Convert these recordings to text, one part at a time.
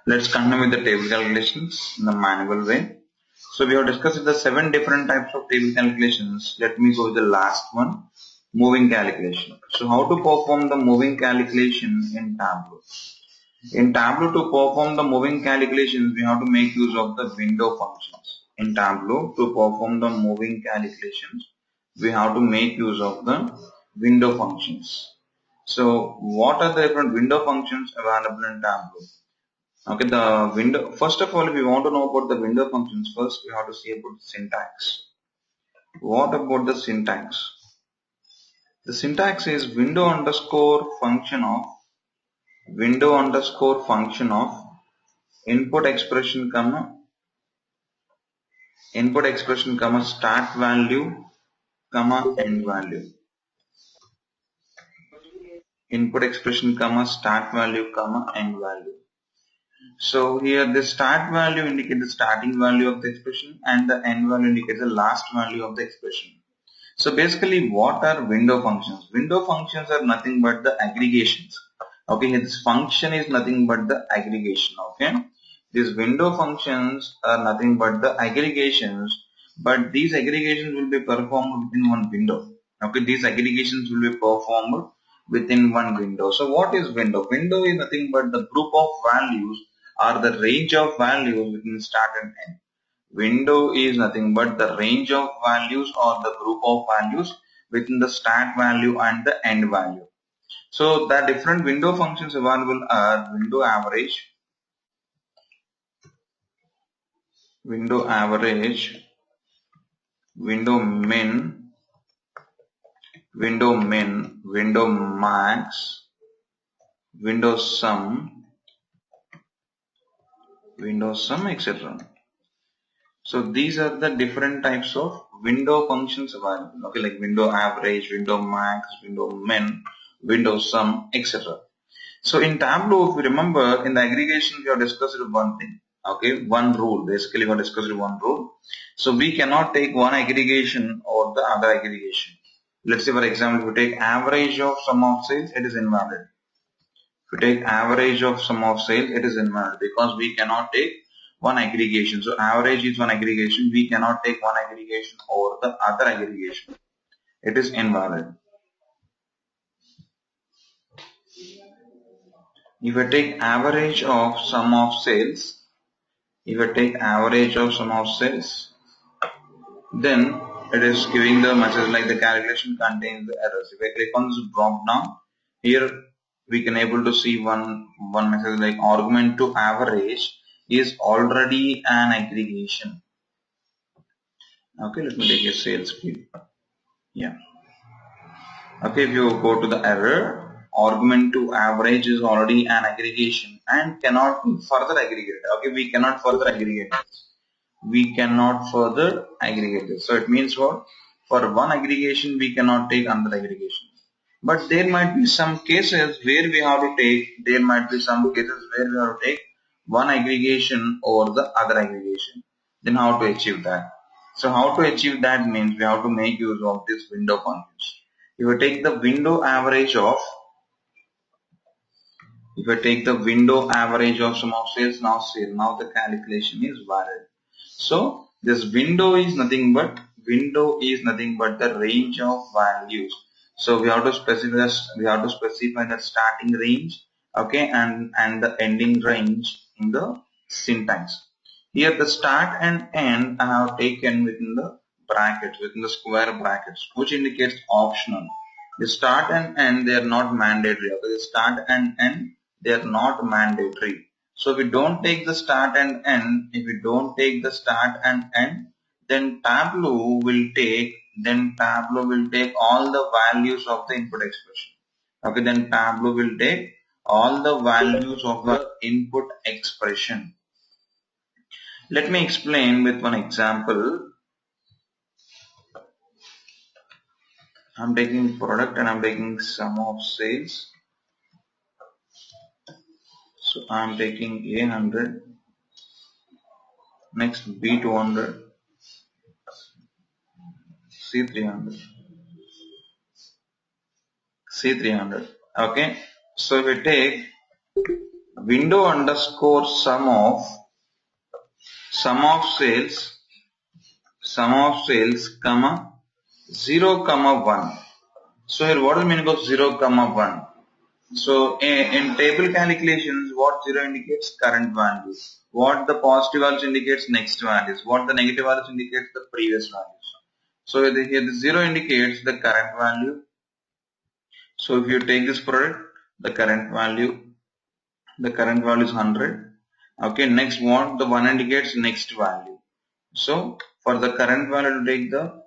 Let's continue with the table calculations in the manual way. So we have discussed the 7 different types of table calculations. Let me go with the last one, moving calculation. So how to perform the moving calculation in Tableau? In Tableau, to perform the moving calculations, we have to make use of the window functions. In Tableau, to perform the moving calculations, we have to make use of the window functions. So what are the different window functions available in Tableau? Okay, the window, first of all, if we want to know about the window functions, first we have to see about the syntax. What about the syntax? The syntax is window underscore function of input expression comma start value comma end value. Input expression comma start value comma end value. So here the start value indicates the starting value of the expression and the end value indicates the last value of the expression. So basically what are window functions? Window functions are nothing but the aggregations. Okay, this function is nothing but the aggregation. Okay, these window functions are nothing but the aggregations, but these aggregations will be performed within one window. Okay, these aggregations will be performed within one window. So what is window? Window is nothing but the group of values or the range of values within start and end. Window is nothing but the range of values or the group of values within the start value and the end value. So the different window functions available are window average, window min, window max, window sum, etc. So these are the different types of window functions available. Okay, like window average, window max, window min, window sum, etc. So in Tableau, if you remember, in the aggregation, we have discussed one thing. Okay, one rule. Basically, we have discussed one rule. So we cannot take one aggregation or the other aggregation. Let's say, for example, if we take average of sum of sales, it is invalid. If we take average of sum of sales, it is invalid because we cannot take one aggregation. So average is one aggregation. We cannot take one aggregation or the other aggregation. It is invalid. If I take average of sum of sales, then it is giving the message like the calculation contains the errors. If I click on this drop down, here we can able to see one message like argument to average is already an aggregation. Okay, let me take a sales view. Yeah. Okay, if you go to the error, argument to average is already an aggregation and cannot be further aggregated. Okay, we cannot further aggregate this. So it means what? For one aggregation, we cannot take another aggregation. But there might be some cases where we have to take, one aggregation over the other aggregation. Then how to achieve that? So how to achieve that means we have to make use of this window functions. If we take the window average of sum of sales, now the calculation is valid. So this window is nothing but the range of values. So we have to specify the starting range, okay, and the ending range in the syntax. Here the start and end I have taken within the brackets, within the square brackets, which indicates optional. The start and end, they are not mandatory. Okay, the start and end, they are not mandatory. So if we don't take the start and end, then Tableau will take all the values of the input expression. Okay, then Tableau will take all the values of the input expression. Let me explain with one example. I'm taking product and I'm taking sum of sales. So I'm taking A100, next B200, C300, C300. Okay. So if we take window underscore sum of sales comma 0 comma 1. So here what is the meaning of 0 comma 1? So in table calculations, what 0 indicates current values, what the positive values indicates next values, what the negative values indicates the previous values. So here the 0 indicates the current value. So if you take this product, the current value is 100. Okay, next what the 1 indicates next value. So for the current value to take the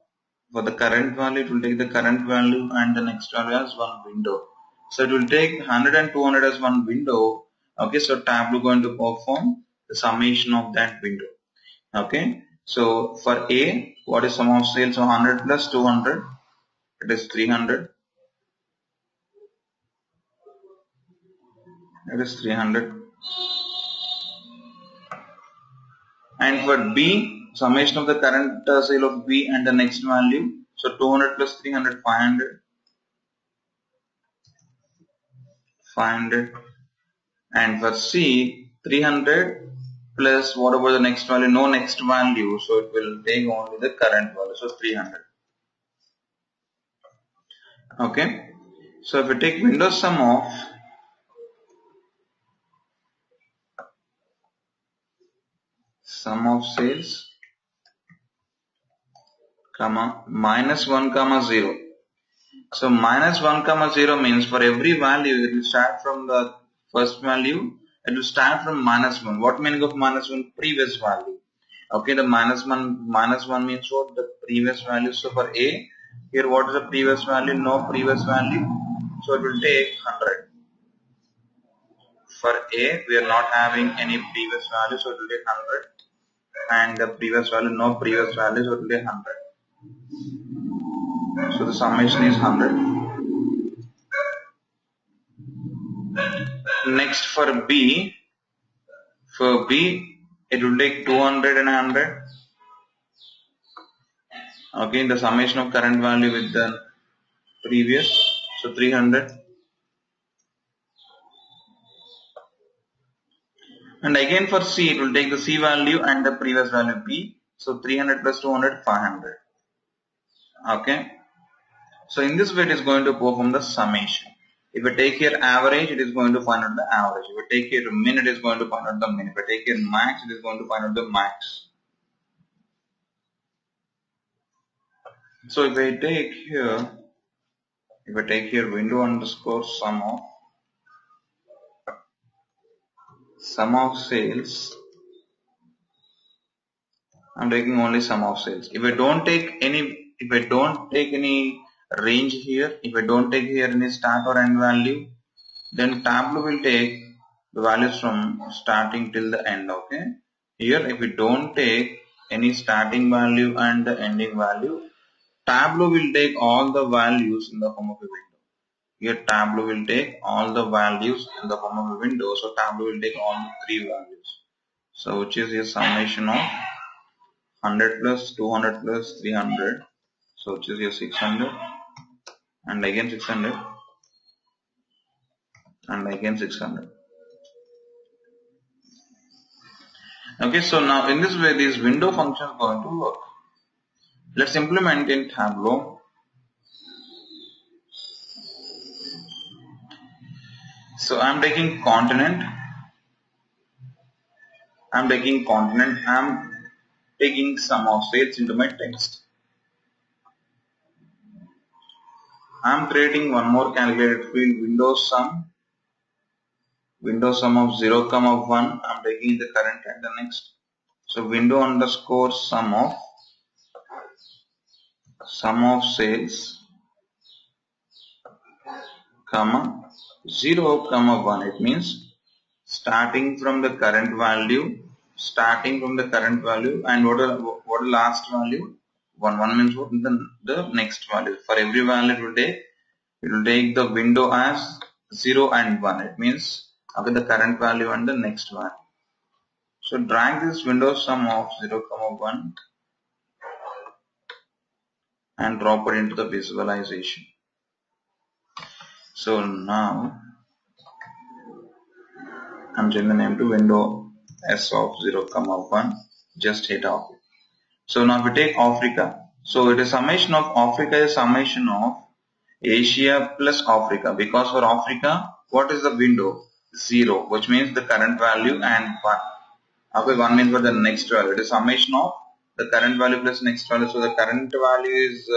current value and the next value as one window. So it will take 100 and 200 as one window. Okay, so Tableau going to perform the summation of that window. Okay, so for A, what is sum of sales? So 100 plus 200, it is 300. It is 300. And for B, summation of the current sale of B and the next value. So 200 plus 300, 500. And for C, 300 plus what about the next value? No next value, so it will take only the current value, so 300. Okay, so if we take window sum of sales comma minus 1 comma 0. So minus 1 comma 0 means for every value it will start from the first value, it will start from minus 1. What meaning of minus 1? Previous value. Okay, the minus 1 means what? The previous value. So for A, here what is the previous value? No previous value, so it will take 100. For A, we are not having any previous value, so it will take 100. And the previous value, no previous value, so it will take 100. So the summation is 100. Next for B, it will take 200 and 100. Okay, the summation of current value with the previous, so 300. And again for C, it will take the C value and the previous value B. So 300 plus 200, 500. Okay. So in this way, it is going to perform the summation. If we take here average, it is going to find out the average. If we take here min, it is going to find out the min. If we take here max, it is going to find out the max. So if I take here window underscore sum of sales, I'm taking only sum of sales. If I don't take any range here, if I don't take here any start or end value, then Tableau will take the values from starting till the end. Okay, here if we don't take any starting value and the ending value, Tableau will take all the values in the form of a window. Here Tableau will take all the values in the form of a window, so Tableau will take all the 3 values. So which is a summation of 100 plus 200 plus 300, so which is your 600, and again 600, and again 600. Okay, so now in this way this window function is going to work. Let's implement in Tableau. So I'm taking continent, I'm taking sum of sales into my text. I'm creating one more calculated field, window sum of 0 comma 1. I'm taking the current and the next. So window underscore sum of sales comma 0 comma 1. It means starting from the current value, and what is last value? 1 means what? The next value. For every value it will take the window as 0 and 1. It means okay, the current value and the next value. So drag this window sum of 0 comma 1 and drop it into the visualization. So now I'm changing the name to window S of 0, 1. Just hit OK. So now we take Africa. So it is summation of Africa is summation of Asia plus Africa, because for Africa, what is the window? 0, which means the current value, and 1. Okay, 1 means for the next value. It is summation of the current value plus next value. So the current value is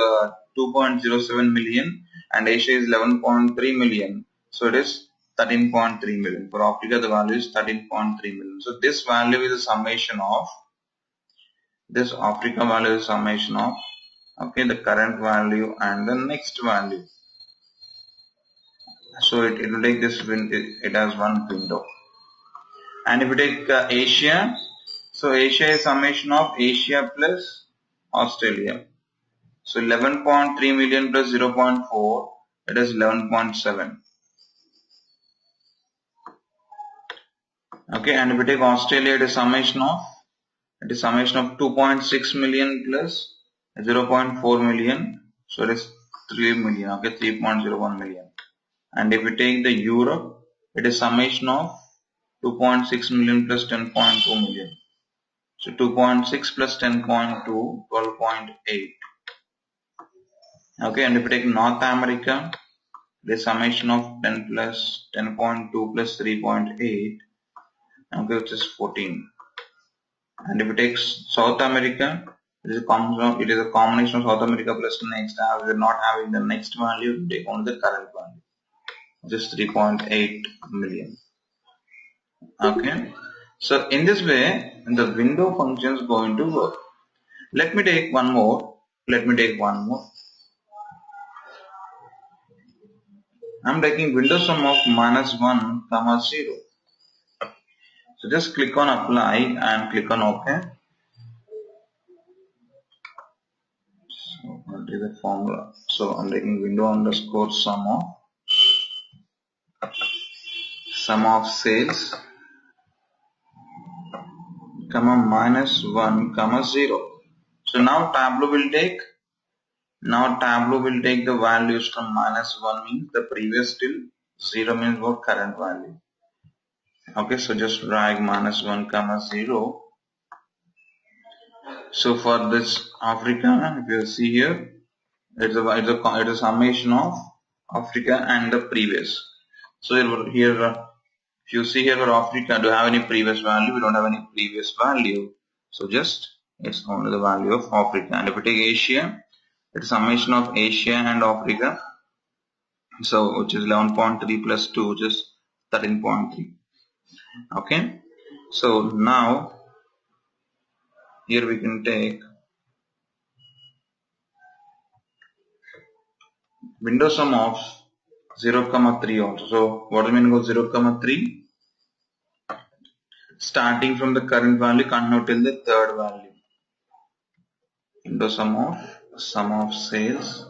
2.07 million and Asia is 11.3 million. So it is 13.3 million. For Africa, the value is 13.3 million. So this value is a summation of, this Africa value is a summation of, okay, the current value and the next value. So it will take this, it has one window. And if you take Asia, so Asia is summation of Asia plus Australia. So 11.3 million plus 0.4, it is 11.7. Okay, and if you take Australia, it is summation of 2.6 million plus 0.4 million. So it is 3 million, okay, 3.01 million. And if we take the Europe, it is summation of 2.6 million plus 10.2 million. So 2.6 plus 10.2, 12.8. Okay, and if we take North America, the summation of 10 plus 10.2 plus 3.8, okay, which is 14. And if we take South America, it is a combination of South America plus the next. As we are not having the next value, we take only the current value, which is 3.8 million. Okay, so in this way, the window function is going to work. Let me take one more. I'm taking window sum of -1, 0. So just click on apply and click on OK. So what is the formula? So I'm taking window underscore sum of sales, comma -1, 0. So now Tableau will take the values from -1 means the previous till 0 means what current value. Okay, so just drag -1, 0. So for this Africa, if you see here, it's a summation of Africa and the previous. So here if you see here for Africa, do you have any previous value? We don't have any previous value. So just it's only the value of Africa. And if we take Asia, it's a summation of Asia and Africa. So which is 11.3 plus 2, which is 13.3. Okay. So now here we can take window sum of 0, 3 also. So what do you mean by 0, 3? Starting from the current value, continue till the third value. Window sum of sales,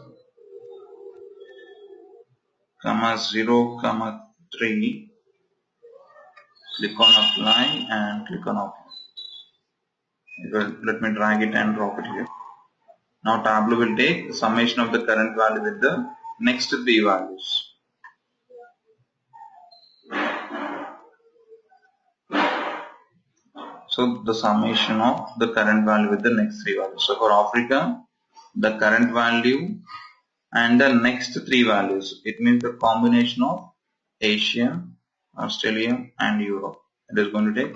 0, 3. Click on apply and click on OK. Let me drag it and drop it here. Now Tableau will take the summation of the current value with the next 3 values. So the summation of the current value with the next 3 values. So for Africa, the current value and the next 3 values. It means the combination of Asia, Australia and Europe. It is going to take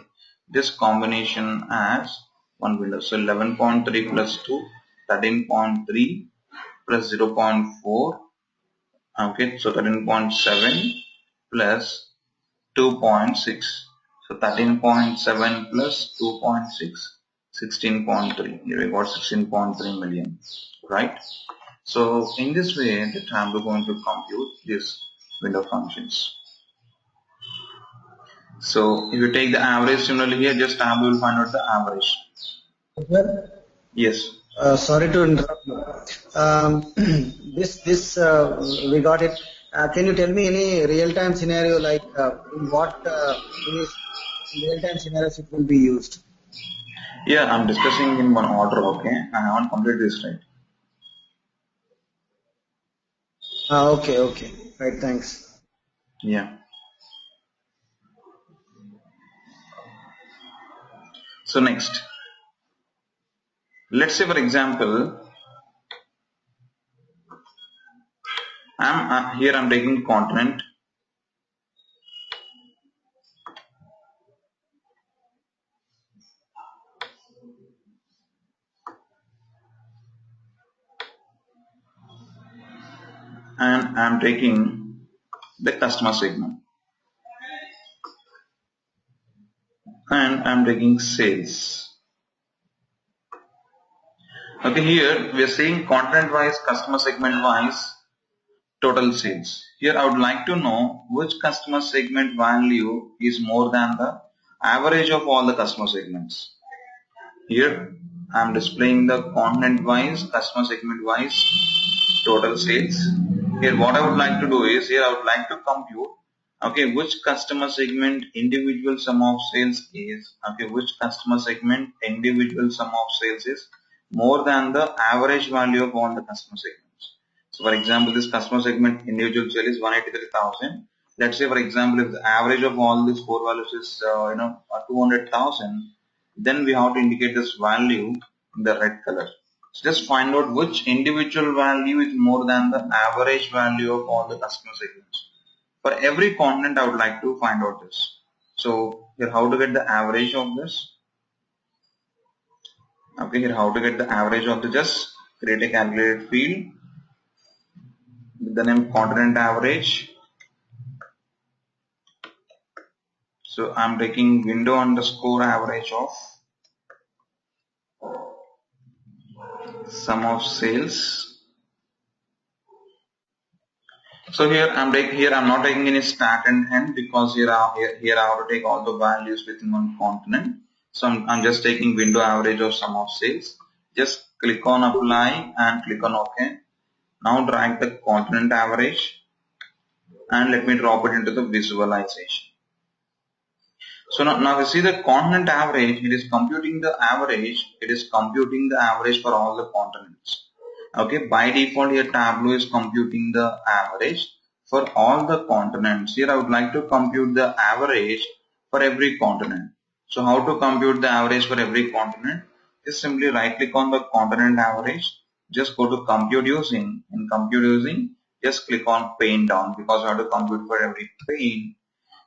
this combination as one window. So 11.3 plus 2, 13.3 plus 0.4. Okay, so 13.7 plus 2.6. So 13.7 plus 2.6, 16.3. Here we got 16.3 million, right? So in this way, the Tableau going to compute this window functions. So if you take the average, similarly here, just Tableau will find out the average. Sir? Yes. Sorry to interrupt. We got it. Can you tell me any real-time scenario, like in what real-time scenarios it will be used? Yeah, I'm discussing in one order. Okay, I haven't completed this, right? Okay. Right. Thanks. Yeah. So next, let's say for example, I'm taking continent, and I'm taking the customer segment, and I'm taking sales. Okay, here we are saying continent wise, customer segment wise, total sales. Here I would like to know which customer segment value is more than the average of all the customer segments. Here I am displaying the continent wise, customer segment wise total sales. Here what I would like to do is, here I would like to compute, okay, which customer segment individual sum of sales is, okay, which customer segment individual sum of sales is more than the average value of all the customer segments. So for example, this customer segment individual sale is 183,000. Let's say for example, if the average of all these four values is 200,000, then we have to indicate this value in the red color. So just find out which individual value is more than the average value of all the customer segments. For every continent, I would like to find out this. So here, how to get the average of this? Okay, here how to get the average of the, just create a calculated field with the name continent average. So I'm taking window underscore average of sum of sales. So here I'm not taking any start and end, because here I have to take all the values within one continent. So I'm just taking window average of sum of sales. Just click on apply and click on OK. Now drag the continent average and let me drop it into the visualization. So now you see the continent average, it is computing the average. It is computing the average for all the continents. Okay, by default here Tableau is computing the average for all the continents. Here I would like to compute the average for every continent. So how to compute the average for every continent? Just simply right click on the continent average. Just go to compute using. In compute using, just click on pane down, because I have to compute for every pane.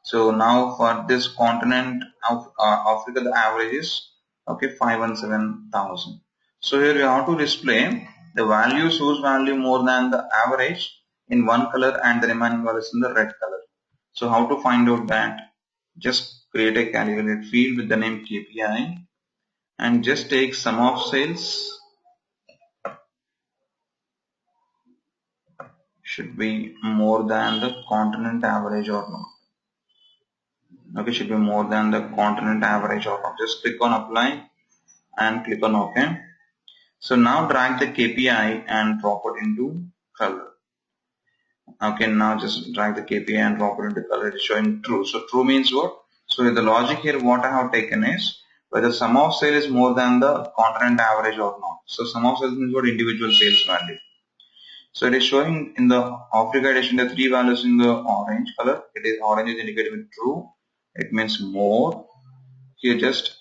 So now for this continent of Africa, the average is 517,000. So here you have to display the values whose value more than the average in one color and the remaining values in the red color. So how to find out that? Just create a calculated field with the name KPI and just take sum of sales should be more than the continent average or not. Okay, should be more than the continent average or not. Just click on apply and click on OK. So now drag the KPI and drop it into color. Okay, now just drag the KPI and drop it into color. It is showing true. So true means what? So the logic here, what I have taken is whether sum of sales is more than the continent average or not. So sum of sales means what? Individual sales value. So it is showing in the Africa edition the three values in the orange color. It is orange is indicated with true. It means more. Here just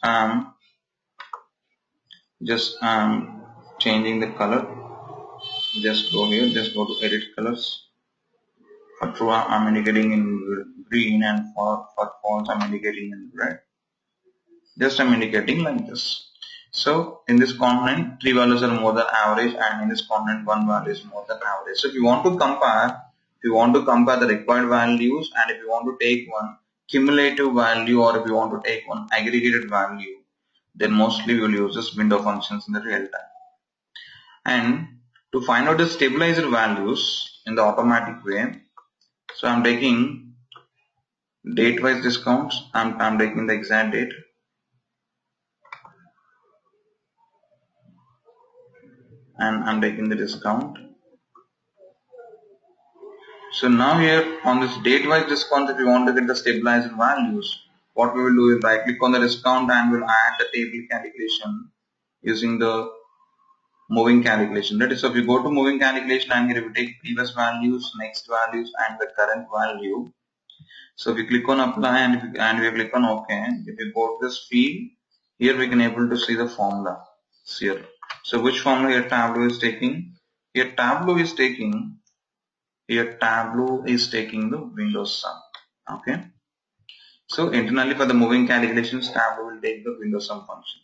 changing the color. Just go here, just go to edit colors. For true I'm indicating in green, and for false I'm indicating in red. Just I'm indicating like this. So in this continent, three values are more than average, and in this continent, one value is more than average. So if you want to compare the required values, and if you want to take one cumulative value, or if you want to take one aggregated value, then mostly we will use this window functions in the real time. And to find out the stabilized values in the automatic way, so I'm taking date wise discounts. I'm taking the exact date. And I'm taking the discount. So now here on this date wise discount, if you want to get the stabilized values, what we will do is right click on the discount and we'll add the table calculation using the moving calculation. That is, so if you go to moving calculation and here we take previous values, next values and the current value. So if you click on apply and if you click on OK, if you go to this field, Here we can able to see the formula here. So which formula here Tableau is taking? Here Tableau is taking the Windows sum. Okay. So internally for the moving calculations, Tableau will take the Windows sum function.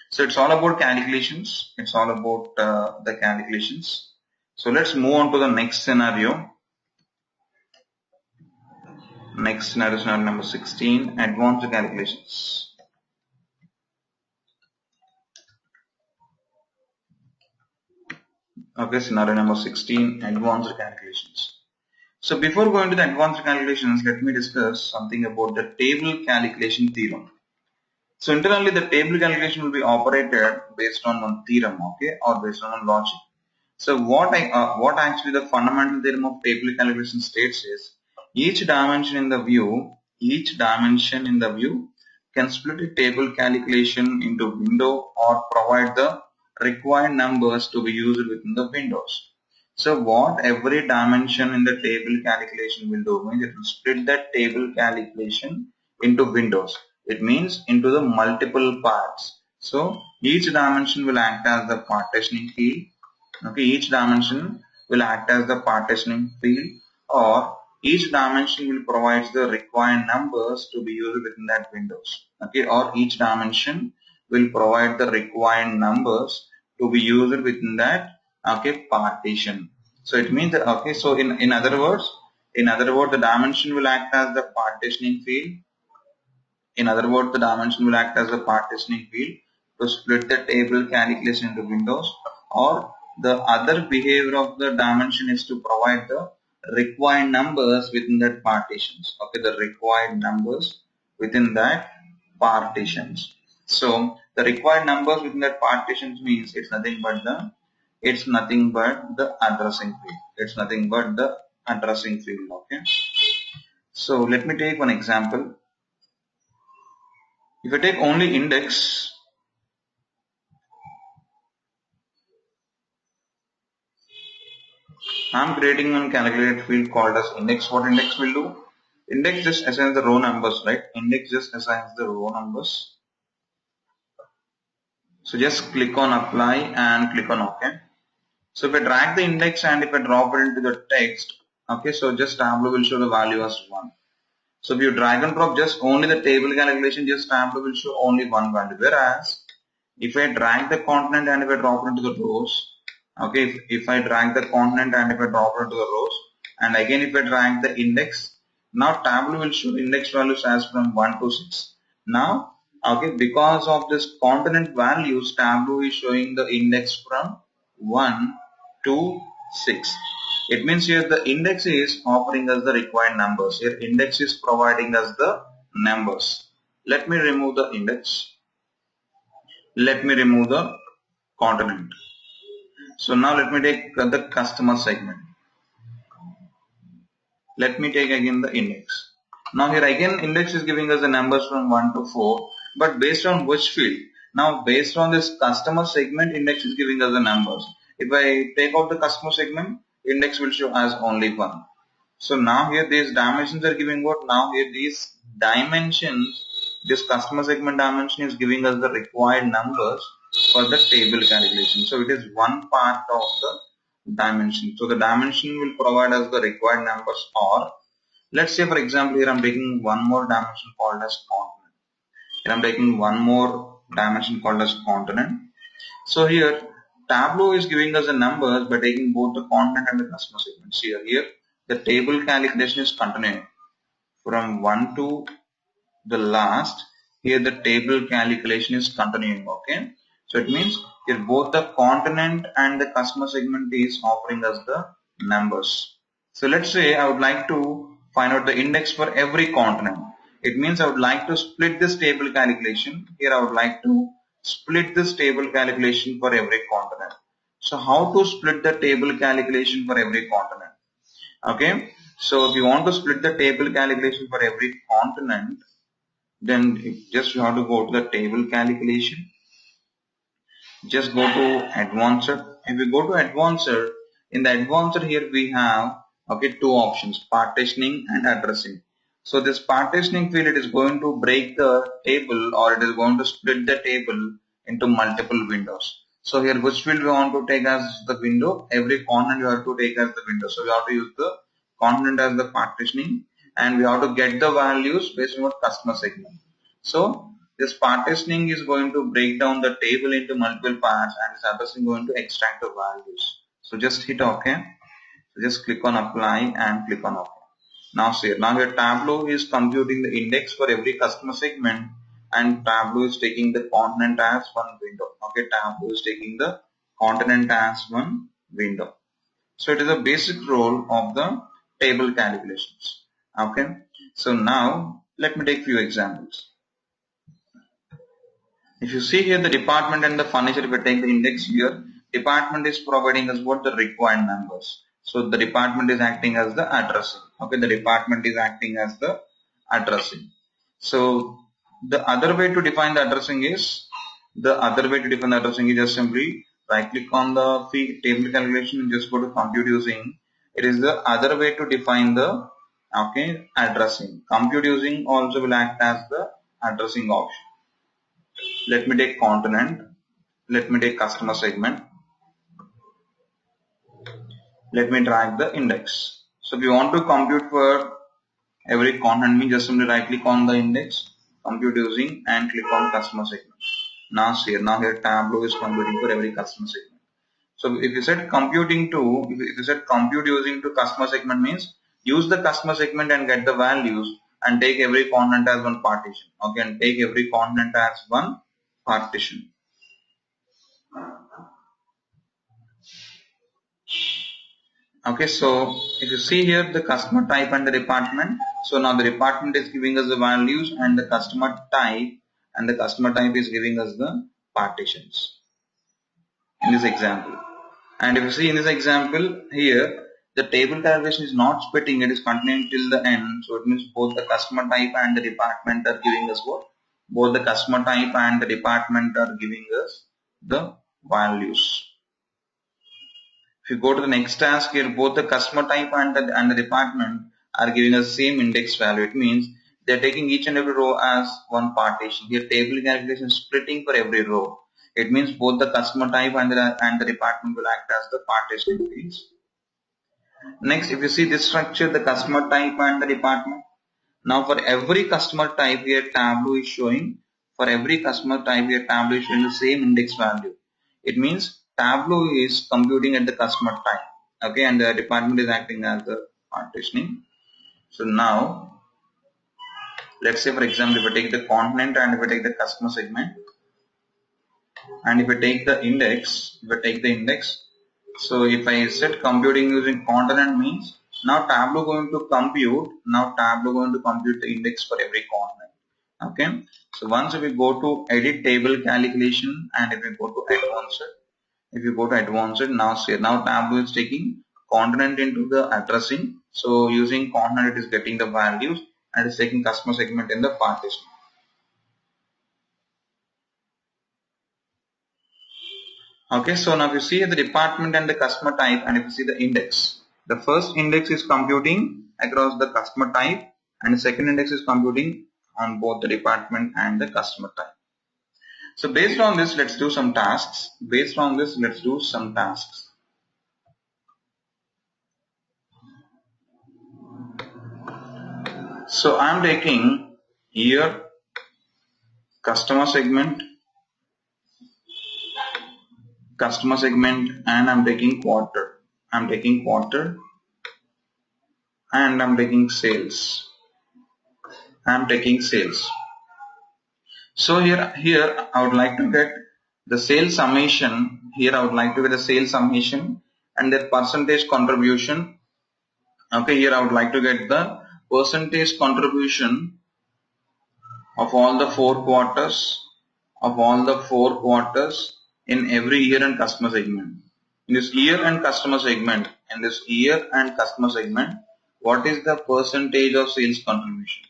So it's all about calculations. It's all about the calculations. So let's move on to the next scenario. Next scenario, scenario number 16, advanced calculations. Okay, scenario number 16, advanced calculations. So before going to the advanced calculations, let me discuss something about the table calculation theorem. So internally the table calculation will be operated based on one theorem, okay, or based on one logic. So what actually the fundamental theorem of table calculation states is each dimension in the view can split a table calculation into window or provide the required numbers to be used within the windows. So what every dimension in the table calculation will do means it will split that table calculation into windows. It means into the multiple parts. So each dimension will act as the partitioning field. Okay, each dimension will act as the partitioning field, or each dimension will provide the required numbers to be used within that windows. Okay, or each dimension will provide the required numbers to be used within that partition. So it means that so in other words the dimension will act as the partitioning field. In other words, the dimension will act as a partitioning field to split the table calculation into windows, or the other behavior of the dimension is to provide the required numbers within that partitions. Okay, the required numbers within that partitions. So the required numbers within that partitions means it's nothing but the addressing field. It's nothing but the addressing field. Okay. So let me take one example. If I take only index, I'm creating one calculated field called as index. What index will do? Index just assigns the row numbers, right? Index just assigns the row numbers. So just click on apply and click on OK. So if I drag the index and if I drop it into the text, okay, so just Tableau will show the value as 1. So if you drag and drop just only the table calculation, just Tableau will show only one value. Whereas if I drag the continent and if I drop it into the rows, okay, if I drag the continent and if I drop it into the rows, and again if I drag the index, now Tableau will show index values as from 1 to 6. Now, okay, because of this continent values, Tableau is showing the index from 1 to 6. It means here the index is offering us the required numbers. Here index is providing us the numbers. Let me remove the index. Let me remove the continent. So now let me take the customer segment. Let me take again the index. Now here again index is giving us the numbers from 1 to 4, but based on which field? Now based on this customer segment, index is giving us the numbers. If I take out the customer segment, index will show as only 1. So now here these dimensions are giving what? Now here these dimensions, this customer segment dimension is giving us the required numbers for the table calculation. So it is one part of the dimension. So the dimension will provide us the required numbers, or let's say for example here I'm taking one more dimension called as continent. Here I'm taking one more dimension called as continent. So here Tableau is giving us the numbers by taking both the continent and the customer segments. Here the table calculation is continuing from 1 to the last. Here the table calculation is continuing. Okay, so it means here both the continent and the customer segment is offering us the numbers. So let's say I would like to find out the index for every continent. It means I would like to split this table calculation. Here I would like to split this table calculation for every continent. So how to split the table calculation for every continent? Okay, so if you want to split the table calculation for every continent, then just you have to go to the table calculation. Just go to advanced. If we go to advanced, in the advanced here we have two options, partitioning and addressing. So this partitioning field, it is going to break the table, or it is going to split the table into multiple windows. So here, which field we want to take as the window? Every component you have to take as the window. So we have to use the component as the partitioning, and we have to get the values based on what customer segment. So this partitioning is going to break down the table into multiple parts, and this addressing going to extract the values. So just hit OK. So just click on apply and click on OK. Now see, now your Tableau is computing the index for every customer segment, and Tableau is taking the continent as one window. Okay, Tableau is taking the continent as one window. So it is a basic role of the table calculations. Okay, so now let me take few examples. If you see here the department and the furniture, if we take the index here, department is providing us what the required numbers. So the department is acting as the addressing. Okay, the department is acting as the addressing. So the other way to define the addressing is, just simply right click on the table calculation and just go to compute using. It is the other way to define the addressing. Compute using also will act as the addressing option. Let me take continent. Let me take customer segment. Let me drag the index. So if you want to compute for every continent, we just simply right click on the index, compute using, and click on customer segment. Now here Tableau is computing for every customer segment. So if you said computing to, if you said compute using to customer segment, means use the customer segment and get the values and take every continent as one partition. Okay, and take every continent as one partition. Okay, so if you see here the customer type and the department, so now the department is giving us the values and the customer type, and the customer type is giving us the partitions in this example. And if you see in this example here, the table calculation is not splitting, it is continuing till the end. So it means both the customer type and the department are giving us what? Both the customer type and the department are giving us the values. If you go to the next task here, both the customer type and the department are giving us same index value. It means they are taking each and every row as one partition. Here table calculation is splitting for every row. It means both the customer type and the department will act as the partition fields. Next, if you see this structure, the customer type and the department. Now for every customer type here, Tableau is showing, the same index value. It means Tableau is computing at the customer type. Okay, and the department is acting as the partitioning. So now, let's say for example, if I take the continent and if I take the customer segment, and if I take the index, so if I set computing using continent, means now Tableau going to compute the index for every continent. Okay, so once we go to edit table calculation, and if we go to advanced, now Tableau is taking continent into the addressing. So using continent, it is getting the values and is taking customer segment in the partition. Okay, so now if you see the department and the customer type, and if you see the index, the first index is computing across the customer type, and the second index is computing on both the department and the customer type. So based on this, let's do some tasks. So I am taking here customer segment, and I'm taking quarter. And I'm taking sales. So here I would like to get the sales summation. And the percentage contribution. Okay, here I would like to get the percentage contribution of all the four quarters in every year and customer segment. In this year and customer segment, what is the percentage of sales contribution?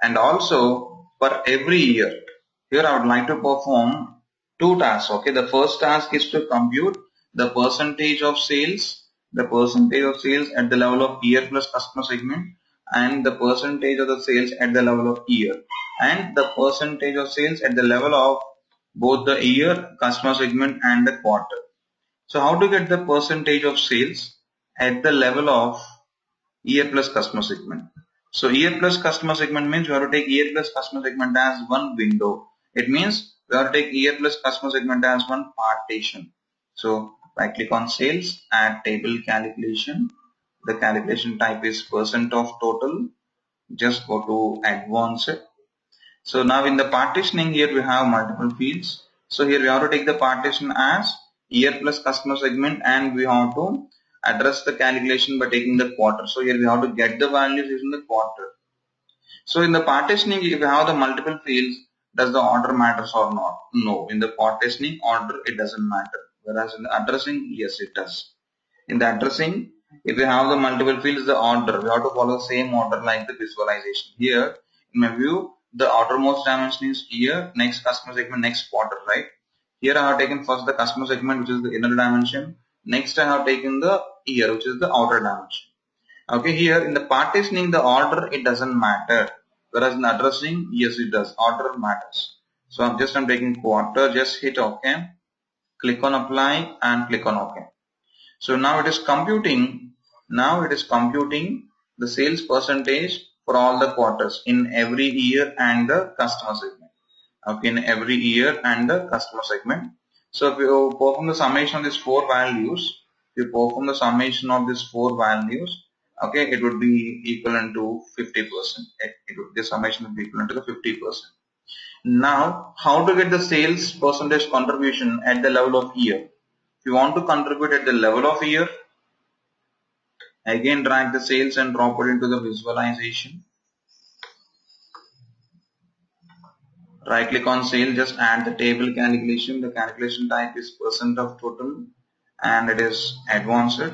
And also for every year, here I would like to perform two tasks. Okay, the first task is to compute the percentage of sales the percentage of sales at the level of year plus customer segment, and the percentage of the sales at the level of year, and the percentage of sales at the level of both the year, customer segment, and the quarter. So how to get the percentage of sales at the level of year plus customer segment? So year plus customer segment means we have to take year plus customer segment as one window. It means we have to take year plus customer segment as one partition. So I click on sales, add table calculation. The calculation type is percent of total. Just go to advanced. So now in the partitioning here we have multiple fields. So here we have to take the partition as year plus customer segment, and we have to address the calculation by taking the quarter. So here we have to get the values using the quarter. So in the partitioning, if you have the multiple fields, does the order matters or not? No. In the partitioning order, it doesn't matter. Whereas in the addressing, yes, it does. In the addressing, if you have the multiple fields, the order, we have to follow the same order like the visualization. Here, in my view, the outermost dimension is year, next customer segment, next quarter, right? Here I have taken first the customer segment, which is the inner dimension. Next I have taken the year, which is the outer dimension. Okay, here in the partitioning, the order, it doesn't matter. Whereas in the addressing, yes, it does. Order matters. So I'm taking quarter, just hit OK. Click on apply and click on OK. So now it is computing. Now it is computing the sales percentage for all the quarters in every year and the customer segment. Okay, in every year and the customer segment. So if you perform the summation of these four values, okay, it would be equivalent to 50%. This summation would be equivalent to the 50%. Now, how to get the sales percentage contribution at the level of year? If you want to contribute at the level of year, again drag the sales and drop it into the visualization. Right click on sale, just add the table calculation. The calculation type is percent of total and it is advanced.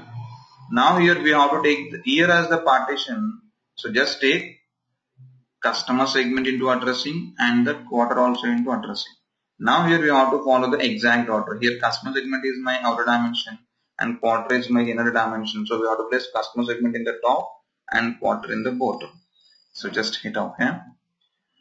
Now here we have to take the year as the partition. So just take customer segment into addressing and the quarter also into addressing. Now here we have to follow the exact order. Here customer segment is my outer dimension and quarter is my inner dimension. So we have to place customer segment in the top and quarter in the bottom. So just hit OK.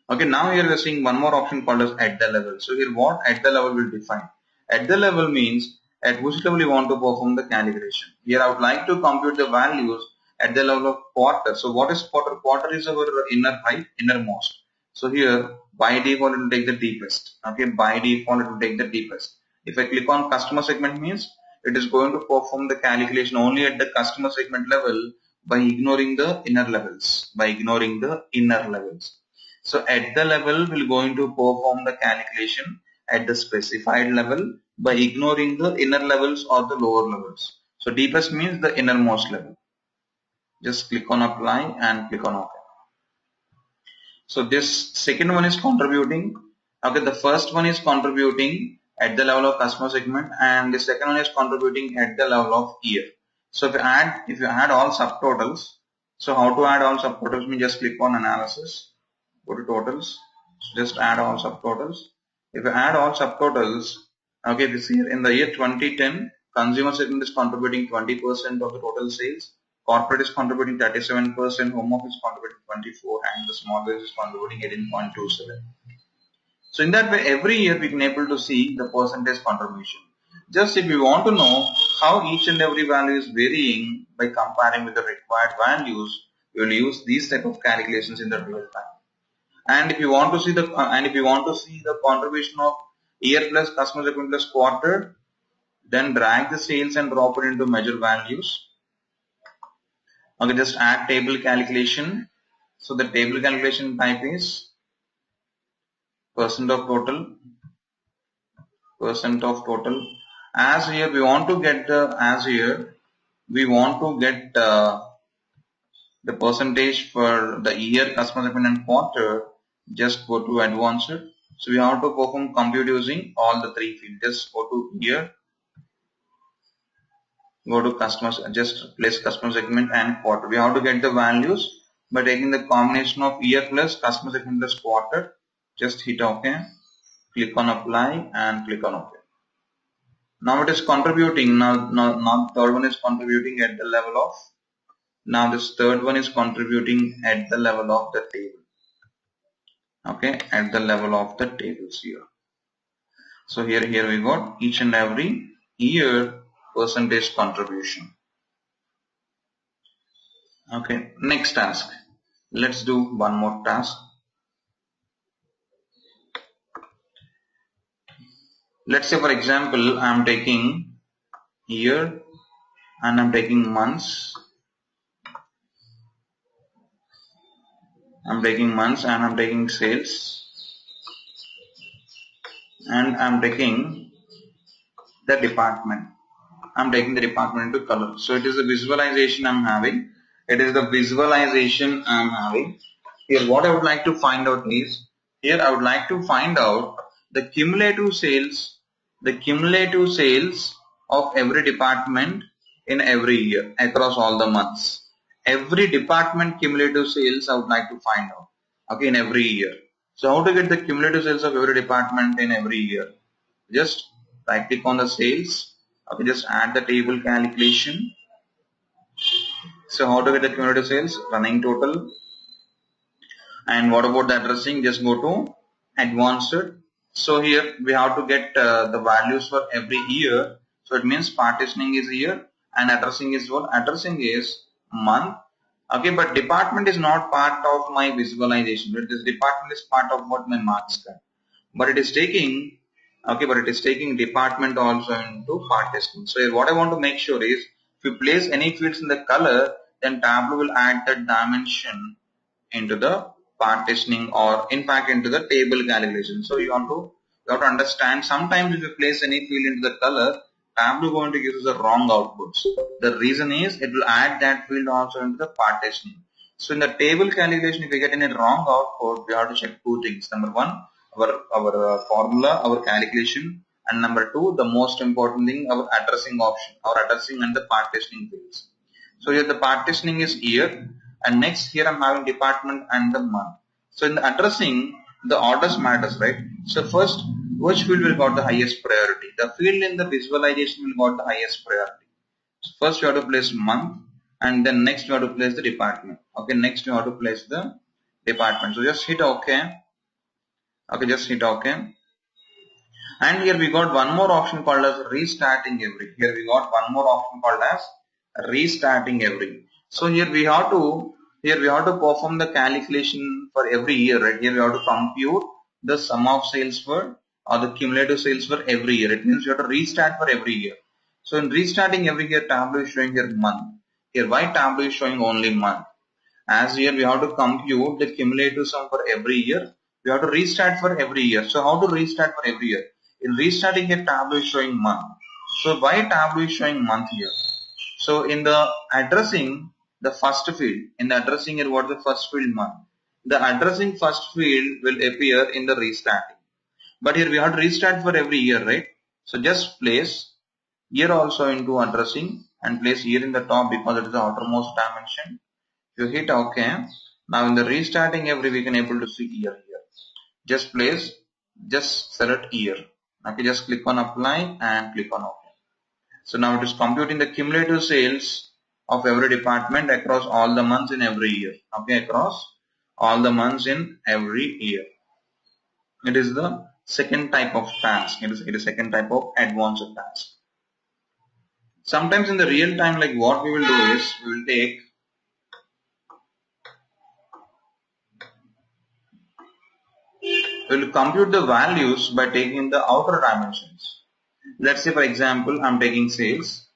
Okay, now here we are seeing one more option called as at the level. So here what at the level will define. At the level means at which level you want to perform the calculation. Here I would like to compute the values at the level of quarter. So what is quarter? Quarter is our inner height, innermost. So here by default it will take the deepest. Okay, by default it will take the deepest. If I click on customer segment means it is going to perform the calculation only at the customer segment level by ignoring the inner levels. So at the level we're going to perform the calculation at the specified level by ignoring the inner levels or the lower levels. So deepest means the innermost level. Just click on apply and click on OK. So this second one is contributing. Okay, the first one is contributing at the level of customer segment and the second one is contributing at the level of year. So if you add all subtotals, so how to add all subtotals means just click on analysis. Go to totals, so just add all subtotals. If you add all subtotals, okay, this here in the year 2010, consumer segment is contributing 20% of the total sales, corporate is contributing 37%, home office is contributing 24%, and the small business is contributing 18.27%. So in that way, every year we can able to see the percentage contribution. Just if you want to know how each and every value is varying by comparing with the required values, you will use these type of calculations in the real time. And if you want to see the contribution of year plus customer segment plus quarter, then drag the sales and drop it into measure values. Okay, just add table calculation. So the table calculation type is percent of total. As here we want to get the percentage for the year, customer segment and quarter. Just go to advanced. So we have to perform compute using all the three fields. Just go to year, go to customers, just place customer segment and quarter. We have to get the values by taking the combination of year plus customer segment plus quarter. Just hit OK, click on apply and click on OK. Now it is contributing. Now third one is contributing at the level of. Now this third one is contributing at the level of the table. Okay, at the level of the tables here. So here we got each and every year percentage contribution. Okay, next task. Let's do one more task. Let's say for example, I'm taking year and I'm taking months. I'm taking months and I'm taking sales and I'm taking the department. I'm taking the department into color. So it is the visualization I'm having. It is the visualization I'm having. Here what I would like to find out is, here I would like to find out the cumulative sales of every department in every year across all the months. Every department cumulative sales I would like to find out. Okay, in every year. So how to get the cumulative sales of every department in every year? Just right click on the sales. Okay, just add the table calculation. So how to get the cumulative sales? Running total. And what about the addressing? Just go to advanced. So here we have to get the values for every year. So it means partitioning is year and addressing is what? Addressing is month. Okay, but department is not part of my visualization. This department is part of what my marks can. But it is taking, okay, but it is taking department also into partitioning. So what I want to make sure is, if you place any fields in the color, then Tableau will add the dimension into the partitioning, or in fact into the table calculation. So you have to understand, sometimes if you place any field into the color, Tableau going to give us the wrong outputs. The reason is it will add that field also into the partitioning. So in the table calculation, if you get any wrong output, we have to check two things. Number one, our formula, our calculation, and number two, the most important thing, our addressing option, our addressing and the partitioning fields. So here the partitioning is year, and next here I'm having department and the month. So in the addressing, the orders matters, right? So first, which field will got the highest priority? The field in the visualization will got the highest priority. So first you have to place month, and then next you have to place the department. Okay, next you have to place the department. So just hit OK. Okay, just hit OK. And here we got one more option called as restarting every. Here we got one more option called as restarting every. So here we have to perform the calculation for every year, right? Here we have to compute the sum of sales for, or the cumulative sales for every year. It means you have to restart for every year. So in restarting every year, Tableau is showing here month. Here why Tableau is showing only month? As here we have to compute the cumulative sum for every year. We have to restart for every year. So how to restart for every year? In restarting here, Tableau is showing month. So why Tableau is showing month here? So in the addressing, the first field, in the addressing here, what is the first field? Month. The addressing first field will appear in the restarting. But here we have to restart for every year, right? So just place year also into addressing and place year in the top because it is the outermost dimension. You hit OK. Now in the restarting every, we can able to see year here. Just place, just select year. Okay, just click on apply and click on OK. So now it is computing the cumulative sales of every department across all the months in every year. Okay, across all the months in every year. It is the second type of task. It is second type of advanced task. Sometimes in the real time, like what we will do is, we will take we will compute the values by taking the outer dimensions. Let's say for example, I'm taking sales.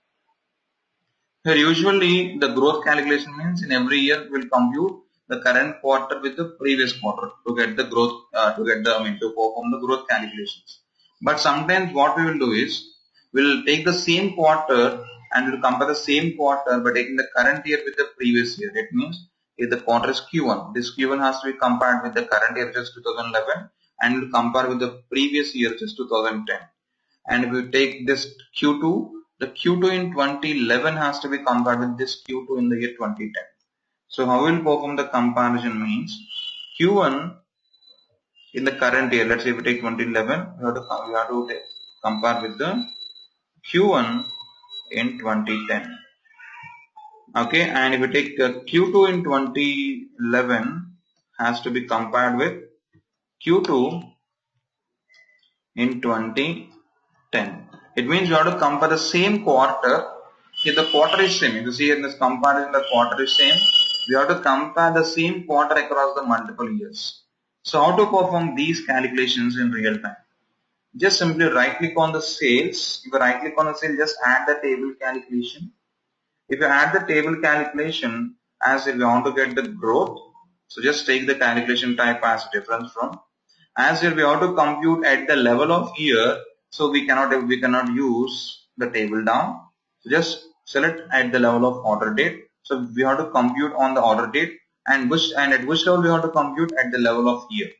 Here usually the growth calculation means in every year we will compute the current quarter with the previous quarter to get the growth, to perform the growth calculations. But sometimes what we will do is, we will take the same quarter and we will compare the same quarter by taking the current year with the previous year. It means if the quarter is Q1, this Q1 has to be compared with the current year, which is 2011, and will compare with the previous year, which is 2010. And if we take this Q2, the Q2 in 2011 has to be compared with this Q2 in the year 2010. So how we will perform the comparison means, Q1 in the current year, let's say if we take 2011, we have to compare with the Q1 in 2010. Okay, and if you take Q2 in 2011 has to be compared with Q2 in 2010. It means you have to compare the same quarter. If the quarter is same, if you see in this comparison the quarter is same, we have to compare the same quarter across the multiple years. So how to perform these calculations in real time? Just simply right click on the sales. If you right click on the sale, just add the table calculation. If you add the table calculation as if you want to get the growth, so just take the calculation type as difference from. As here we have to compute at the level of year, so we cannot use the table down. So just select at the level of order date. So we have to compute on the order date, and at which level we have to compute at the level of year.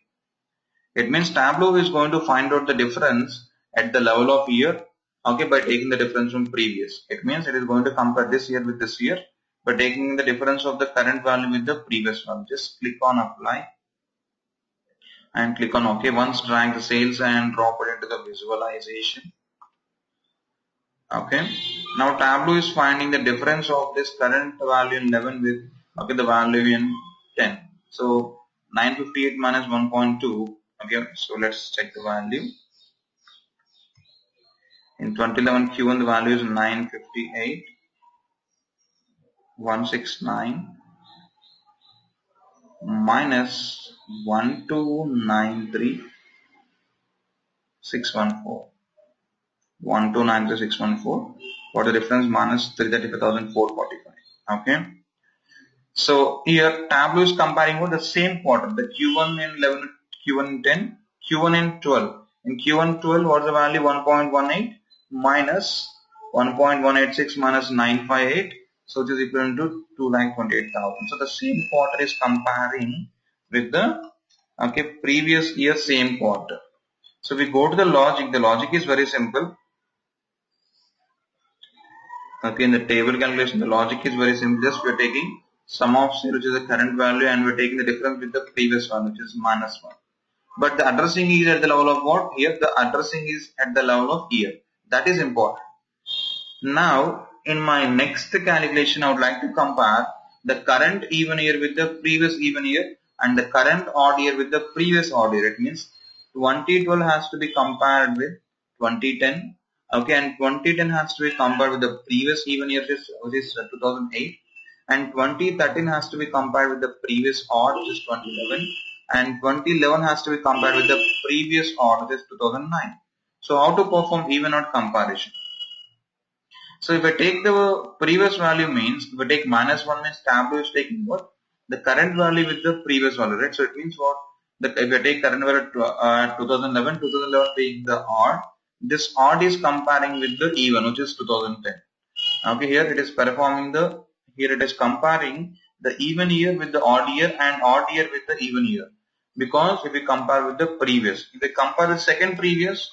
It means Tableau is going to find out the difference at the level of year, okay, by taking the difference from previous. It means it is going to compare this year with this year by taking the difference of the current value with the previous value. Just click on apply and click on OK. Once drag the sales and drop it into the visualization. Okay. Now Tableau is finding the difference of this current value in 11 with the value in 10. So 958 minus 1.2. Okay. So let's check the value. In 2011 Q1 the value is 958 169 minus 1293 614. 1293,614. What the difference? Minus 335,445. Okay. So here Tableau is comparing with the same quarter, the Q1 in 11, Q1 in 10, Q1 in 12. In Q1 12, what's the value? 1.18 minus 1.186 minus 958. So it is equivalent to 2,28,000. So the same quarter is comparing with the previous year same quarter. So we go to the logic. The logic is very simple. Okay, in the table calculation, the logic is very simple. Just we are taking sum of sale, which is the current value, and we are taking the difference with the previous one, which is minus 1. But the addressing is at the level of what? Here the addressing is at the level of year. That is important. Now, in my next calculation, I would like to compare the current even year with the previous even year and the current odd year with the previous odd year. It means 2012 has to be compared with 2010. Okay, and 2010 has to be compared with the previous even year, which is 2008, and 2013 has to be compared with the previous odd, which is 2011, and 2011 has to be compared with the previous odd, which is 2009. So how to perform even odd comparison? So if I take the previous value means, if I take minus 1 means Tableau is taking what? The current value with the previous value, right? So it means what? That if I take current value 2011 being the odd, this odd is comparing with the even, which is 2010. Okay, here it is comparing the even year with the odd year and odd year with the even year. Because if we compare with the previous, if we compare the second previous,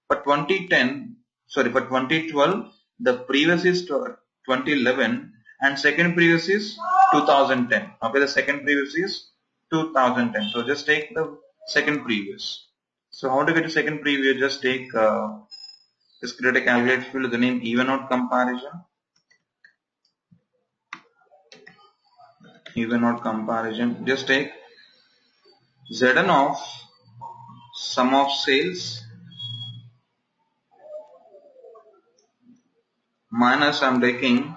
for 2012, the previous is 2011 and second previous is 2010. Okay, the second previous is 2010. So just take the second previous. So how to get the second previous? Just take just create a calculator field with the name even odd comparison. Even odd comparison. Just take Zn of sum of sales minus I'm taking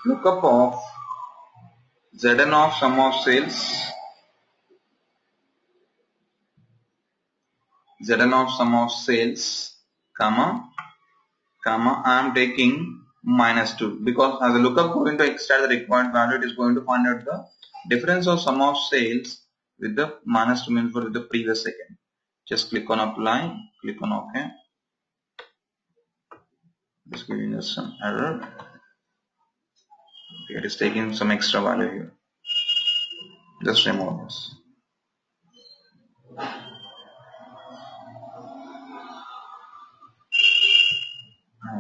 lookup of Zn of sum of sales comma I am taking minus 2, because as a lookup going to extract the required value, it is going to find out the difference of sum of sales with the minus 2 means for the previous second. Just click on apply, click on OK. It's giving us some error. Okay, it is taking some extra value here. Just remove this.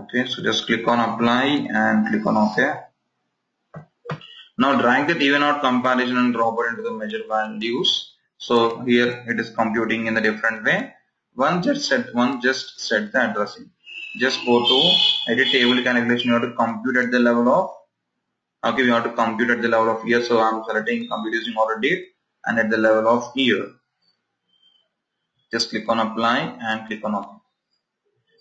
Okay, so just click on apply and click on OK. Now drag that even odd comparison and drop it into the measure values. So here it is computing in a different way. One just set the addressing. just go to edit table calculation. You have to compute at the level of, okay, we have to compute at the level of year. So I'm selecting compute using order date and at the level of year. Just click on apply and click on OK.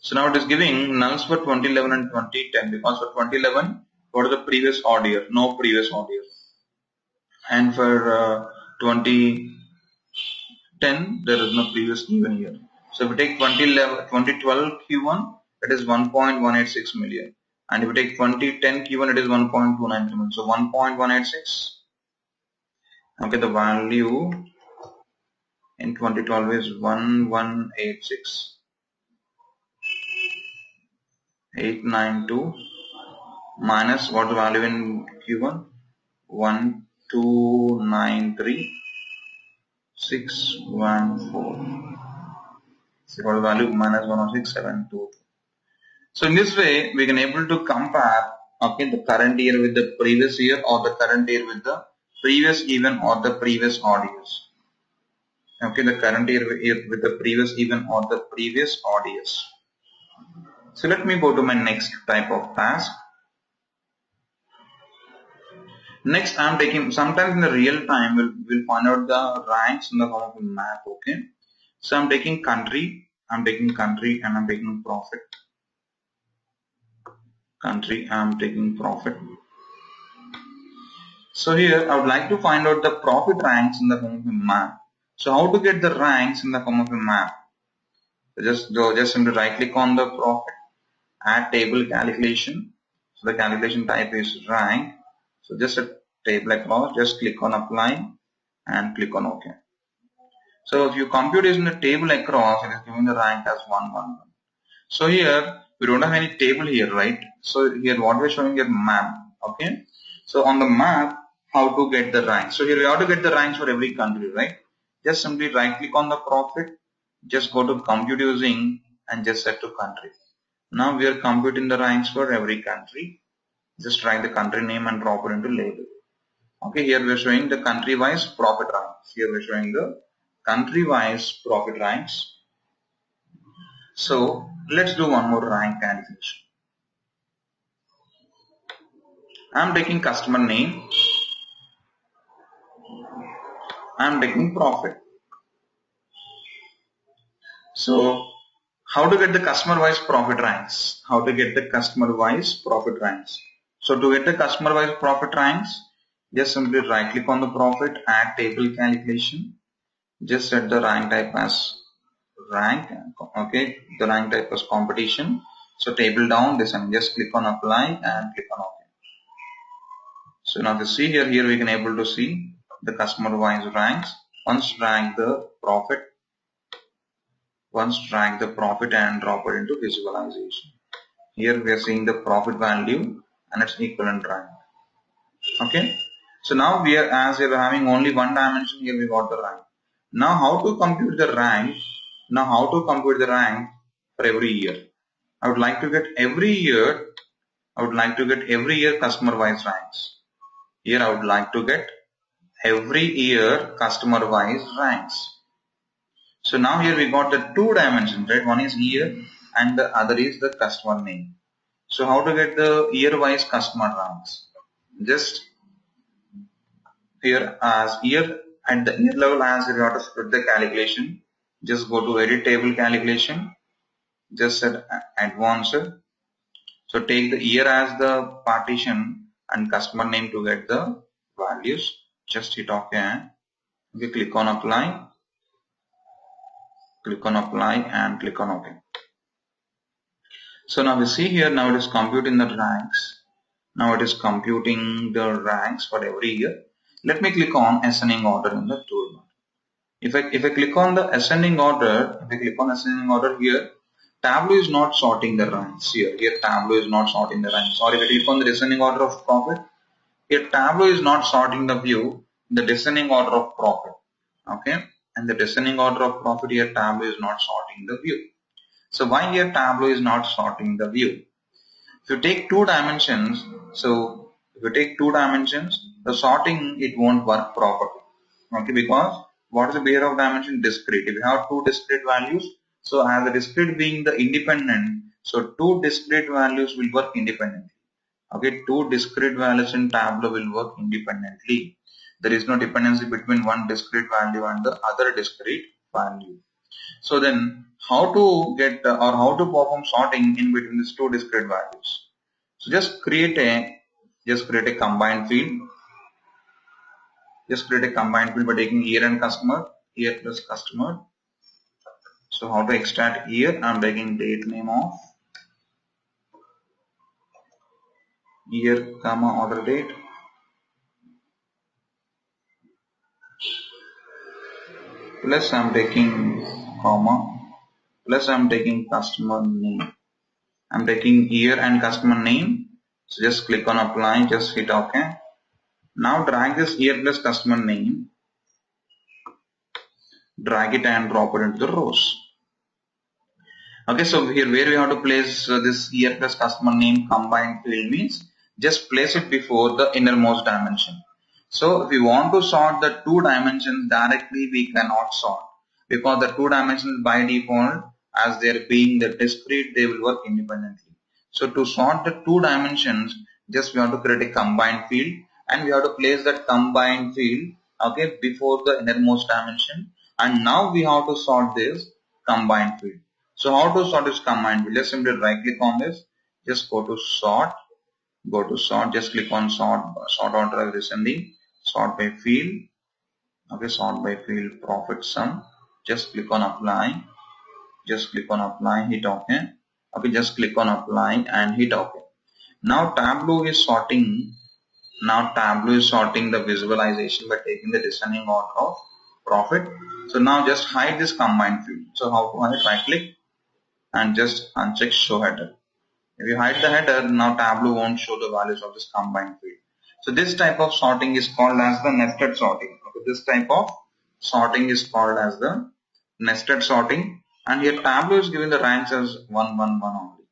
So now it is giving nulls for 2011 and 2010 because for 2011, what is the previous odd year? No previous odd year. And for 2010, there is no previous even year. So if we take 2012 Q1, it is 1.186 million. And if we take 2010 Q1, it is 1.293 million. So 1.186. Okay, the value in 2012 is 1186. 892 minus what the value in Q1? 1293614. So what the value? Minus 106,722. So in this way, we can able to compare, okay, the current year with the previous year or the current year with the previous even or the previous odd years. Okay, the current year with the previous even or the previous odd years. So let me go to my next type of task. Next, I'm taking, sometimes in the real time, we'll find out the ranks in the form of a map, okay. So I'm taking country, and I'm taking profit. Country, I'm taking profit. So here, I would like to find out the profit ranks in the form of a map. So how to get the ranks in the form of a map? Just simply right click on the profit, add table calculation. So the calculation type is rank. So just a table across, just click on apply and click on OK. So if you compute is in the table across, it is giving the rank as 111. So here we don't have any table here, right? So here what we're showing here map, okay? So on the map, how to get the rank? So here we have to get the ranks for every country, right? Just simply right click on the profit, just go to compute using and just set to country. Now we are computing the ranks for every country. Just write the country name and drop it into label. Okay, here we are showing the country wise profit ranks. Here we are showing the country wise profit ranks. So let's do one more rank calculation. I'm taking customer name. I'm taking profit. So how to get the customer wise profit ranks? How to get the customer wise profit ranks? So to get the customer wise profit ranks, just simply right click on the profit, add table calculation. Just set the rank type as rank. Okay, the rank type as competition. So table down this and just click on apply and click on OK. So now to see here we can able to see the customer wise ranks. Once drag the profit and drop it into visualization. Here we are seeing the profit value and its equivalent rank. Okay. So now we are, as we are having only one dimension, here we got the rank. Now how to compute the rank? For every year? I would like to get every year customer wise ranks. Here I would like to get every year customer wise ranks. So now here we got the two dimensions, right? One is year and the other is the customer name. So how to get the year wise customer ranks? Just here as year at the year level, as we have to split the calculation, just go to edit table calculation, just set advanced. So take the year as the partition and customer name to get the values. Just hit OK and we click on apply and click on OK. So now we see here, now it is computing the ranks. Now it is computing the ranks for every year. Let me click on ascending order in the toolbar. If I click on the ascending order, here, Tableau is not sorting the ranks here. Here Tableau is not sorting the ranks. Or if I click on the descending order of profit, here Tableau is not sorting the view, the descending order of profit. Okay, and the descending order of profit here Tableau is not sorting the view. So why here Tableau is not sorting the view? If you take two dimensions, the sorting it won't work properly. Okay, because what is the behavior of dimension? Discrete. If you have two discrete values, so as the discrete being the independent, So two discrete values will work independently. Okay, two discrete values in Tableau will work independently. There is no dependency between one discrete value and the other discrete value. So then how to get or how to perform sorting in between these two discrete values? So just create a combined field. Just create a combined field by taking year and customer, year plus customer. So how to extract year? I'm taking date name of year, comma, order date. Plus I'm taking comma. Plus I'm taking customer name. I'm taking year and customer name. So just click on apply, just hit OK. Now drag this year plus customer name, drag it and drop it into the rows. Okay, so here where we have to place this year plus customer name combined field means just place it before the innermost dimension. So if we want to sort the two dimensions directly, we cannot sort because the two dimensions by default, as they are being the discrete, they will work independently. So to sort the two dimensions, just we have to create a combined field and we have to place that combined field, okay, before the innermost dimension, and now we have to sort this combined field. So how to sort this combined field? Just simply right click on this, just go to sort, just click on sort order as descending, sort by field, okay, sort by field profit sum, just click on apply, hit OK. Okay, just click on apply and hit OK. Now Tableau is sorting the visualization by taking the descending order of profit. So now just hide this combined field. So how to hide? Right click and just uncheck show header. If you hide the header, now Tableau won't show the values of this combined field. So this type of sorting is called as the nested sorting. Okay, this type of sorting is called as the nested sorting, and here Tableau is giving the ranks as 1, 1, 1 only.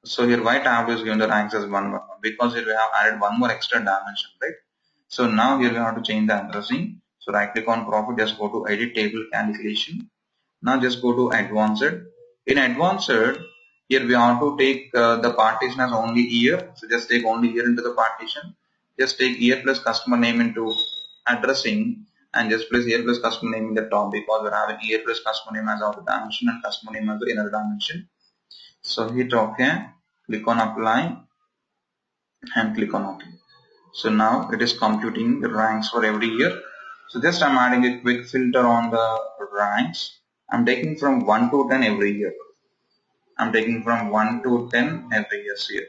So here why Tableau is giving the ranks as 1, 1, 1? Because here we have added one more extra dimension, right? So now here we have to change the addressing. So right click on profit, just go to edit table calculation. Now just go to advanced. In advanced, here we have to take the partition as only year. So just take only year into the partition. Just take year plus customer name into addressing and just place year plus customer name in the top because we're having year plus customer name as outer dimension and customer name as the inner dimension. So hit OK, click on apply and click on OK. So now it is computing the ranks for every year. So just I'm adding a quick filter on the ranks. I'm taking from 1 to 10 every year. I'm taking from 1 to 10 every year here.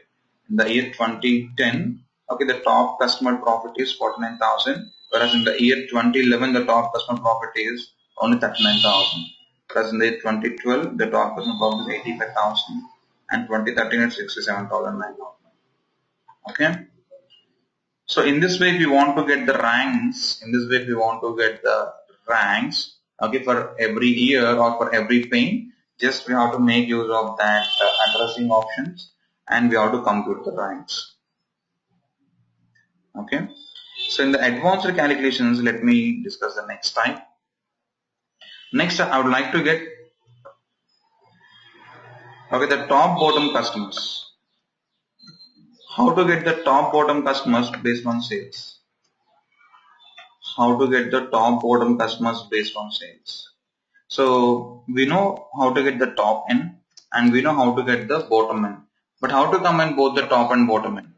In the year 2010, okay, the top customer profit is 49,000, whereas in the year 2011, the top customer profit is only 39,000. Whereas in the year 2012, the top customer profit is 85,000, and 2013 it's 67,900. Okay. So in this way, if you want to get the ranks, okay, for every year or for every pane, just we have to make use of that addressing options and we have to compute the ranks. Okay. So in the advanced calculations, let me discuss the next type. Next, I would like to get, okay, the top bottom customers. How to get the top bottom customers based on sales? How to get the top bottom customers based on sales? So we know how to get the top end and we know how to get the bottom end. But how to combine both the top and bottom end?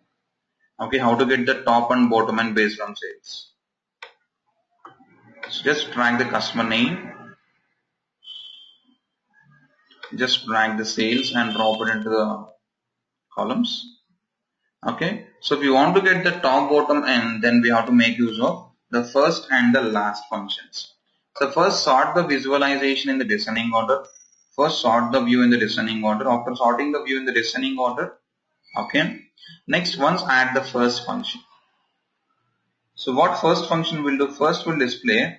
Okay, how to get the top and bottom end based on sales? So just drag the customer name, just drag the sales and drop it into the columns. Okay, so if you want to get the top bottom end, then we have to make use of the first and the last functions. So first sort the visualization in the descending order. First sort the view in the descending order. After sorting the view in the descending order, okay, next once add the first function. So what first function will do? First will display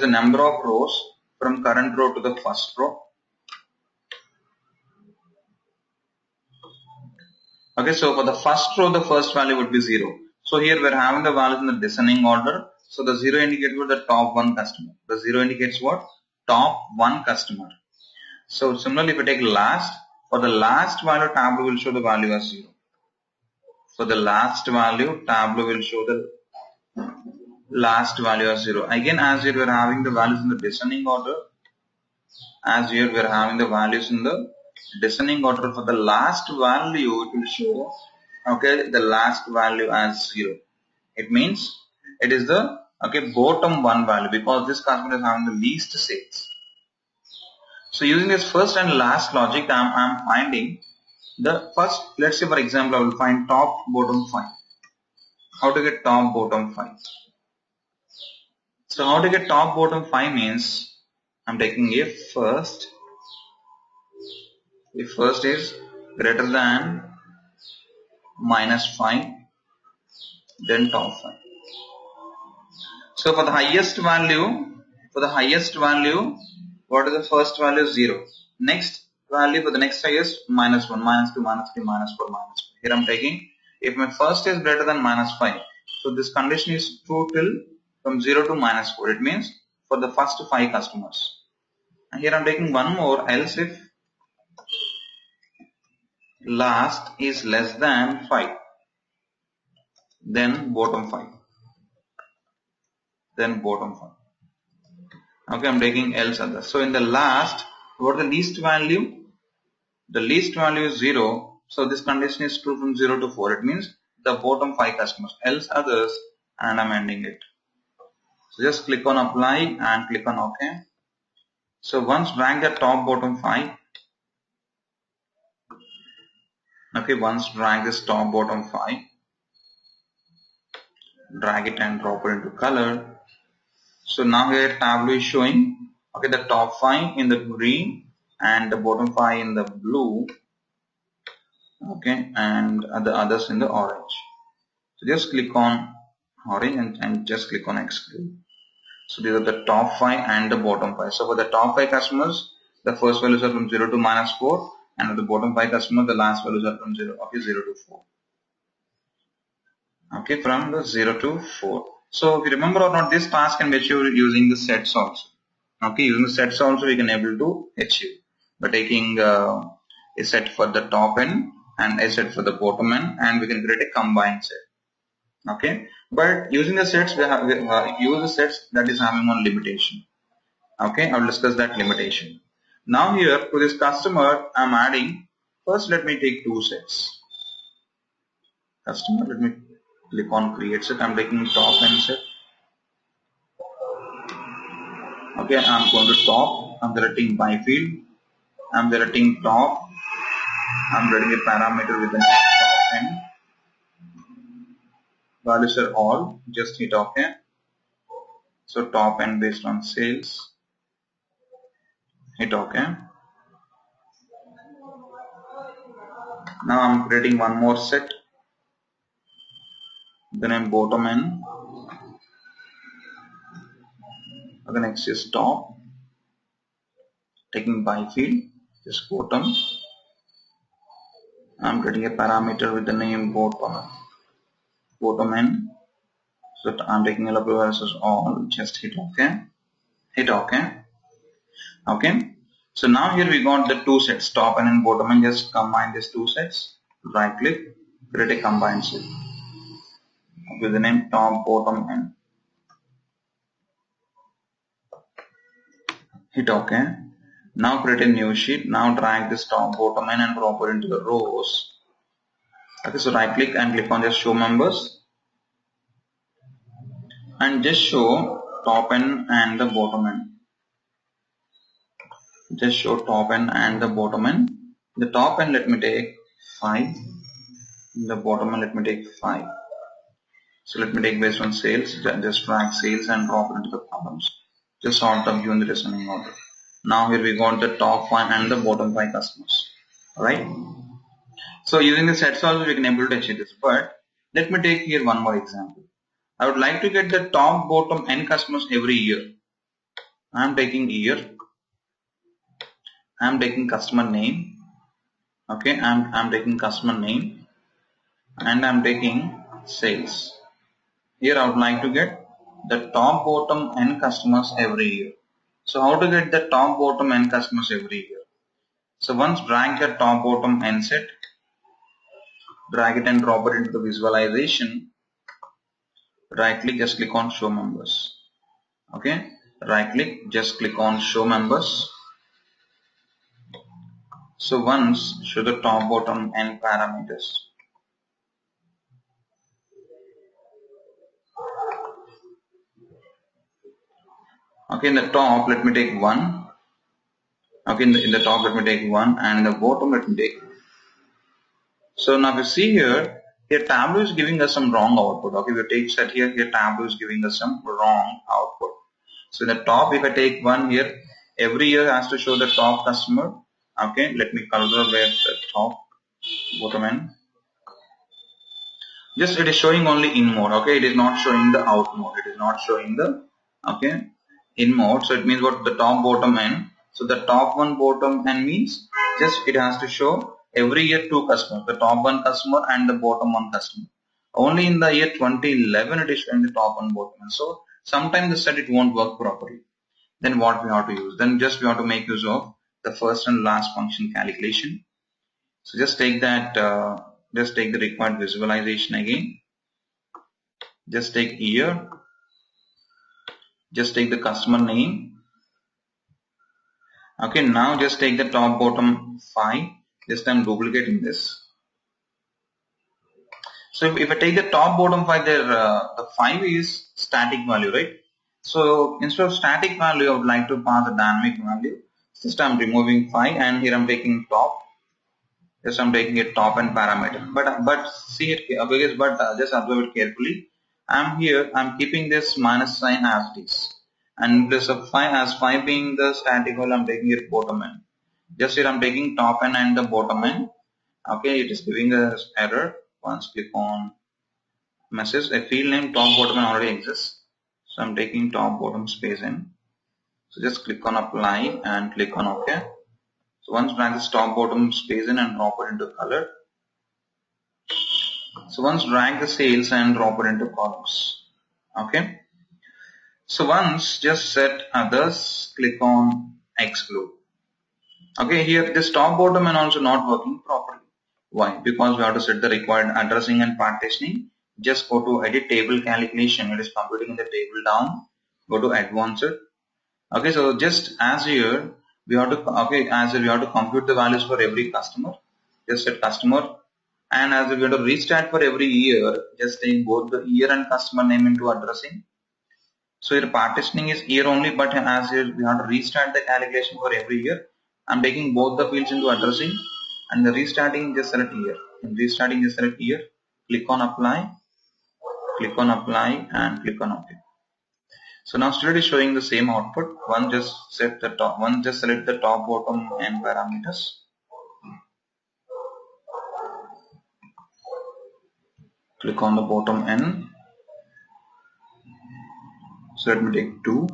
the number of rows from current row to the first row. Okay, so for the first row, the first value would be 0. So here we're having the values in the descending order. So the 0 indicates what? The top one customer. The 0 indicates what? Top one customer. So similarly, if we take last, for the last value, Tableau will show the value as 0. For the last value, Tableau will show the last value as 0. Again, as here we are having the values in the descending order. As here we are having the values in the descending order. For the last value, it will show, okay, the last value as 0. It means it is the, okay, bottom one value, because this customer is having the least sales. So using this first and last logic, I'm finding the first. Let's say for example, I will find top, bottom, 5. How to get top, bottom, 5? So how to get top, bottom, 5 means I'm taking if first is greater than -5, then top 5. So for the highest value, what is the first value? 0. Next value for the next highest, -1, -2, -3, -4, -5. Here I'm taking, if my first is greater than -5, so this condition is true till from 0 to -4. It means for the first 5 customers. And here I'm taking one more, else if last is less than 5, then bottom 5. Then bottom 5. Okay, I'm taking else others. So in the last, what is the least value? The least value is 0. So this condition is true from 0 to 4. It means the bottom 5 customers, else others, and I'm ending it. So just click on apply and click on OK. So once drag the top, bottom 5. Okay, once drag this top, bottom 5. Drag it and drop it into color. So now here Tableau is showing, okay, the top 5 in the green and the bottom 5 in the blue, okay, and the others in the orange. So just click on orange and just click on exclude. So these are the top 5 and the bottom 5. So for the top 5 customers, the first values are from 0 to -4, and for the bottom 5 customers, the last values are from 0 to 4. Okay, from the 0 to 4. So if you remember or not, this task can be achieved using the sets also. Okay, using the sets also we can able to achieve by taking a set for the top end and a set for the bottom end, and we can create a combined set. Okay, but using the sets we use the sets that is having one limitation. Okay, I will discuss that limitation. Now here to this customer I'm adding, first let me take 2 sets. Customer, let me click on create set. I'm taking top and set. Okay, I'm going to top. I'm selecting by field. I'm selecting top. I'm writing a parameter with the top end. Values are all. Just hit OK. So top end based on sales. Hit OK. Now I'm creating one more set. Then I'm bottom end. The next is top. Taking by field. Just bottom. I'm creating a parameter with the name bottom end. So I'm taking a local versus all. Just hit OK. Hit OK. Okay. So now here we got the 2 sets, top end and bottom end. Just combine these 2 sets. Right click, create a combined set with the name top, bottom end. Hit OK. Now create a new sheet. Now drag this top, bottom end and drop it into the rows. Okay, so right click and click on just show members and just show top end and the bottom end. Just show top end and the bottom end. The top end let me take 5. The bottom end let me take 5. So let me take based on sales. Just drag sales and drop it into the columns. Just sort the view in the descending order. Now here we got the top 5 and the bottom 5 customers. Alright. So using the sets also we can able to achieve this. But let me take here one more example. I would like to get the top, bottom, n customers every year. I am taking year. I am taking customer name. Okay, I'm taking customer name and I'm taking sales. Here I would like to get the top, bottom, and customers every year. So how to get the top, bottom, and customers every year? So once drag the top, bottom, and set, drag it and drop it into the visualization. Right click, just click on show members. Okay, right click, just click on show members. So once show the top, bottom, and parameters. Okay, in the top, let me take 1. Okay, in the top, let me take 1, and in the bottom, let me take. So now if you see here Tableau is giving us some wrong output. Okay, we take set here Tableau is giving us some wrong output. So in the top, if I take 1 here, every year has to show the top customer. Okay, let me color where the top, bottom, and just it is showing only in mode. Okay, it is not showing the out mode. It is not showing the in mode. So it means what the top, bottom, and so the top one, bottom, and means just it has to show every year 2 customers, the top 1 customer and the bottom 1 customer. Only in the year 2011 it is showing the top 1, bottom 1. So sometimes the set it won't work properly. Then what we have to use? Then just we have to make use of the first and last function calculation. So just take that, just take the required visualization again. Just take year. Just take the customer name. Okay, now just take the top, bottom 5. This time duplicating this. So if I take the top, bottom 5, there the 5 is static value, right? So instead of static value, I would like to pass a dynamic value. Just I'm removing 5, and here I'm taking top. Just I'm taking a top and parameter. But see it, because just observe it carefully. I'm keeping this minus sign as it is, and in place of 5, as 5 being the static value, I'm taking it bottom end. Just here I'm taking top end and the bottom end. Okay, it is giving us error. Once click on message, a field name top, bottom end already exists. So I'm taking top, bottom space in. So just click on apply and click on OK. So once drag this top, bottom space in and drop it into color. So once drag the sales and drop it into columns. Okay. So once just set others, click on exclude. Okay, here this top, bottom and also not working properly. Why? Because we have to set the required addressing and partitioning. Just go to edit table calculation. It is computing in the table down. Go to advanced. Okay, so just as here we have to we have to compute the values for every customer. Just set customer, and as we have to restart for every year, just take both the year and customer name into addressing. So your partitioning is year only, but as here we have to restart the calculation for every year. I'm taking both the fields into addressing, and the restarting just select year. In restarting just select year. Click on apply, and click on OK. So now still it is showing the same output. Just select the top, bottom, and parameters. Click on the bottom n. So let me take 2.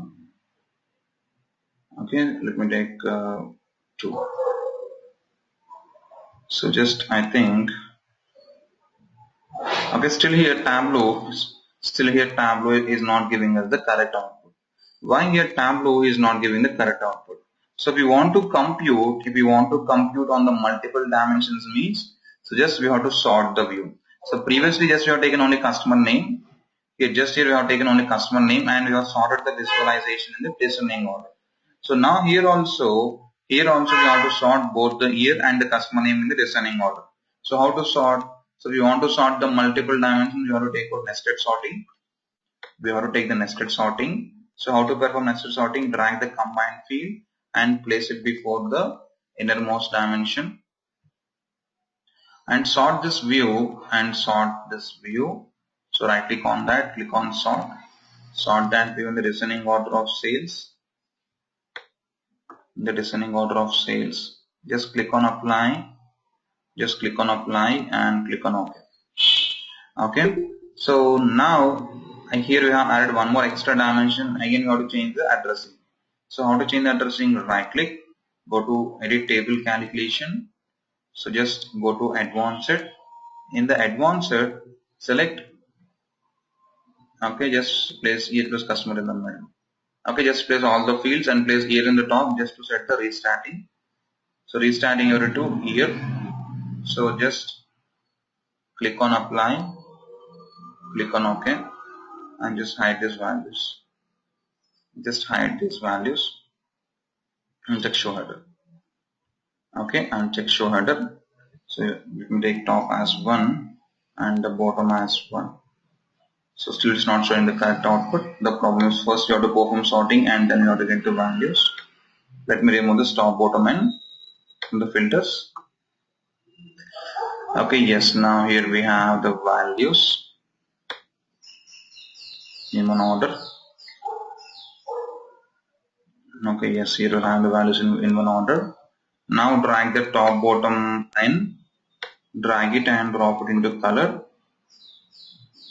Okay, let me take 2. So just I think okay, still here Tableau is not giving us the correct output. Why here Tableau is not giving the correct output? So if you want to compute on the multiple dimensions means, so just we have to sort the view. So previously just we have taken only customer name. Here we have taken only customer name, and we have sorted the visualization in the descending order. So now here also we have to sort both the year and the customer name in the descending order. So how to sort? So we want to sort the multiple dimensions. We have to take out nested sorting. We have to take the nested sorting. So how to perform nested sorting? Drag the combined field and place it before the innermost dimension, and sort this view and sort this view. So right click on that, click on sort that view in the descending order of sales. Just click on apply, and click on OK. Okay, so now here we have added one more extra dimension. Again we have to change the addressing. So how to change the addressing? Right click, go to edit table calculation. So just go to advanced. In the advanced, select Okay, just place year plus customer in the middle. Okay, just place all the fields and place year in the top just to set the restarting. So restarting every to year. So just click on apply, click on OK, and just hide these values. Just hide these values and check show header. Okay, and check show header. So you can take top as 1 and the bottom as 1. So still it's not showing the correct output. The problem is first you have to perform sorting and then you have to get the values. Let me remove the top, bottom and from the filters. Okay, yes, now here we have the values in one order. Okay, yes, here we have the values in one order. Now drag the top, bottom and drag it and drop it into color.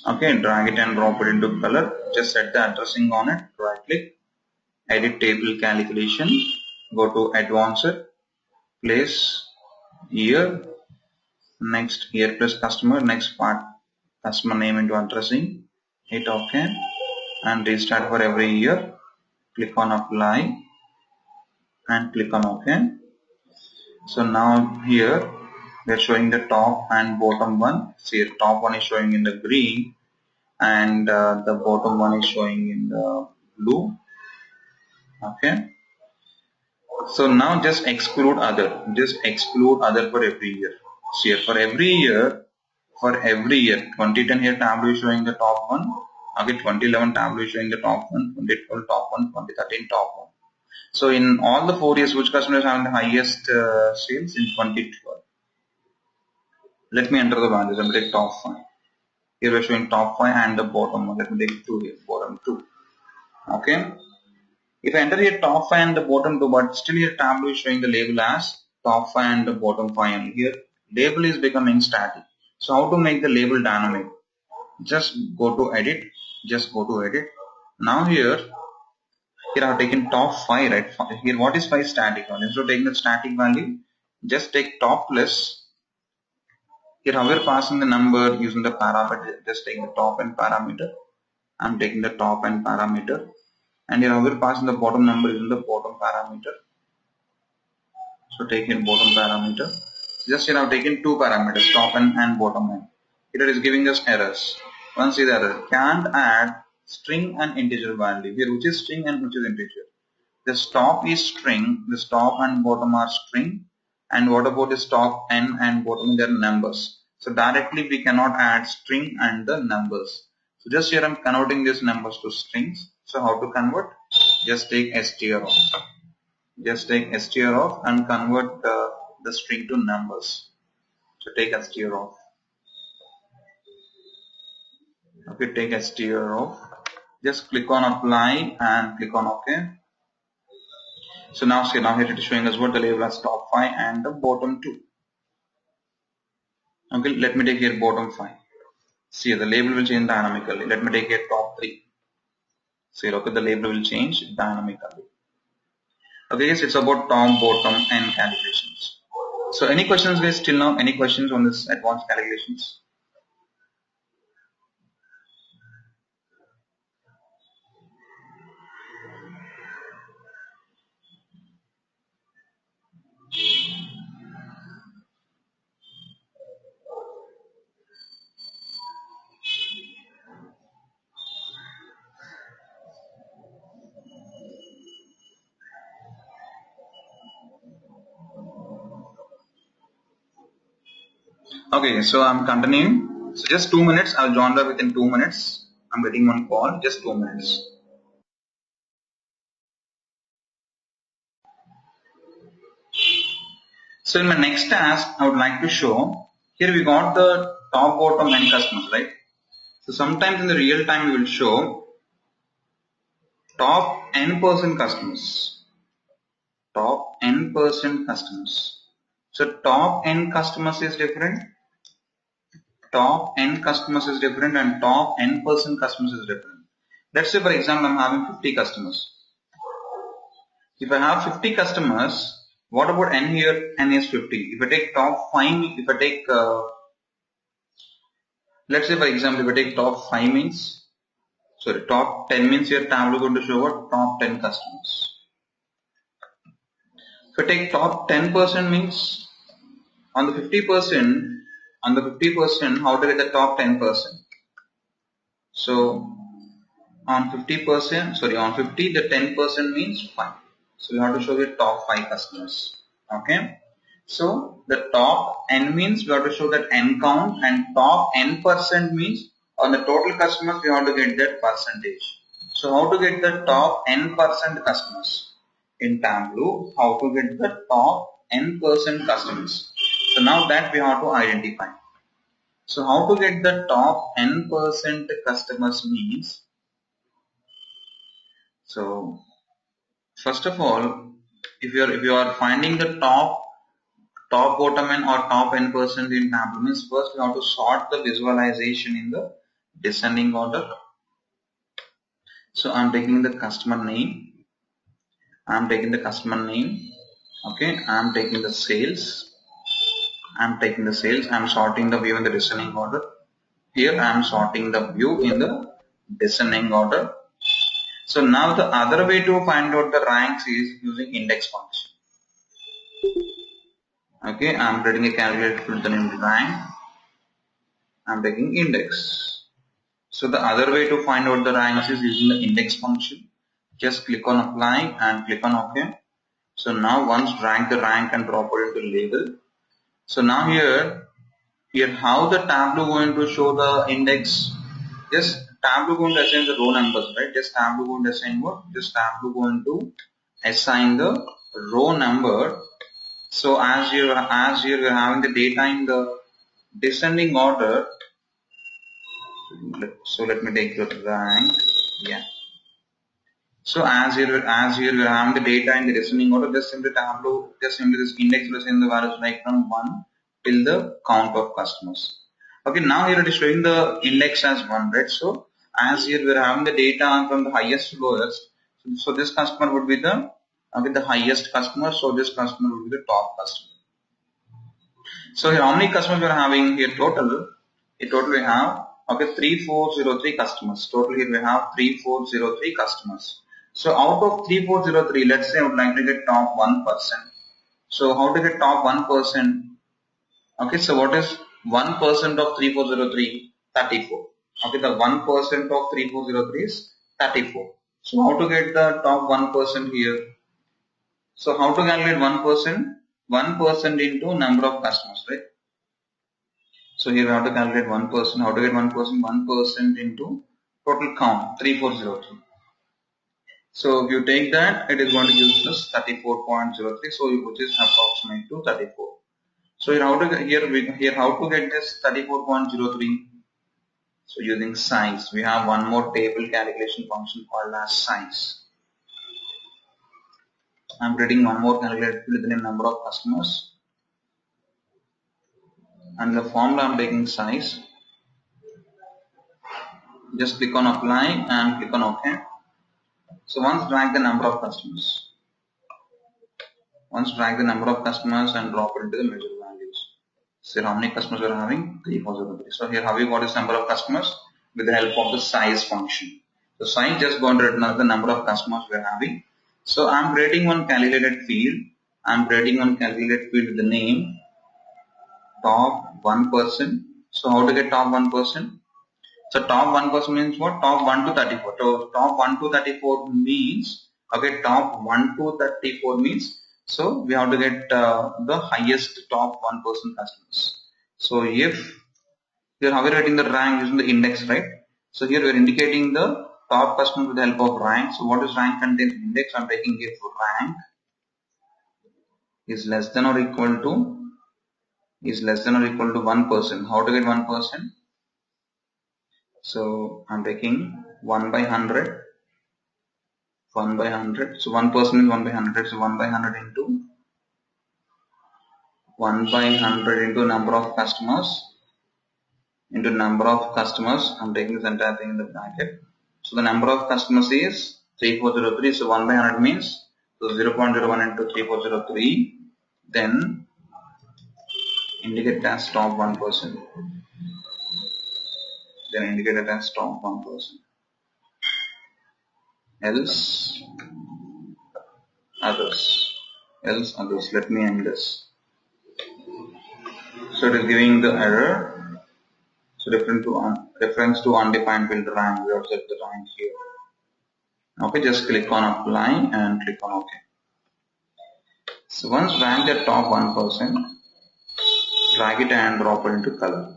Okay, drag it and drop it into color. Just set the addressing on it. Right click, edit table calculation. Go to advanced, place year, next year plus customer, next part customer name into addressing. Hit OK and restart for every year. Click on apply and click on OK. So now here we are showing the top and bottom one. See, the top one is showing in the green and the bottom one is showing in the blue. Okay. So now just exclude other. Just exclude other for every year. See, here for every year, 2010 here tableau is showing the top one. Okay, 2011 tableau is showing the top one, 2012 top one, 2013 top one. So in all the 4 years, which customers have the highest sales in 2012? Let me enter the values. Let me take top 5. Here we are showing top 5 and the bottom one. Let me take 2 here, bottom 2. Okay. If I enter here top 5 and the bottom 2, but still here tableau is showing the label as top 5 and the bottom 5 only. Here label is becoming static. So how to make the label dynamic? Just go to edit. Just go to edit. Now here I have taken top 5, right? Here what is 5 static? Instead of taking the static value, just take top plus. Here how we're passing the number using the parameter, just take the top and parameter. I'm taking the top and parameter. And here how we're passing the bottom number using the bottom parameter. So take in bottom parameter. Just here I've taken 2 parameters, top and bottom end. Here it is giving us errors. One see the error. Can't add string and integer value. Here which is string and which is integer? This top is string, this top and bottom are string, and what about this top and bottom? They are numbers. So directly we cannot add string and the numbers. So just here I'm converting these numbers to strings. So how to convert? Just take str off. Just take str off and convert the string to numbers. So take str off. Okay, take str off. Just click on apply and click on OK. So now see, now here it is showing us what the label as top 5 and the bottom 2. Okay, let me take here bottom 5. See, the label will change dynamically. Let me take here top 3. See, okay, the label will change dynamically. Okay, yes, it's about top, bottom and calculations. So any questions guys till now? Any questions on this advanced calculations? Okay, so I'm continuing. So just 2 minutes. I'll join back within 2 minutes. I'm getting one call. Just 2 minutes. So in my next task, I would like to show. Here we got the top, bottom, and customers, right? So sometimes in the real time we will show top n% customers. Top n% customers. So top n customers is different. Top n customers is different and top n% customers is different. Let's say for example I'm having 50 customers. If I have 50 customers, what about n here? N is 50. If I take top 5, if I take let's say for example if I take top 5 means sorry, top 10 means your Tableau going to show what? Top 10 customers. If I take top 10% means on the 50%, how to get the top 10%? So on 50%, sorry, on 50, the 10% means 5. So we have to show the top 5 customers. Okay. So the top n means we have to show that n count, and top n% means on the total customers we have to get that percentage. So how to get the top n% customers in Tableau? How to get the top n% customers? So now that we have to identify. So how to get the top n% customers means, so first of all, if you are finding the top bottom n or top n% in Tableau means first we have to sort the visualization in the descending order. So I'm taking the customer name. Okay, I'm taking the sales. I'm sorting the view in the descending order. Here I'm sorting the view in the descending order. So now the other way to find out the ranks is using index function. Okay, I'm creating a calculator with the name rank. I'm taking index. So the other way to find out the ranks is using the index function. Just click on apply and click on OK. So now once drag the rank and drop it into label. So now here how the Tableau going to show the index? Just Tableau going to assign the row numbers, right? Just Tableau going to assign what? Just Tableau going to assign the row number. So as here we're having the data in the descending order. So let me take the rank. Yeah. So as here we're having the data in the descending order, just simply Tableau, just simply this index will assign the values like from 1 till the count of customers. Okay, now here it is showing the index as 1, right? So as here we're having the data from the highest to lowest. So this customer would be the highest customer. So this customer would be the top customer. So here how many customers we are having here total? In total we have 3403 customers. Total here we have 3403 customers. So out of 3403, let's say I would like to get top 1%. So how to get top 1%? Okay, so what is 1% of 3403? 34. Okay, the 1% of 3403 is 34. So how to get the top 1% here? So how to calculate 1%? 1% into number of customers, right? So here we have to calculate 1%. How to get 1%? 1% into total count 3403. So if you take that, it is going to give us 34.03. So which is approximate to 34. So here how to get this 34.03? So using size, we have one more table calculation function called as size. I'm creating one more calculator with the number of customers, and the formula I'm taking size. Just click on apply and click on OK. So once drag the number of customers. And drop it into the measure values. So how many customers we are having? 3403. So here how we got this number of customers? With the help of the size function. So size just going to return the number of customers we are having. So I'm creating one calculated field. With the name top 1%. So how to get top 1%? So top 1% means what? Top 1 to 34. So top 1 to 34 means, top 1 to 34 means, so we have to get the highest top 1% customers. So if here how we are writing the rank using the index, right? So here we are indicating the top customer with the help of rank. So what is rank contains index? I'm taking here for rank is less than or equal to 1%. How to get 1%? So I'm taking 1 by 100. So 1% is 1 by 100. So 1 by 100 into 1 by 100 into number of customers. I'm taking this entire thing in the bracket. So the number of customers is 3403. So 1 by 100 means, so 0.01 into 3403. Then indicate as top 1%. else others, let me end this. So it is giving the error. So reference to undefined field rank. We have set the rank here. Okay, just click on apply and click on OK. So once rank the top 1%, drag it and drop it into color.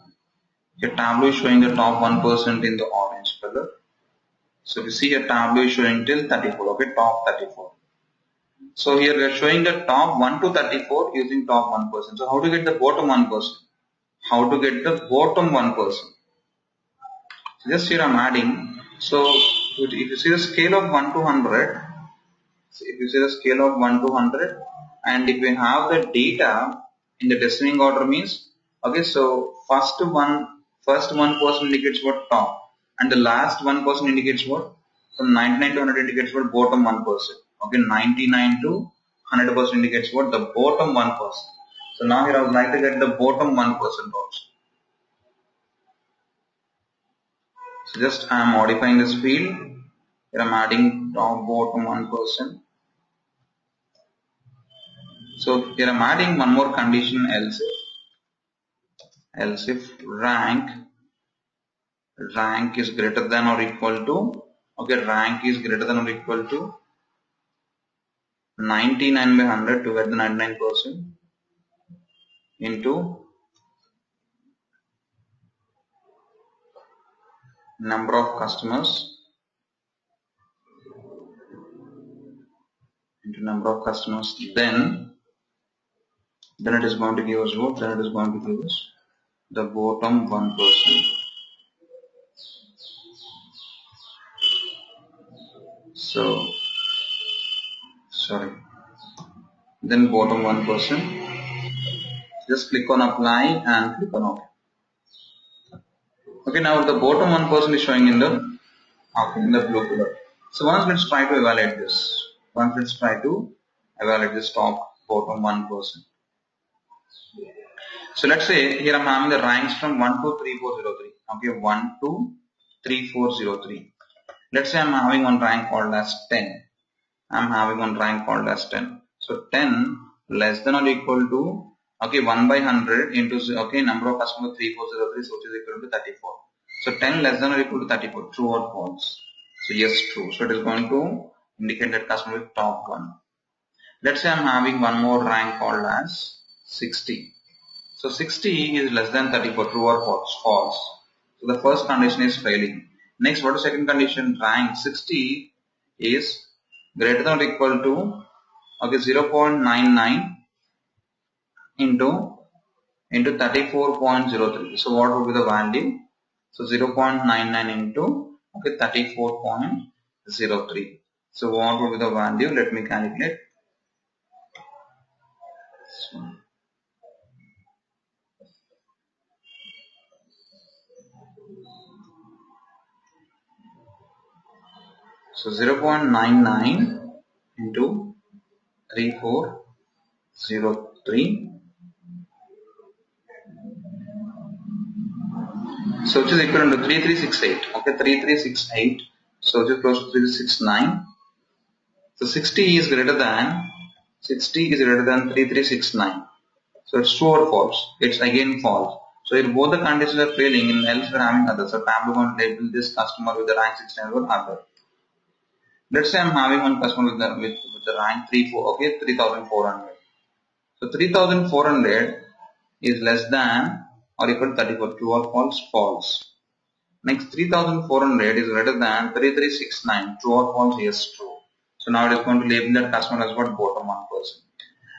Your tableau is showing the top 1% in the orange color. So you see your tableau is showing till 34, okay, top 34. So here we are showing the top 1 to 34 using top 1%. So how to get the bottom 1%? How to get the bottom 1%? So just here I'm adding. So if you see the scale of 1 to 100, if you see the scale of 1 to 100, and if you have the data in the descending order means, okay, so first 1% indicates what top, and the last 1% indicates what, from 99 to 100 indicates what bottom 1%. Okay, 99 to 100% indicates what the bottom 1%. So now here I would like to get the bottom 1% also. So just I am modifying this field. Here I am adding top bottom 1%. So here I am adding one more condition, else if rank is greater than or equal to, okay, rank is greater than or equal to 99 by 100 to get the 99% into number of customers then it is going to give us what? Then it is going to give us the bottom 1%. So sorry, then bottom 1%. Just click on apply and click on OK. Okay, now the bottom 1% is showing in the blue color. So once let's try to evaluate this. Top bottom 1%. So let's say here I'm having the ranks from 1 to 3403. Okay, 1 to 3403. Let's say I'm having one rank called as 10. So 10 less than or equal to, okay, 1 by 100 into, okay, number of customers 3403, so which is equal to 34. So 10 less than or equal to 34, true or false? So yes, true. So it is going to indicate that customer with top 1. Let's say I'm having one more rank called as 60. So 60 is less than 34, true or false? False. So the first condition is failing. Next, what is second condition? Rank 60 is greater than or equal to, okay, 0.99 into 34.03. So what would be the value? So 0.99 into, okay, 34.03. So what would be the value? Let me calculate. So 0.99 into 3403. So which is equivalent to 3368. Okay, 3368. So which is close to 3369. So 60 is greater than 3369. So it's true or false? It's again false. So if both the conditions are failing, in else we're having other. So tableau going to label this customer with the rank 69 or other. Let's say I'm having one customer with the rank 3400. So 3400 is less than or equal to 34. True or false? False. Next, 3400 is greater than 3369. True or false? Yes, true. So now it is going to label that customer as what? Bottom 1%.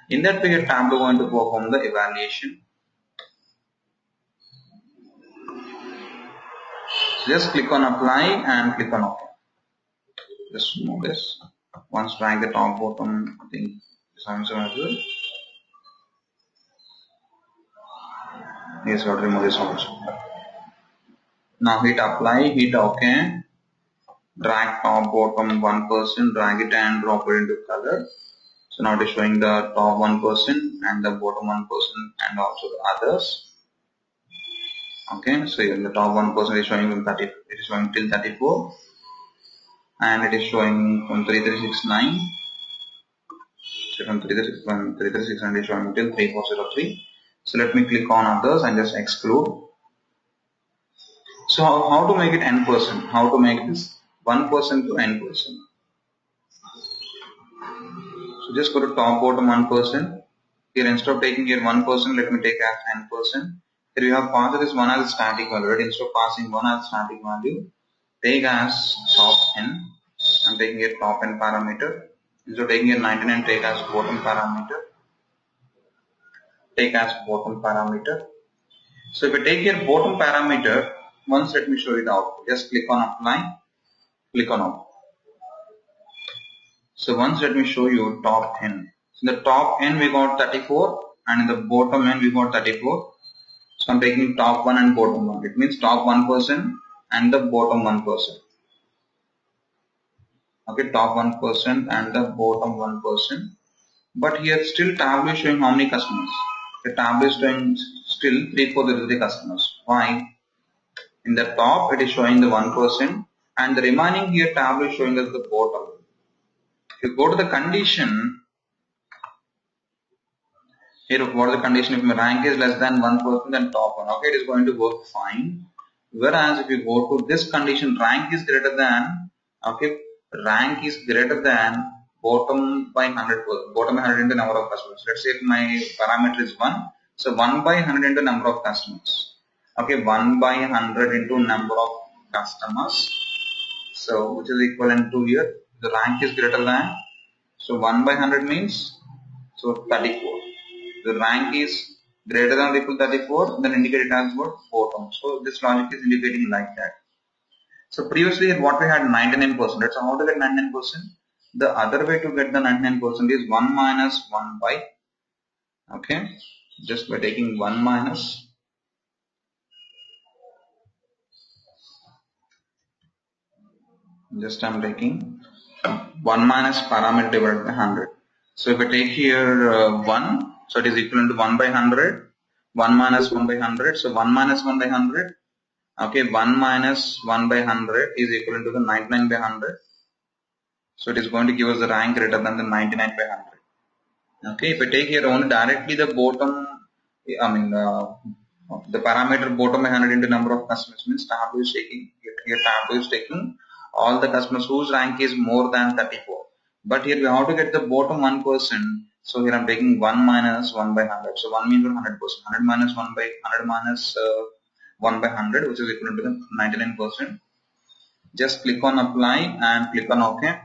In that period, tableau going to perform the evaluation. So just click on apply and click on OK. Just remove this. Once rank the top bottom, I think sounds good. Yes, got to remove this also. Now hit apply, hit OK. Drag top bottom 1%, drag it and drop it into color. So now it is showing the top 1% and the bottom 1% and also the others. Okay, so in the top 1% is showing 30, it is showing till 34. and it is showing from 3369. So from 3369 it is showing till 3403. So let me click on others and just exclude. So how to make it n%? How to make this 1% to n%? So just go to top bottom 1%. Here instead of taking here 1%, let me take as n%. Here we have passed this 1 as a static value, right? Instead of passing 1 as static value, take as top n. I'm taking here top n parameter. Instead of taking here 99, take as bottom parameter. Take as bottom parameter. So if I take here bottom parameter, once let me show you the output. Just click on apply, click on output. So once let me show you top n. In the top n we got 34 and in the bottom n we got 34. So I'm taking top 1 and bottom 1. It means top 1% and the bottom 1%. Okay, top 1% and the bottom 1%. But here still tableau is showing how many customers? The tableau is showing still 3403 customers. Why? In the top it is showing the 1% and the remaining here tableau is showing us the bottom. If you go to the condition, here what is the condition? If my rank is less than 1% then top 1, okay, it is going to work fine. Whereas if you go to this condition, rank is greater than, okay, rank is greater than bottom by 100, bottom by 100 into number of customers. Let's say if my parameter is 1, so 1 by 100 into number of customers. Okay, 1 by 100 into number of customers. So which is equivalent to here, the rank is greater than, so 1 by 100 means, so 34. The rank is greater than or equal to 34, then indicate it as what? Bottom. So this logic is indicating like that. So previously what we had 99%. So how to get 99%? The other way to get the 99% is 1 minus 1 by, okay, just by taking 1 minus, just I'm taking 1 minus parameter divided by 100. So if I take here 1, so it is equivalent to 1 by 100, 1 minus 1 by 100, so 1 minus 1 by 100, okay, 1 minus 1 by 100 is equivalent to the 99 by 100. So it is going to give us the rank greater than the 99 by 100. Okay, if I take here only directly the bottom, the parameter bottom by 100 into number of customers means tableau is taking, here tableau is taking all the customers whose rank is more than 34. But here we have to get the bottom 1%. So here I'm taking 1 minus 1 by 100. So 1 means 100%. 100 minus 1 by 100 minus 1 by 100, which is equivalent to the 99%. Just click on apply and click on OK.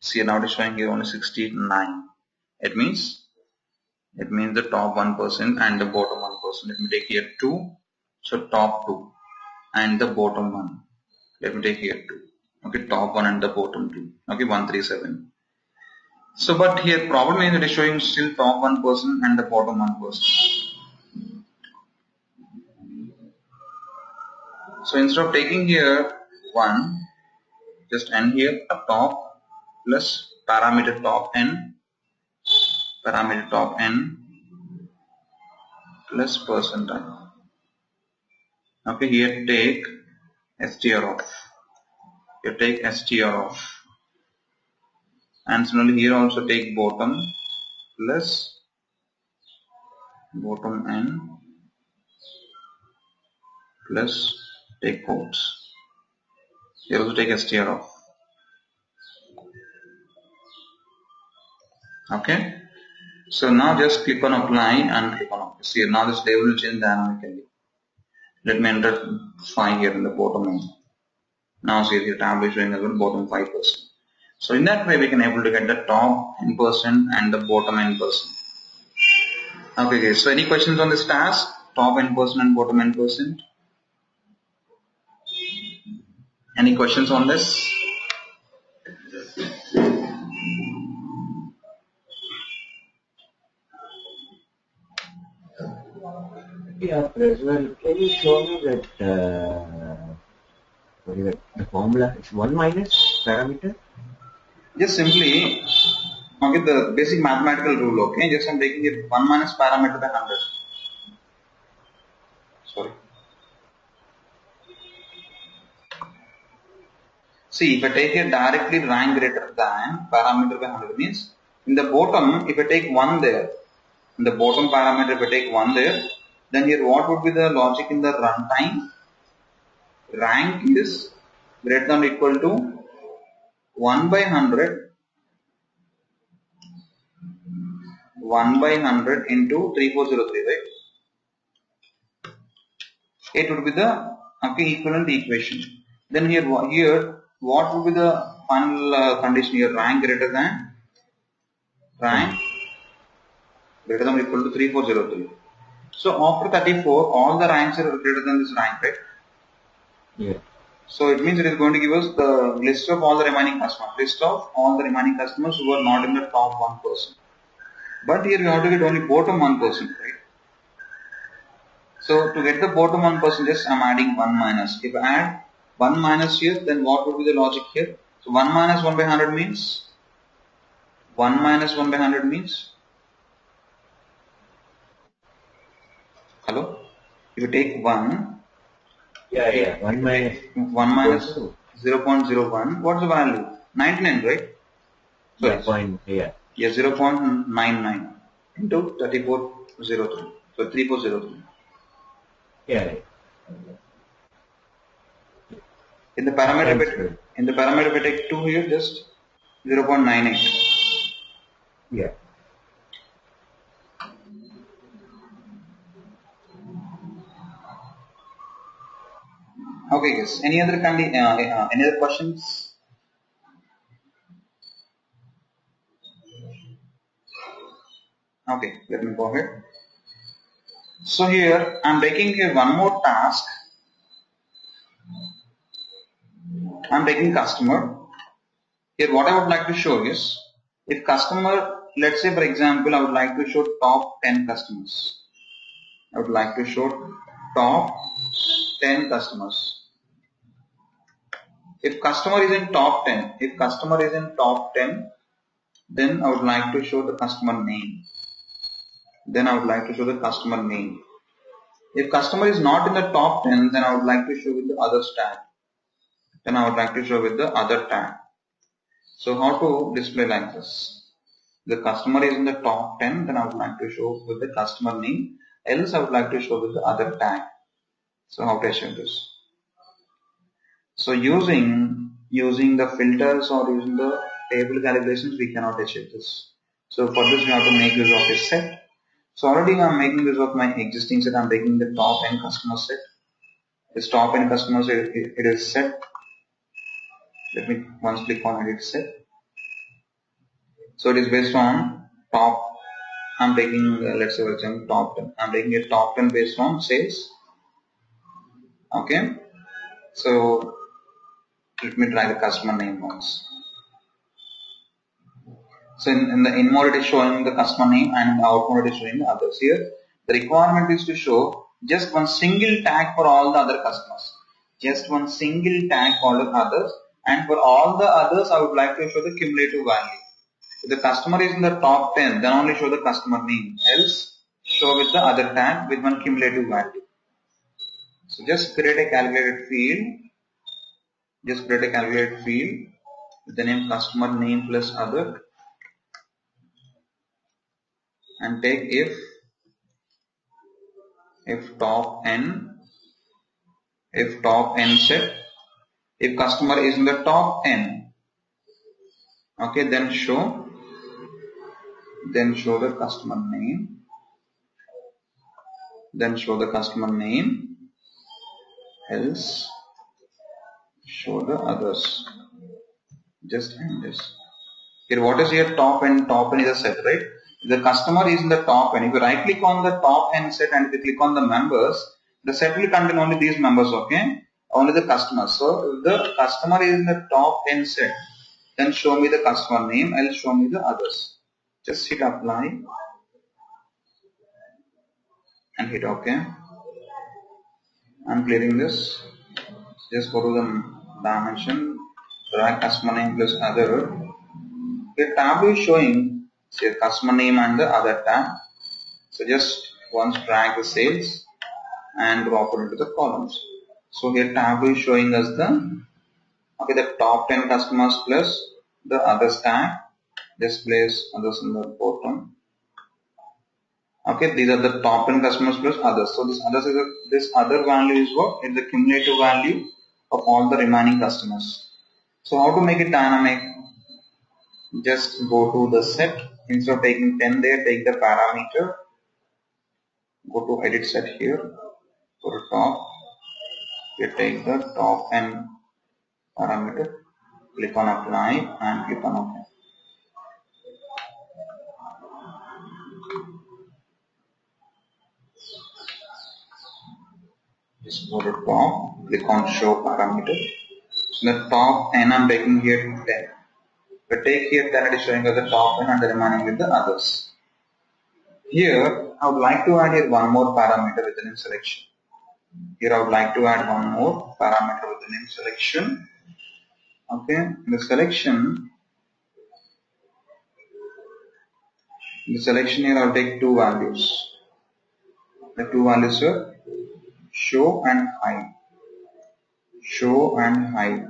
See, now it is showing here only 69. It means the top 1% and the bottom 1%. Let me take here 2. So top 2 and the bottom 1. Let me take here 2. Okay, top 1 and the bottom 2. Okay, 137. So, but here problem is it is showing still top 1% and the bottom 1%. So instead of taking here 1, just n here top plus parameter top n plus percentile. Okay, here take str off. You take str off. And similarly here also take bottom plus bottom n plus take quotes. Here also take str off. Okay. So now just click on apply and click on OK. See, now this label will change dynamically. Let me enter 5 here in the bottom end. Now see the tab is showing as well bottom 5%. So in that way we can able to get the top n% and the bottom n%. Okay guys, so any questions on this task? Top n% and bottom n%? Any questions on this? Yeah, well, can you show me that the formula? It's 1 minus parameter? Just simply, okay, the basic mathematical rule, okay, just I'm taking it 1 minus parameter by 100. Sorry. See, if I take here directly rank greater than parameter by 100 means in the bottom, if I take 1 there, in the bottom parameter, if I take 1 there, then here what would be the logic in the runtime? Rank is greater than or equal to 1 by 100 into 3403, right? It would be the equivalent equation. Then here what would be the final condition here? Rank greater than or equal to 3403. So after 34, all the ranks are greater than this rank, right? Yeah. So it means it is going to give us the list of all the remaining customers, who are not in the top 1%. But here we have to get only bottom 1%, right? So to get the bottom 1%, just I'm adding 1 minus. If I add 1 minus here, then what would be the logic here? So 1 minus 1 by 100 means? 1 minus 1 by 100 means? Hello? If you take 1, Yeah. 1 minus 0.01, what's the value? 99, right? Sorry. Yeah, 0.99 into 3403. So 3403. Yeah. In the parameter, if I take 2 here, just 0.98. Yeah. Okay, guys. Any other questions? Okay, let me go ahead. So here I'm taking here one more task. I'm taking customer. Here what I would like to show is, if customer, let's say for example, I would like to show top 10 customers. I would like to show top 10 customers. If customer is in top 10, then I would like to show the customer name. If customer is not in the top 10, then I would like to show with the others tag. So how to display like this? The customer is in the top 10, then I would like to show with the customer name, else I would like to show with the other tag. So how to achieve this? So using the filters or using the table calculations, we cannot achieve this. So for this we have to make use of a set. So already I am making use of my existing set. I am taking the top n customer set. This top n customer set, it is set. Let me once click on edit set. So it is based on top. I am taking let's say for example top 10. I am taking a top 10 based on sales. Okay. So let me try the customer name once. So in the in mode it is showing the customer name and in the out mode it is showing the others. Here the requirement is to show just one single tag for all the other customers. Just one single tag for all the others, and for all the others I would like to show the cumulative value. If the customer is in the top 10, then only show the customer name, else show with the other tag with one cumulative value. So just create a calculated field. With the name customer name plus other, and take if top n set, if customer is in the top n, okay, then show the customer name, else show the others. Just end this. Here what is here top n? Top n is a set, right? If the customer is in the top n, if you right click on the top n set and if you click on the members, the set will contain only these members, okay? Only the customers. So if the customer is in the top n set, then show me the customer name, else show me the others. Just hit apply and hit OK. I'm clearing this. Just go to the dimension, drag customer name plus other. Here tab is showing say customer name and the other tab. So just once drag the sales and drop it into the columns. So here tab is showing us the Okay, the top 10 customers plus the other stack. Just place others in the bottom. Okay, these are the top 10 customers plus others. So this other value is what? It's the cumulative value of all the remaining customers. So how to make it dynamic? Just go to the set. Instead of taking 10 there, take the parameter. Go to edit set here. Go to top. You take the top N parameter. Click on apply and click on OK. Just go to top, click on show parameter. So the top N I'm taking here 10. If I take here 10, it is showing us the top N and the remaining with the others. Here I would like to add here one more parameter with the name selection. Here I would like to add one more parameter with the name selection. Okay, in the selection here I'll take two values. The two values are show and hide. Show and hide.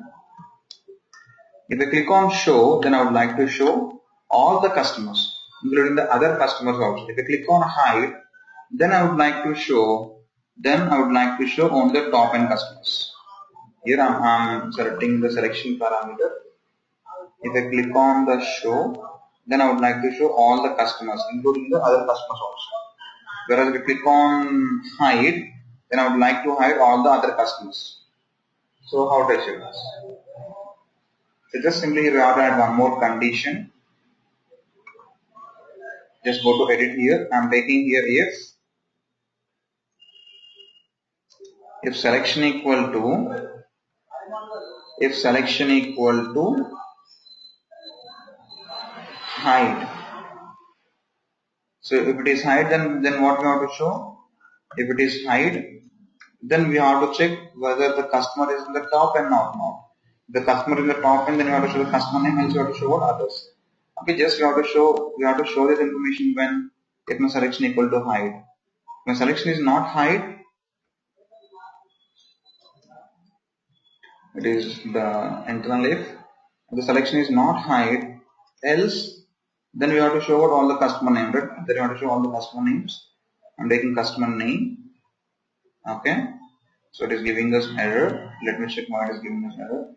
If I click on show, then I would like to show all the customers, including the other customers also. If I click on hide, then I would like to show only the top N customers. Here I'm selecting the selection parameter. If I click on the show, then I would like to show all the customers, including the other customers also. Whereas if I click on hide, then I would like to hide all the other customers. So how do I show this? So just simply we have to add one more condition. Just go to edit here. I'm taking here if selection equal to hide. So if it is hide, then what we have to show? If it is hide, then we have to check whether the customer is in the top N or not. If the customer is in the top N, then you have to show the customer name, else you have to show what others. Okay, just we have to show this information when if my selection equal to hide. If my selection is not hide, it is the internal if the selection is not hide, else then we have to show what all the customer name, right? Then you have to show all the customer names. I'm taking customer name. Okay, so it is giving us error. Let me check why it is giving us error.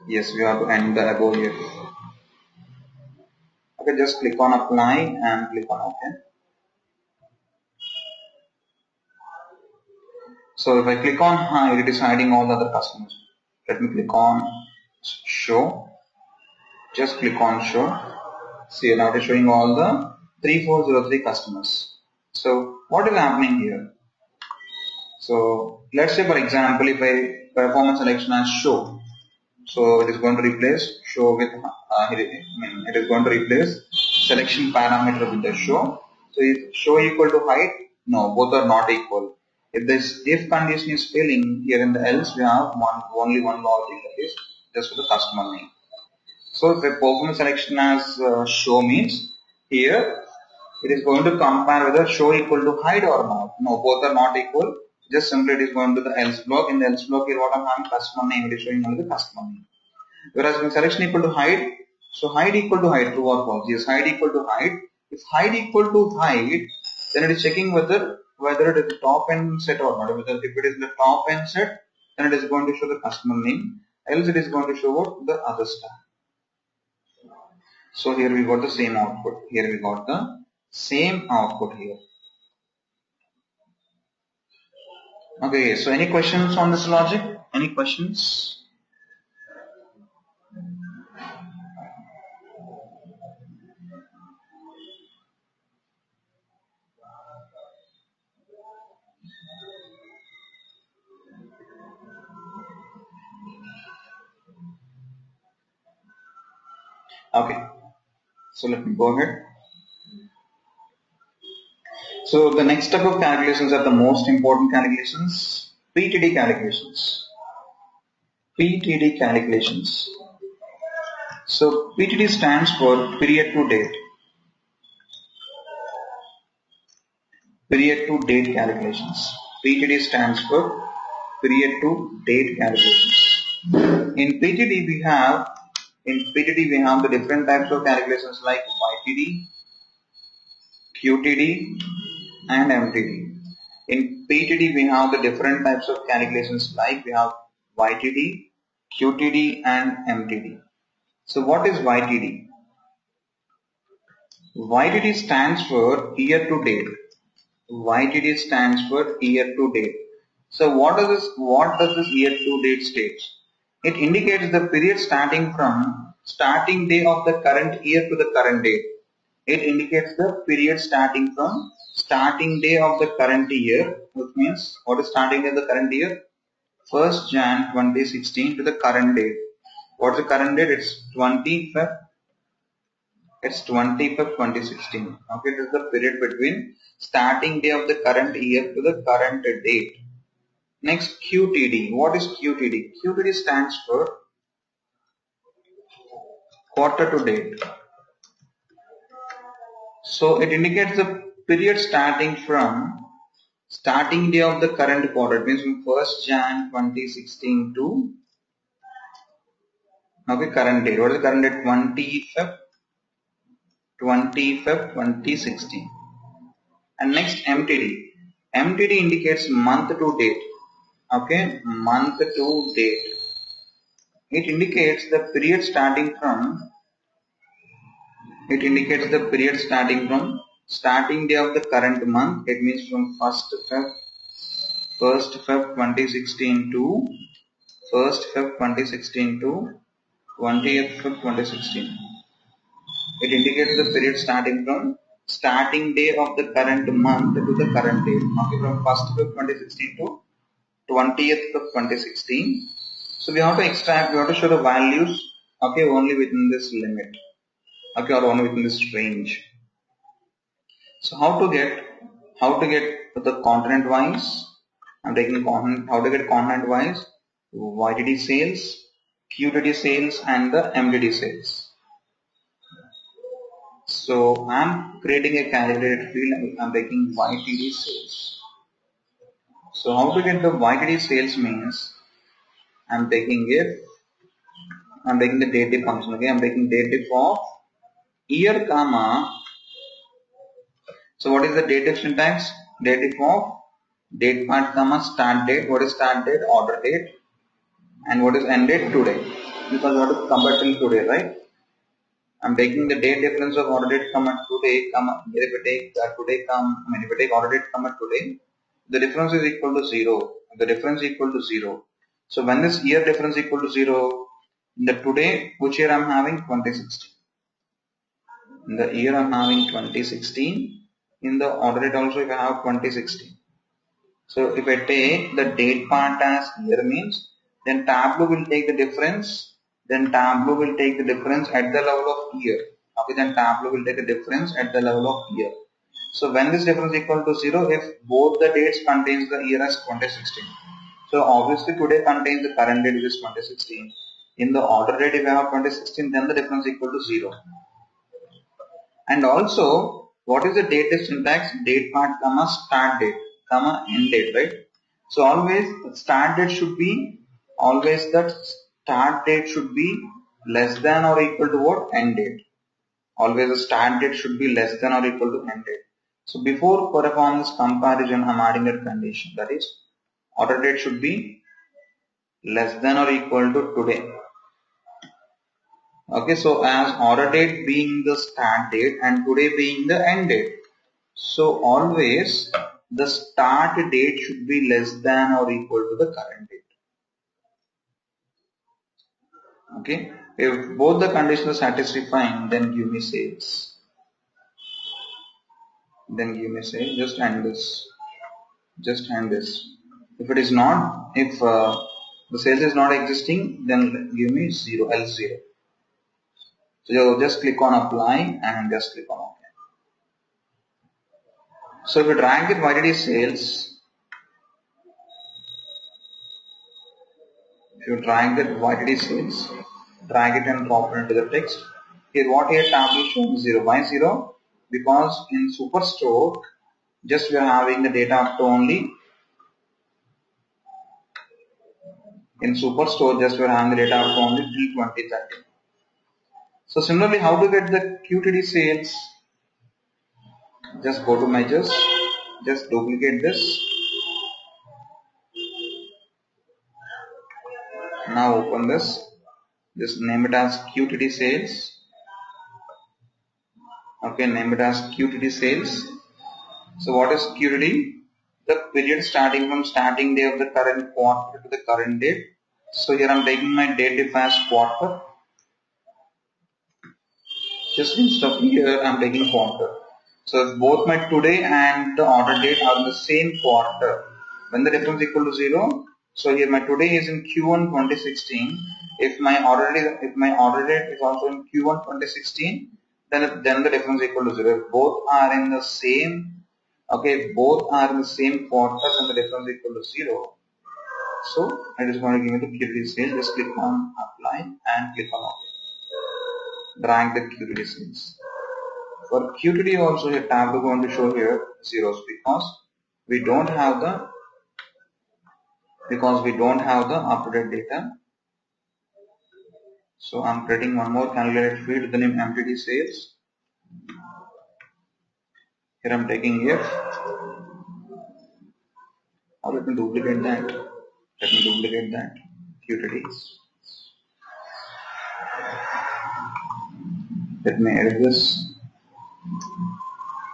Yes, we have to end the above here. Okay, just click on apply and click on OK. So if I click on hide, it is hiding all the other customers. Let me click on show. Just click on show. See, now it is showing all the 3403 customers. So what is happening here? So let's say for example, if I perform a selection as show, so it is going to replace show with it is going to replace selection parameter with the show. So if show equal to hide, no, both are not equal. If this if condition is failing, here in the else we have only one logic, that is just for the customer name. So if I perform a selection as show means here it is going to compare whether show equal to hide or not. No, both are not equal. Just simply it is going to the else block. In the else block here what I'm having customer name, it is showing only the customer name. Whereas when selection equal to hide, so hide equal to hide, true or false? Yes, hide equal to hide. If hide equal to hide, then it is checking whether it is the top N set or not. If it is the top N set, then it is going to show the customer name. Else it is going to show what the other stuff. So here we got the same output. Here we got the same output here. Okay, so any questions on this logic? Any questions? Okay, so let me go ahead. So the next type of calculations are the most important calculations, PTD calculations. PTD calculations. So PTD stands for period to date. Period to date calculations. PTD stands for period to date calculations. In PTD we have the different types of calculations like YTD, QTD and MTD. In PTD we have the different types of calculations like we have YTD, QTD and MTD. So what is YTD? YTD stands for year to date. YTD stands for year to date. So what does this year to date state? It indicates the period starting from starting day of the current year to the current date. It indicates the period starting from starting day of the current year, which means what is starting day of the current year? 1st Jan 2016 to the current date. What's the current date? It's 25th. It's 25th 2016. Okay, this is the period between starting day of the current year to the current date. Next, QTD. What is QTD? QTD stands for quarter to date. So it indicates the period starting from starting day of the current quarter. It means from 1st Jan 2016 to current date. What is the current date? 25th 2016. And next, MTD. MTD indicates month to date. Okay, month to date. It indicates the period starting from starting day of the current month. It means from 1st Feb 2016 to 20th Feb 2016. It indicates the period starting from starting day of the current month to the current date. Okay, from 1st Feb 2016 to 20th Feb 2016. So we have to show the values, okay, only within this limit, okay, or only within this range. So how to get the continent wise? I'm taking how to get continent wise YTD sales, QTD sales and the MTD sales. So I'm creating a calculated field. I'm taking YTD sales. So how to get the YTD sales means I'm taking the date diff function. Okay, I'm taking date diff of year comma. So what is the date diff syntax? Date diff of date part comma start date. What is start date? Order date. And what is end date? Today. Because what is compare till today, right? I'm taking the date difference of order date comma today comma if I take order date comma today, the difference is equal to 0. The difference is equal to 0. So when this year difference is equal to 0, in the today, which year I'm having? 2016. In the year I'm having 2016. In the order date also if I have 2016. So if I take the date part as year means, then Tableau will take the difference. Then Tableau will take the difference at the level of year. Okay, then Tableau will take the difference at the level of year. So when this difference is equal to 0, if both the dates contains the year as 2016. So obviously today contains the current date which is 2016. In the order date if I have 2016, then the difference is equal to 0. And also, what is the date diff syntax? Date part comma start date comma end date, right? So always start date should be less than or equal to what? End date. Always the start date should be less than or equal to end date. So before perform this comparison, I'm adding a condition, that is order date should be less than or equal to today. Okay, so as order date being the start date and today being the end date, so always the start date should be less than or equal to the current date. Okay, if both the conditions are satisfying, then give me sales. Just end this. If it is not, if the sales is not existing, then give me 0, else 0. So you just click on apply and just click on OK. So if you drag it YTD sales, drag it and drop it into the text. Here what here Tableau shows 0. Why 0? Because in Superstore, just we are having the data up to only In Superstore, just we're having the data of only till 2013. So similarly, how to get the QTD sales? Just go to measures, just duplicate this. Now open this. Just name it as QTD sales. Okay, name it as QTD sales. So what is QTD? The period starting from starting day of the current quarter to the current date. So here I'm taking my date if as quarter. Just instead of year, I'm taking quarter. So if both my today and the order date are in the same quarter, when the difference equal to 0, so here my today is in Q1 2016. If my order date is also in Q1 2016, then the difference equal to 0. If both are in the same, okay, both are in the same quarter, then the difference equal to 0. So I just want to give you the QTD sales. Just click on apply and click on OK. Drag the QTD sales. For QTD also here tab is going to show here zeros because we don't have the up-to-date data. So I'm creating one more calculated field with the name MTD sales. Here I'm taking if. Or let me duplicate that. QTDs. Let me edit this.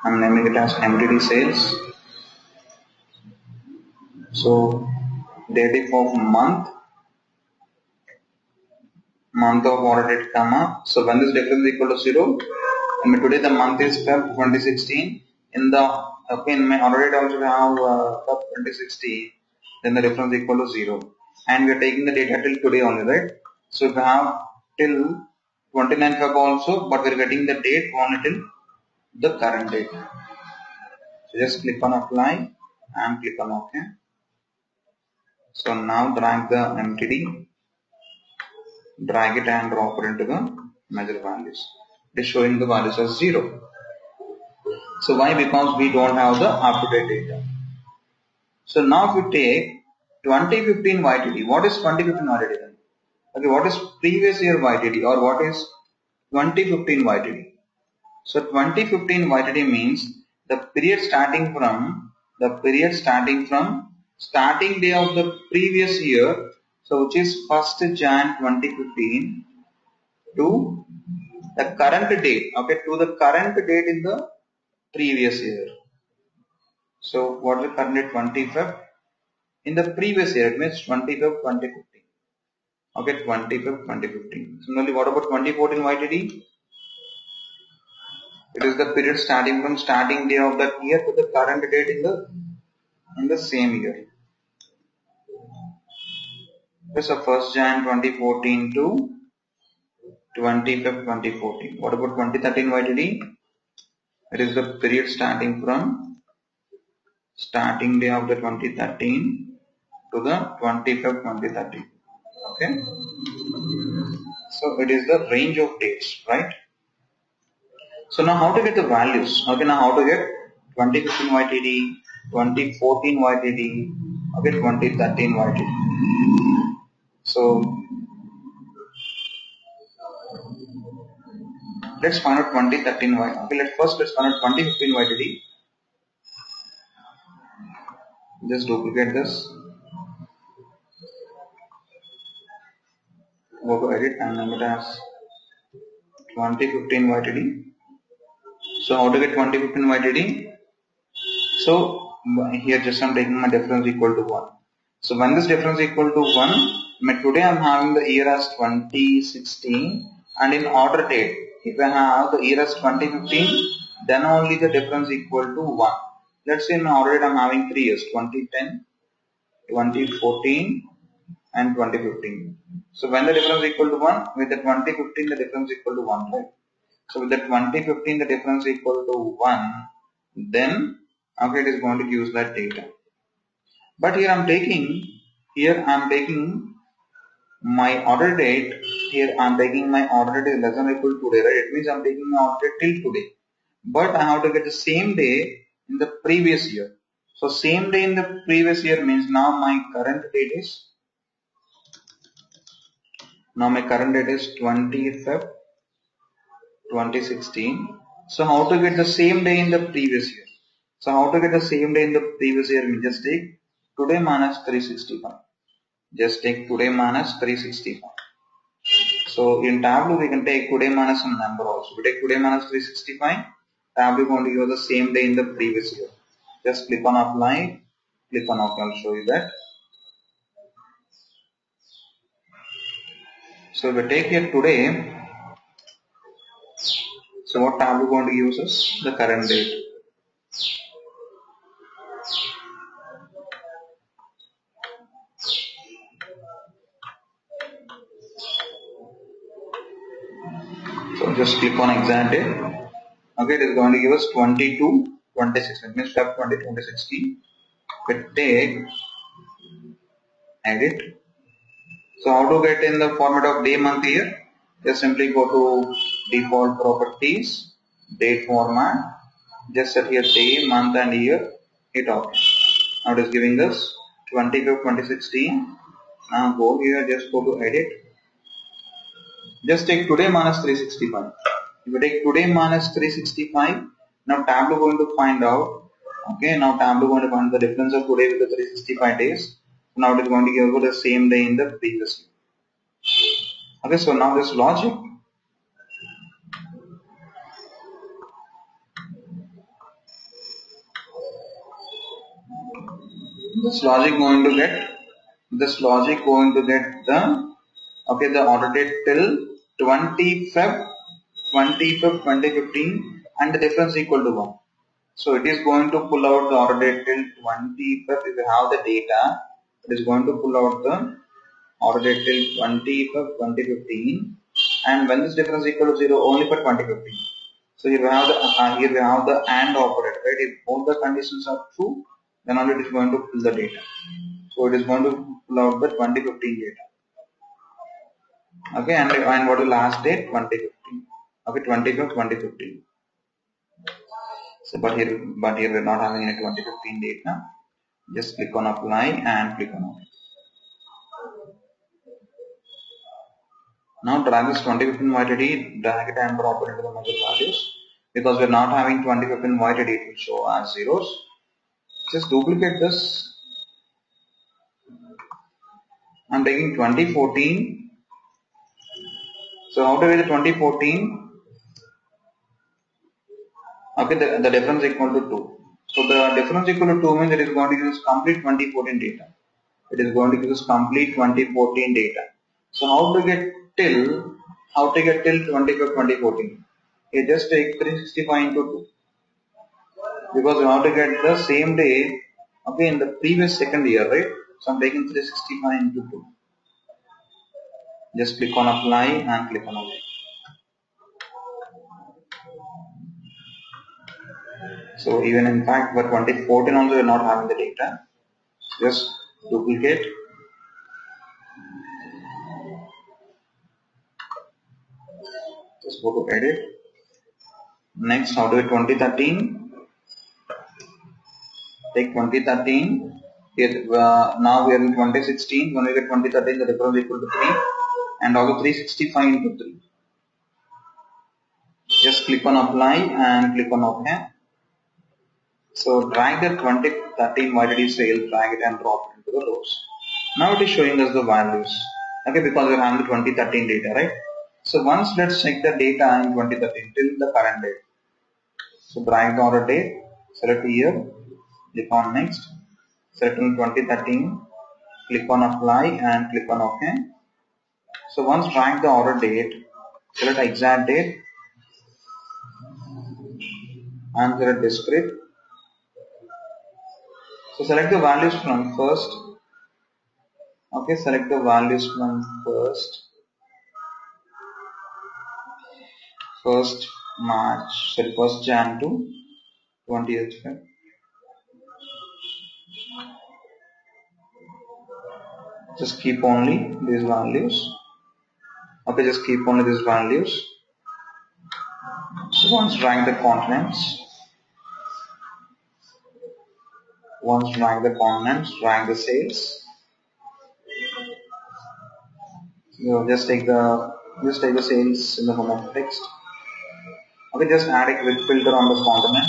I'm naming it as MTD sales. So date of month of order date comma. So when this difference is equal to 0, and today the month is Feb 2016. In my order date also we have Feb 2016. Then the difference is equal to 0, and we are taking the data till today only, right? So if we have till 29 Feb also, but we are getting the date only till the current date. So just click on apply and click on OK. So now drag the MTD, drag it and drop it into the measure values. It is showing the values as 0. So why? Because we don't have the up-to-date data. So now if we take 2015 YTD, what is 2015 YTD then? Okay, what is previous year YTD or what is 2015 YTD? So 2015 YTD means the period starting from starting day of the previous year, so which is 1st Jan 2015 to the current date, okay, to the current date in the previous year. So what is the current date? 25th in the previous year, it means 25th 2015. Okay, 25th 2015. Similarly, what about 2014 YTD? It is the period starting from starting day of that year to the current date in the same year. So 1st Jan 2014 to 25th 2014. What about 2013 YTD? It is the period starting from starting day of the 2013 to the 25th 2013. Okay. So it is the range of dates, right? So now how to get the values? Okay, now how to get 2015 YTD, 2014 YTD, okay, 2013 YTD. So let's find out 2013 YTD. Okay, let's find out 2015 YTD. Just duplicate this. Go to edit and name it as 2015 YTD. So how to get 2015 YTD? So here just I'm taking my difference equal to 1. So when this difference equal to 1, today I'm having the year as 2016, and in order date, if I have the year as 2015, then only the difference equal to 1. Let's say in my order date I'm having 3 years, 2010, 2014 and 2015. So when the difference equal to 1, with the 2015 the difference equal to 1, right? So with the 2015 the difference equal to 1, then okay, it is going to use that data. But here I'm taking my order date. Here I'm taking my order date less than or equal to today, right? It means I'm taking my order date till today. But I have to get the same day in the previous year. So same day in the previous year means now my current date is Now my current date is 20th Feb 2016. So how to get the same day in the previous year? So how to get the same day in the previous year? We just take today minus 365. Just take today minus 365. So in Tableau we can take today minus some number also. We take today minus 365. Tableau going to give the same day in the previous year. Just click on apply. Click on OK. I'll show you that. So we take here today. So what Tableau going to use is the current date. So just click on exact date. Okay, it is going to give us 22/26. It means Feb 2016. We take edit. So how to get in the format of day, month, year? Just simply go to default properties, date format. Just set here day, month, and year. Hit OK. Now it is giving us 25th 2016. Now go here. Just go to edit. Just take today minus 365. If you take today minus 365, now Tableau going to find out. Okay, now Tableau going to find the difference of today with the 365 days. Now it is going to give you the same day in the previous year. Okay, so now this logic. This logic going to get the order date till 20 Feb 2015 and the difference equal to 1. So it is going to pull out the order date till 20 Feb. If you have the data, it is going to pull out the order date till 20 Feb 2015, and when this difference equal to 0 only for 2015. So here we have the AND operator, right? If both the conditions are true, then only it is going to pull the data. So it is going to pull out the 2015 data. Okay, and what is the last date? 2015. Okay, 20th 2015. So but here we're not having any 2015 data. Just click on apply and click on OK. Now drag this 2015 YTD, drag it and drop it into the measure values. Because we're not having 2015 YTD, it will show as zeros. Just duplicate this. I'm taking 2014. So how to get the 2014? Okay, the difference equal to 2. So the difference equal to 2 means it is going to give us complete 2014 data. It is going to give us complete 2014 data. So how to get till 2014? You just take 365 into 2. Because we want to get the same day, okay, in the previous second year, right? So I'm taking 365 into 2. Just click on apply and click on OK. So even in fact for 2014 also we are not having the data. Just duplicate. Just go to edit. Next, how do we 2013? Take 2013. Here, now we are in 2016. When we get 2013, the difference equal to 3, and also 365 into 3. Just click on apply and click on OK. So drag the 2013 YTD sale, drag it and drop it into the rows. Now it is showing us the values. Okay, because we have the 2013 data, right? So once let's check the data in 2013 till the current date. So drag the order date, select year, click on next, select on 2013, click on apply and click on OK. So once drag the order date, select exact date and select discrete. So select the values from first. Okay, select the values from first Jan to 20th Feb. Just keep only these values. Okay, just keep only these values. So once drag the continents, drag the sales. just take the sales in the form of text. Okay, just add a quick filter on this component.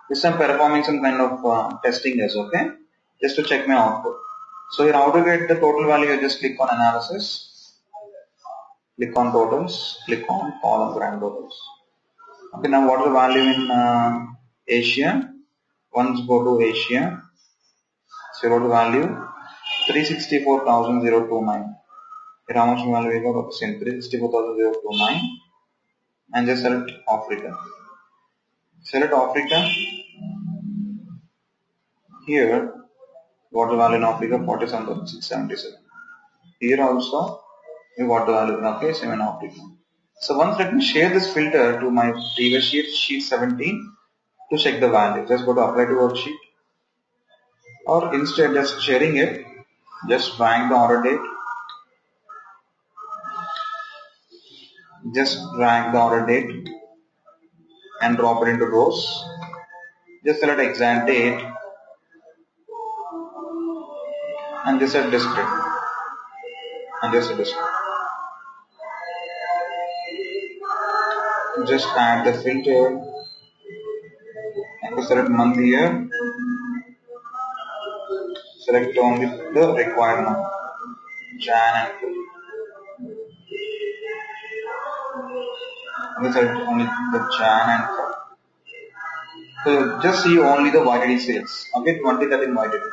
This I'm performing some kind of testing as okay, just to check my output. So here, how to get the total value? You just click on analysis, click on totals, click on column grand totals. Okay, now what is the value in Asia? Once go to Asia, so what is the value? 364,029. Here how much value we got? Okay, same 364,029, and just select Africa. Select Africa. Here, what the value in Africa? 47,677. Here also, we got the value in okay, 7 Africa. So once let me share this filter to my previous sheet 17 to check the value. Just go to apply to worksheet, or instead just sharing it, just drag the order date. Just drag the order date and drop it into rows. Just select exact date and just set discrete and just set discrete. Just add the filter and select month year. Select only the required month, Jan and Feb. Select only the Jan and Feb. So just see only the YTD sales. Okay, 2013 YTD.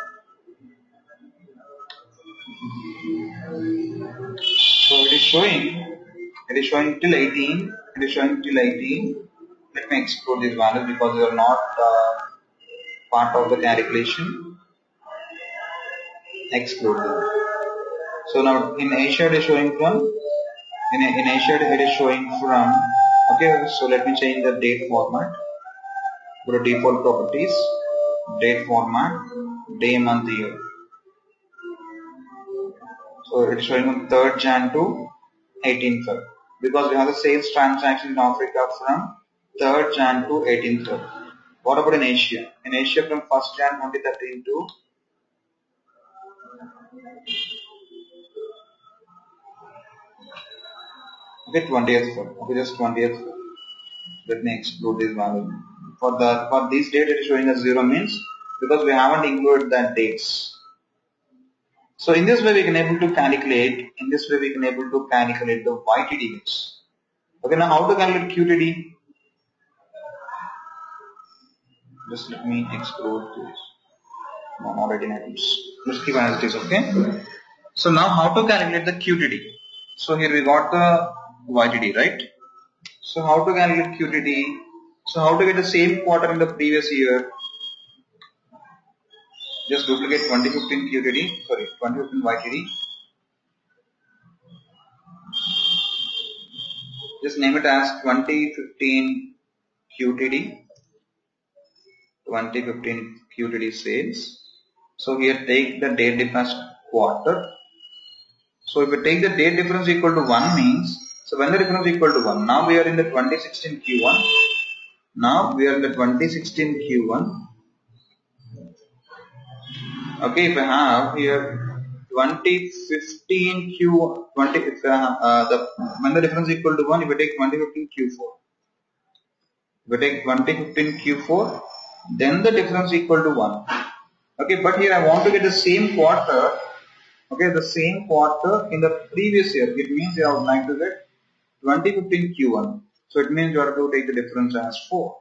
So it is showing till 18. It is showing till 18. Let me exclude these values because they are not part of the calculation. Exclude them. So now in Asia it is showing from in Asia it is showing from okay. So let me change the date format. Go to default properties, date format, day, month, year. So it is showing on 3rd Jan to 18th Feb because we have the sales transaction in Africa from 3rd Jan to 18th Feb. What about in Asia? In Asia from 1st Jan 2013 to okay 20th Feb. Okay, just 20th Feb. Let me exclude this value. For this date it is showing as 0 means because we haven't included that dates. So in this way we can able to calculate. In this way we can able to calculate the YTD rates. Okay, now how to calculate QTD? Just let me exclude this. No, not 18 items. Just keep as it is. Okay. So now how to calculate the QTD? So here we got the YTD, right? So how to calculate QTD? So how to get the same quarter in the previous year? Just duplicate 2015 QTD, sorry, 2015 YTD. Just name it as 2015 QTD. 2015 QTD sales. So here take the date difference quarter. So if we take the date difference equal to 1 means, so when the difference equal to 1, now we are in the 2016 Q1. Now we are in the 2016 Q1. Okay, if I have here 2015 Q 20 if when the difference equal to 1, if we take 2015 Q4. If we take 2015 Q4, then the difference equal to 1. Okay, but here I want to get the same quarter. Okay, the same quarter in the previous year. It means you have like to get 2015 Q1. So it means you have to take the difference as 4.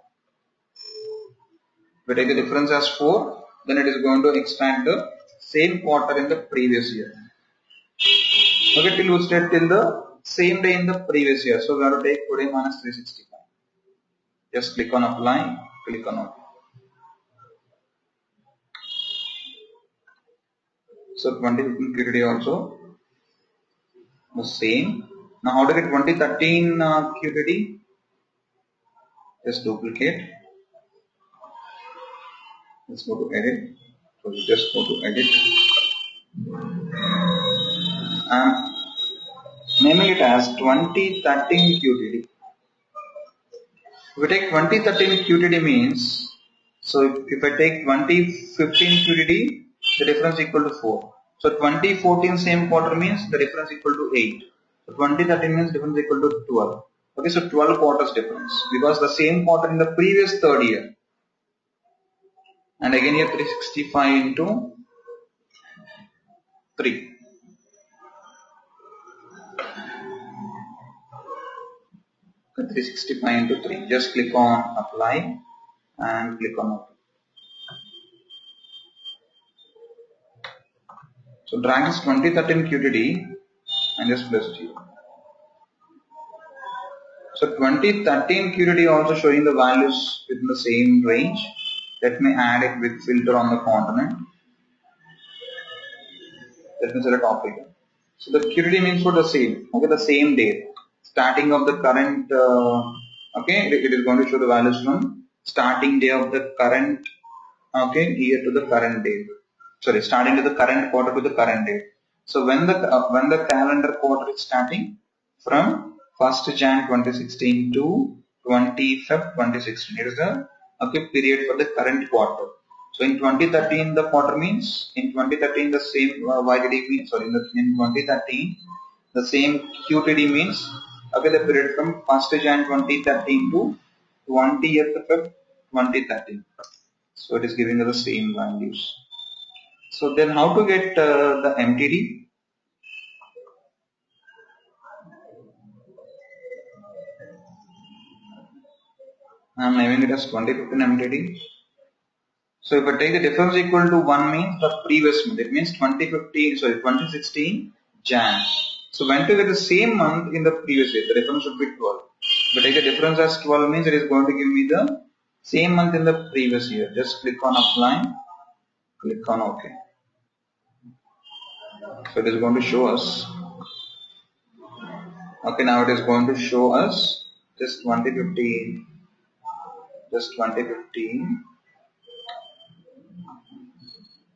If we take the difference as 4, then it is going to extract the same quarter in the previous year. Okay, till we stay till the same day in the previous year. So we have to take today minus 365. Just click on apply, click on apply. So 2015 QTD also the same. Now how to get 2013 QTD? Just duplicate. Let's go to edit. So we just go to edit. Naming it as 2013 QTD. If we take 2013 QTD means, so if I take 2015 QTD, the difference equal to 4. So 2014 same quarter means the difference equal to 8. So 2013 means difference equal to 12. Okay, so 12 quarters difference because the same quarter in the previous third year. And again here 365 into 3. Okay, 365 into 3. Just click on apply and click on OK. So drag this 2013 QTD and just press 0. So 2013 QTD also showing the values within the same range. Let me add a quick filter on the component. Let me select operator. So the QTD means for the same, okay, the same date, starting of the current, okay, it is going to show the values from starting day of the current, okay, year to the current date. Sorry, starting to the current quarter to the current date. So when the calendar quarter is starting from 1st Jan 2016 to 25th 2016, it is the okay period for the current quarter. So in 2013 the quarter means in 2013 the same YTD means sorry in 2013 the same QTD means okay the period from 1st Jan 2013 to 20th Feb 2013. So it is giving us the same values. So then how to get the MTD? I am naming it as 2015 MTD. So if I take the difference equal to 1 means the previous month, it means 2016 Jan. So when to get the same month in the previous year, the difference should be 12. If I take the difference as 12 means it is going to give me the same month in the previous year. Just click on apply, click on OK. So it is going to show us. Okay, now it is going to show us just 2015. Just 2015.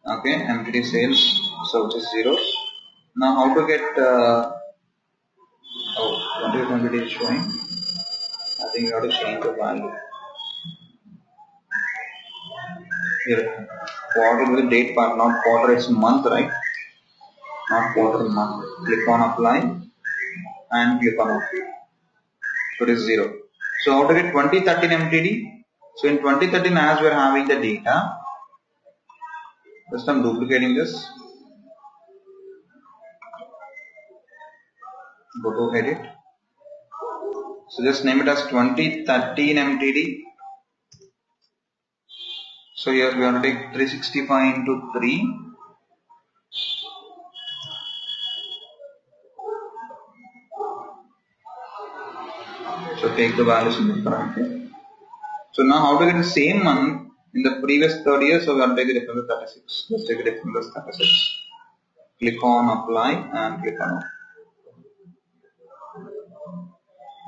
Okay, MTD sales, so which is 0. Now how to get 2020 is showing. I think you have to change the value. Here, quarter with the date part, not quarter, it's month, right? Not quarter, month. Click on apply and click on OK. So it is 0. So how to get 2013 MTD? So in 2013 as we are having the data, just I'm duplicating this. Go to edit. So just name it as 2013 MTD. So here we have to take 365 into 3. So take the values in the current year. So now how to get the same month in the previous third year? So we have to take the difference as 36. Let's take the difference as 36. Click on apply and click on OK.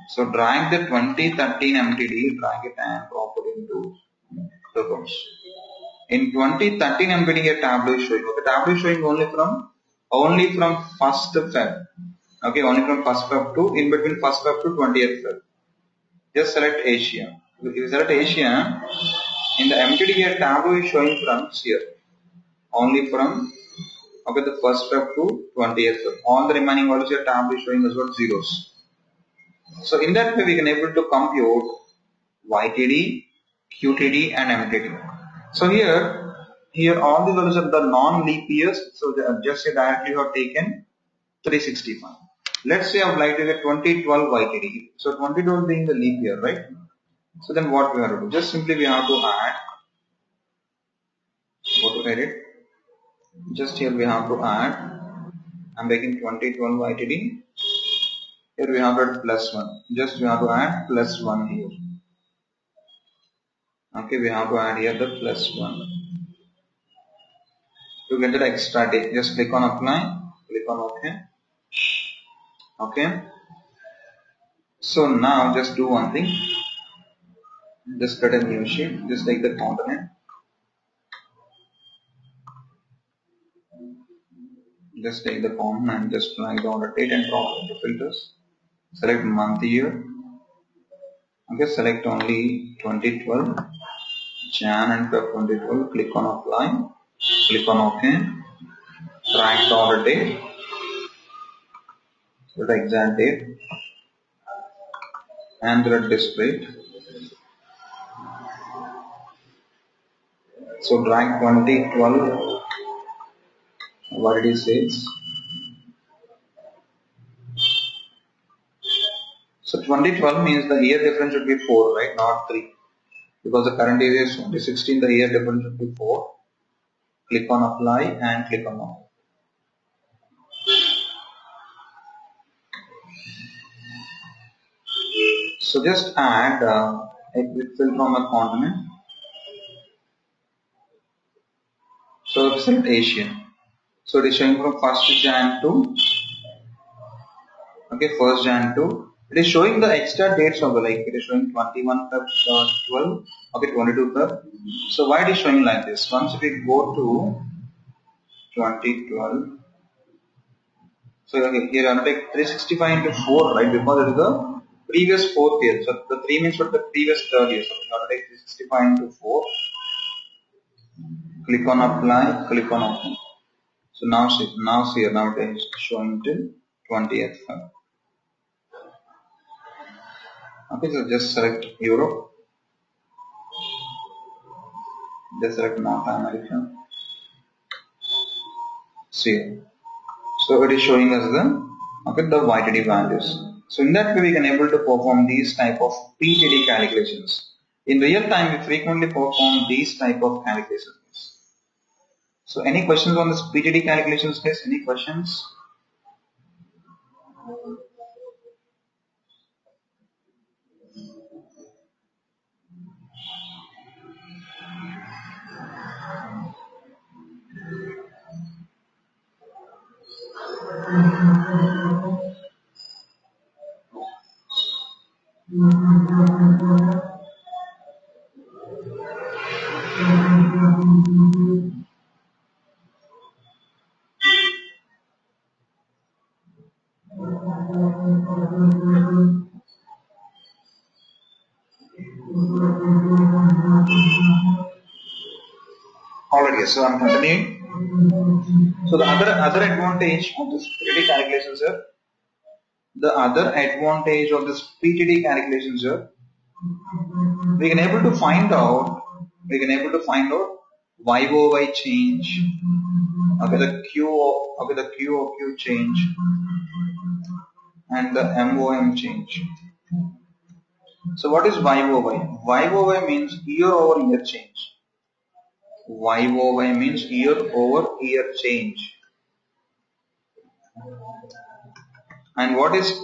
So drag the 2013 MTD, drag it and drop it into the rows. In 2013 MTD a tableau is showing. Okay, tableau is showing only from 1st Feb. Okay, only from 1st Feb to in between 1st Feb to 20th Feb. Just select Asia. If you select Asia, in the MTD a tableau is showing from here. Only from okay the 1st Feb to 20th Feb. All the remaining values here tableau is showing as what zeros. So in that way we can able to compute YTD, QTD and MTD. So here all the values are the non-leap years. So just say directly you have taken 365. Let's say I would like to get 2012 YTD. So 2012 being the leap year, right? So then what we have to do? Just simply we have to add. Go to edit. Just here we have to add. I'm making 2012 YTD. Here we have got plus 1. Just we have to add plus 1 here. Okay, we have to add here the plus 1. To get the extra day, just click on apply, click on OK. Okay. So now just do one thing. Just create a new sheet. Just take the component. Just take the component and just drag down the date and drop into filters. Select month year. Okay, select only 2012, Jan and Feb 2012. Click on apply. Click on OK. Track the order date, so the exact date, and the displayed. So drag 2012 validity sales. So 2012 means the year difference should be 4, right? Not 3. Because the current year is 2016, the year difference should be 4. Click on apply and click on OK. So just add a quick fill from a continent. So select Asian. So it is showing from 1st Jan to 1st Jan to. It is showing the extra dates of the, like it is showing 21 Feb 12, 22 Feb. So why it is showing like this? Once we go to 2012, so here I'm take 365 into 4, right? Because it is the previous 4th year. So the 3 means what the previous 3rd year. So you have to take 365 into 4. Click on apply, click on open. So now it is showing till 20th Feb. Okay, so just select Europe. Just select North America. See. So it is showing us the YTD values. So in that way we can able to perform these type of PTD calculations. In real time we frequently perform these type of calculations. So any questions on this PTD calculations, guys? Any questions? Alright, so I'm continuing. So the other advantage of this PTD calculations here, we can able to find out YOY change, the QOQ change, and the MOM change. So what is YOY? YOY means year over year change. YOY means year over year change. And what is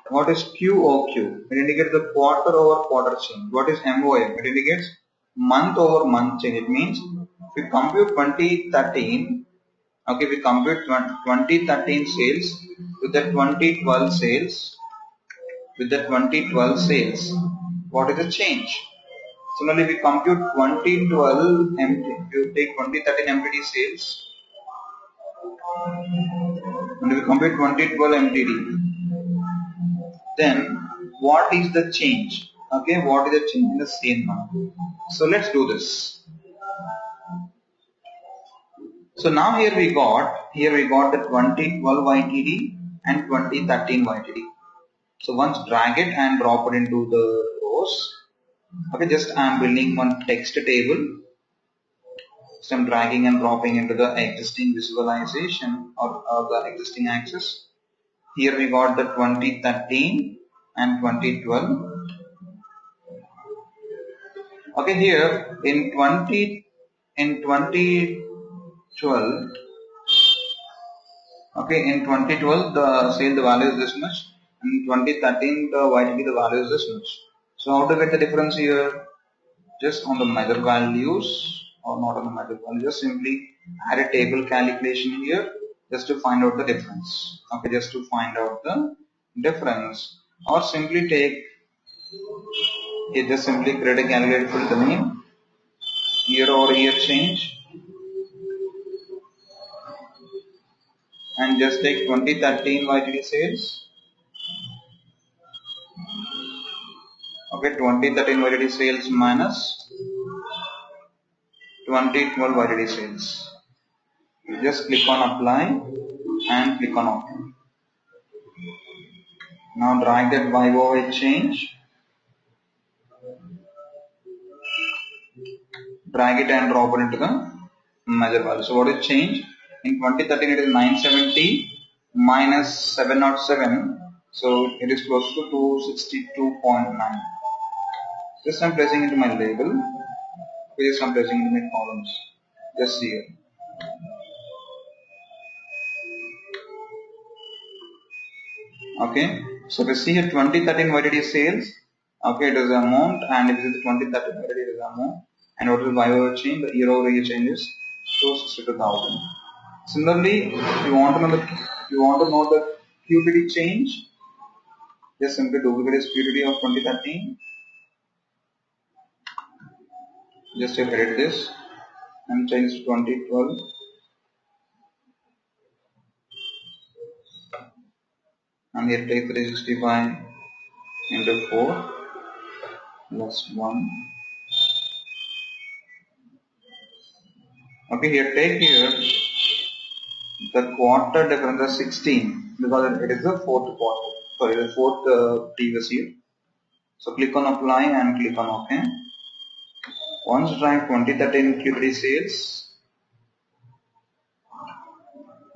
QOQ? It indicates the quarter over quarter change. What is MOM? It indicates month over month change. It means if we compute 2013, we compute 2013 sales with the 2012 sales. What is the change? Similarly, we compute 2012 you take 2013 MTD sales and we compute 2012 MTD. Then what is the change? What is the change in the same month? So let's do this. So now here we got the 2012 YTD and 2013 YTD. So once drag it and drop it into the rows. Just I am building one text table. So I'm dragging and dropping into the existing visualization or the existing axis. Here we got the 2013 and 2012. Here in 2012, in 2012 the sale the value is this much, and in 2013 the YTD the value is this much. So how to get the difference here? Just on the measure values or not on the measure value, just simply add a table calculation here just to find out the difference. Just to find out the difference, or simply take it, just simply create a calculator for the name year over year change and just take 2013 YTD sales. 2013 YTD sales minus 2012 YTD sales. You just click on apply and click on OK. Now drag that YOY change, drag it and drop it into the measure value. So what is change? In 2013 it is 970 minus 707. So it is close to 262.9. Just I'm placing into my label. Just I'm placing into my columns. Just here. Okay. So we see here 2013 YTD sales. Okay, it is the amount, and if it is 2013 YTD, it is the amount. And what is the YOY change? The year-over-year change is 262,000. Similarly, if you want to know the QTD change, just simply duplicate this QTD of 2013. Just edit this and change to 2012. And here take 365 into 4 plus 1. Okay, here take here the quarter difference is 16 because it is the fourth quarter. Sorry, the fourth previous year. So click on apply and click on OK. Once drag 2013 Q3 sales.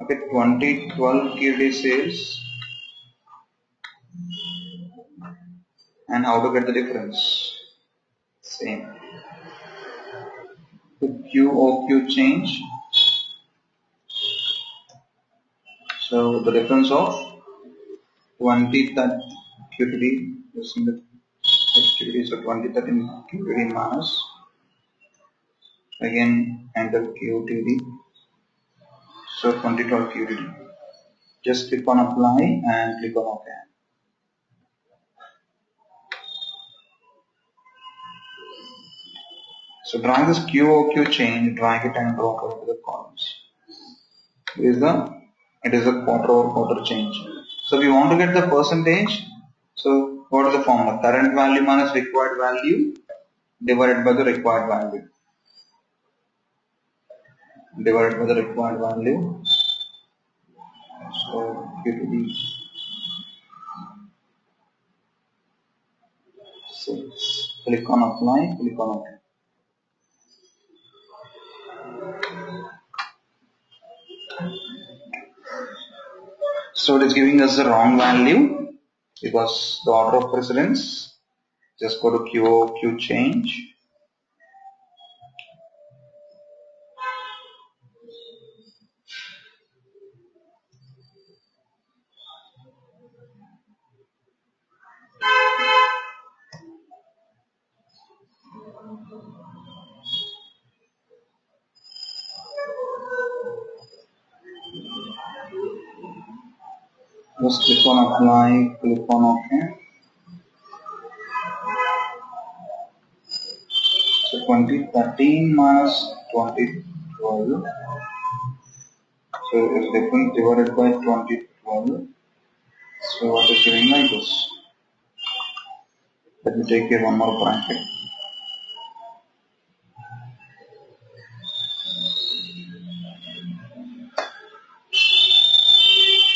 Okay, 2012 Q3 sales. And how to get the difference? Same. The QOQ change. So the difference of 2013 Q3 is in the Q3, so 2013 Q3 minus. Again enter QTD. So 2012 QTD. Just click on apply and click on OK. So drag this QOQ change, drag it and drop it into the columns. It is a quarter-over-quarter change. So we want to get the percentage. So what is the formula? Current value minus required value divided by the required value. Divided by the required value. So QTD 6. Click on apply, click on OK. So it is giving us the wrong value because the order of precedence. Just go to QOQ change. Just click on apply, click on OK. So 2013 minus 2012. So it's difference divided by 2012. So what is giving like this? Let me take here one more bracket.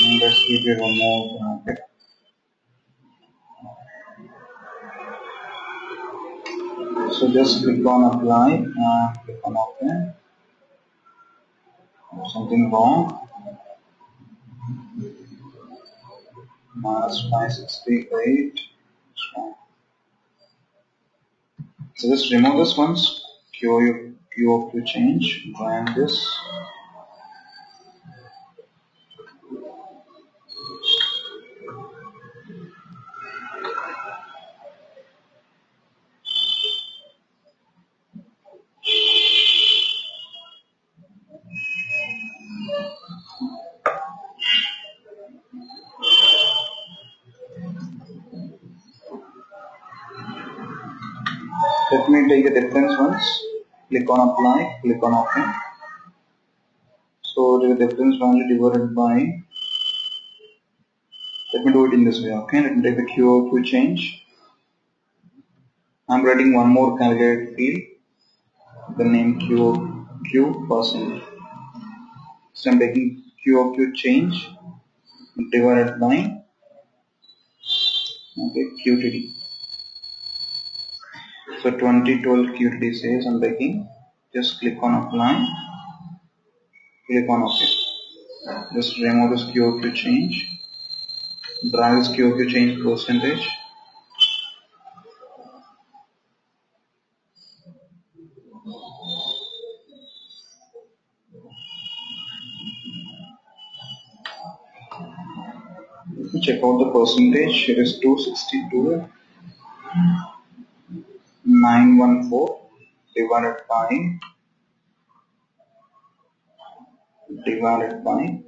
And let's keep here one more bracket. So just click on apply and click on OK. Something wrong. Minus 568. So just remove this once. QOQ change. Drag this. Let me take the difference once. Click on apply, click on OK. So the difference value divided by, let me do it in this way, okay? Let me take the QOQ change. I'm writing one more calculated field, the name QOQ %. So I'm taking QOQ change divided by QTD. So 2012 QTD says I'm taking, just click on apply, click on OK. Just remove this QOQ change, drag this QOQ change percentage. Check out the percentage. It is 262,914 divided by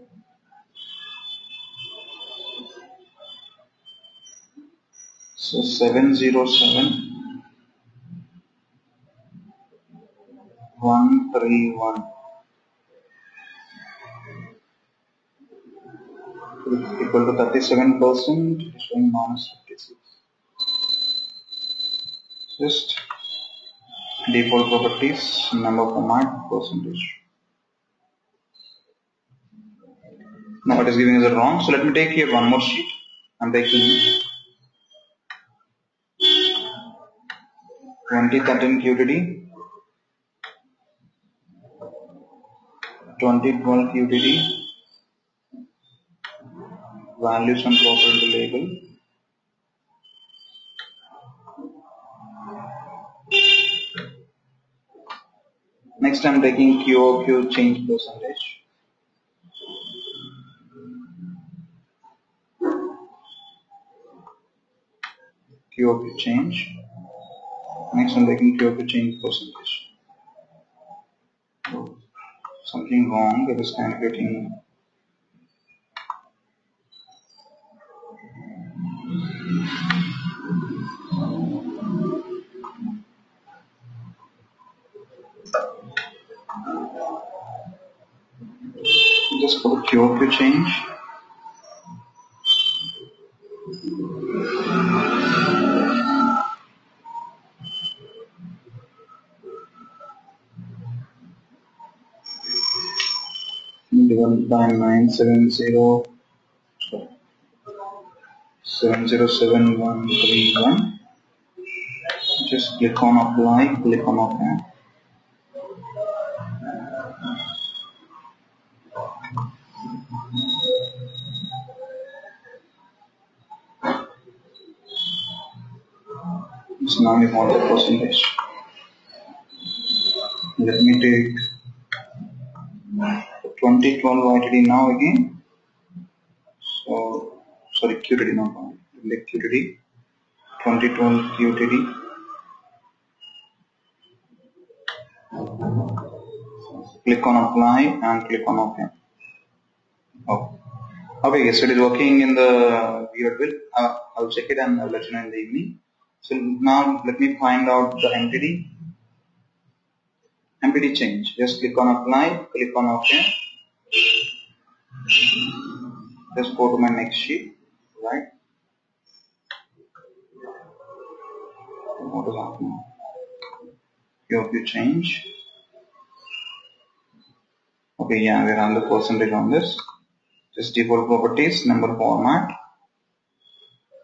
so 707,131 equal to 37%, showing minus 56. Just default properties, number format, percentage. Now it is giving us a wrong. So let me take here one more sheet. I'm taking 2013 QTD, 2012 QTD, values and property label. Next I'm taking QOQ change percentage. QOQ change. Next I'm taking QOQ change percentage. Oh, something wrong. It is calculating. Just for the QOQ change. Divided by 707,131. Just click on apply, click on OK. So now we want the percentage. Let me take 2012 YTD now again. So sorry, QTD not now. Like QTD, 2012 QTD. Click on apply and click on OK. Oh. Okay, yes, it is working in the weird will. I'll check it and I'll let you know in the evening. So now let me find out the MTD. MTD change. Just click on apply, click on OK. Just go to my next sheet, right? What is happening? QOQ change. Okay, yeah, we run the percentage on this. Just default properties, number format.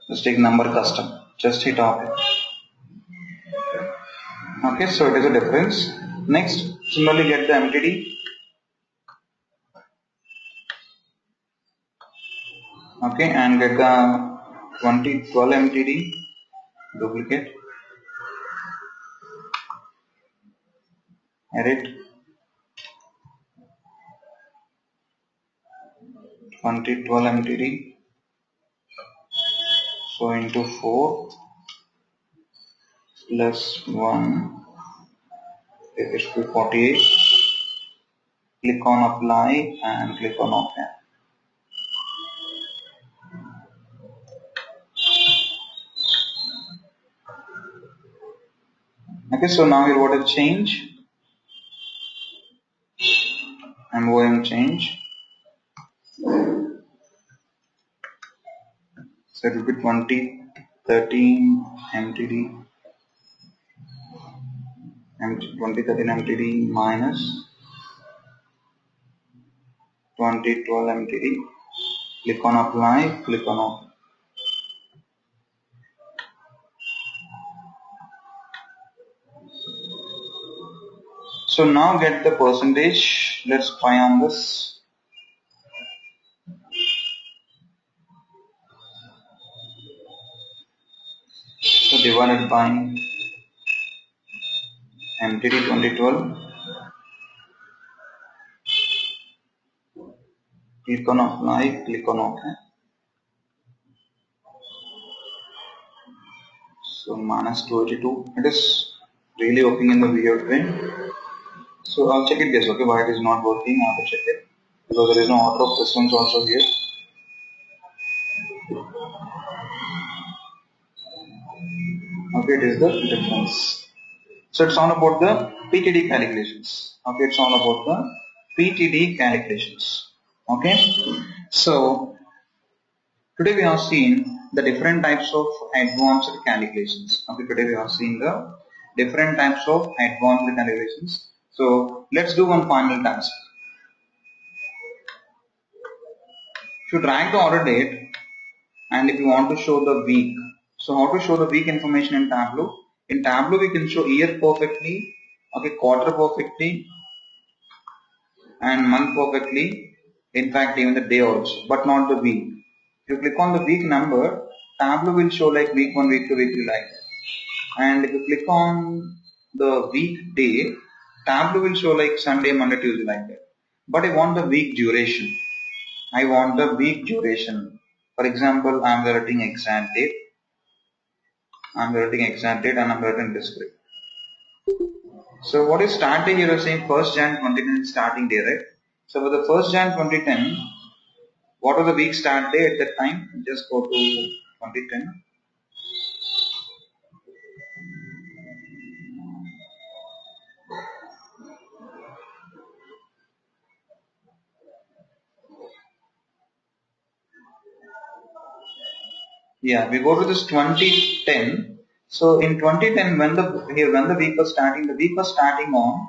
Just take number custom. Just hit OK. Okay, so it is a difference. Next, similarly get the MTD. Okay, and get the 2012 MTD. Duplicate. Edit. 2012 MTD. So into 4 plus 1. It should be 48. Click on apply and click on OK. Okay, so now here what is change? MOM change. So it will be 2013 MTD. 2013 MTD minus 2012 MTD. Click on apply, click on open. So now get the percentage. Let's try on this. So divided by MTD 2012. Click on apply, click on OK. So minus 282. It is really working in the weird way. So I'll check it guys, okay, why it is not working. I have to check it because there is no order of precedence also here. Okay, it is the difference. So it's all about the PTD calculations. Okay, it's all about the PTD calculations. Okay, so today we have seen the different types of advanced calculations. Okay, today we have seen the different types of advanced calculations. So let's do one final task. If you drag the order date and if you want to show the week, so how to show the week information in Tableau? In Tableau we can show year perfectly, okay, quarter perfectly, and month perfectly, in fact even the day also, but not the week. If you click on the week number, Tableau will show like week 1, week 2, week 3 like that. And if you click on the week day, Tableau will show like Sunday, Monday, Tuesday like that. But I want the week duration. I want the week duration. For example, I am writing exact date. I am writing exact date and I am writing discrete. So what is start day? You are saying 1st Jan 2010 starting day, right? So for the 1st Jan 2010, what was the week start day at that time? Just go to 2010. Yeah, we go to this 2010. So in 2010, when the week was starting on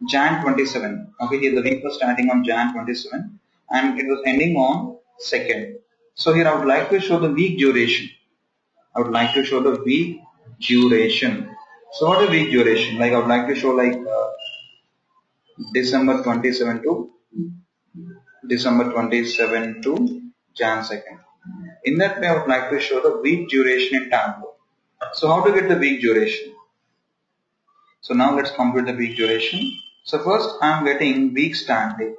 Jan 27. Okay, here the week was starting on Jan 27, and it was ending on 2nd. So here I would like to show the week duration. I would like to show the week duration. So what is week duration? Like I would like to show like December 27 to Jan 2nd. In that way, I would like to show the week duration in Tableau. So how to get the week duration? So now let's compute the week duration. So first I am getting week start day.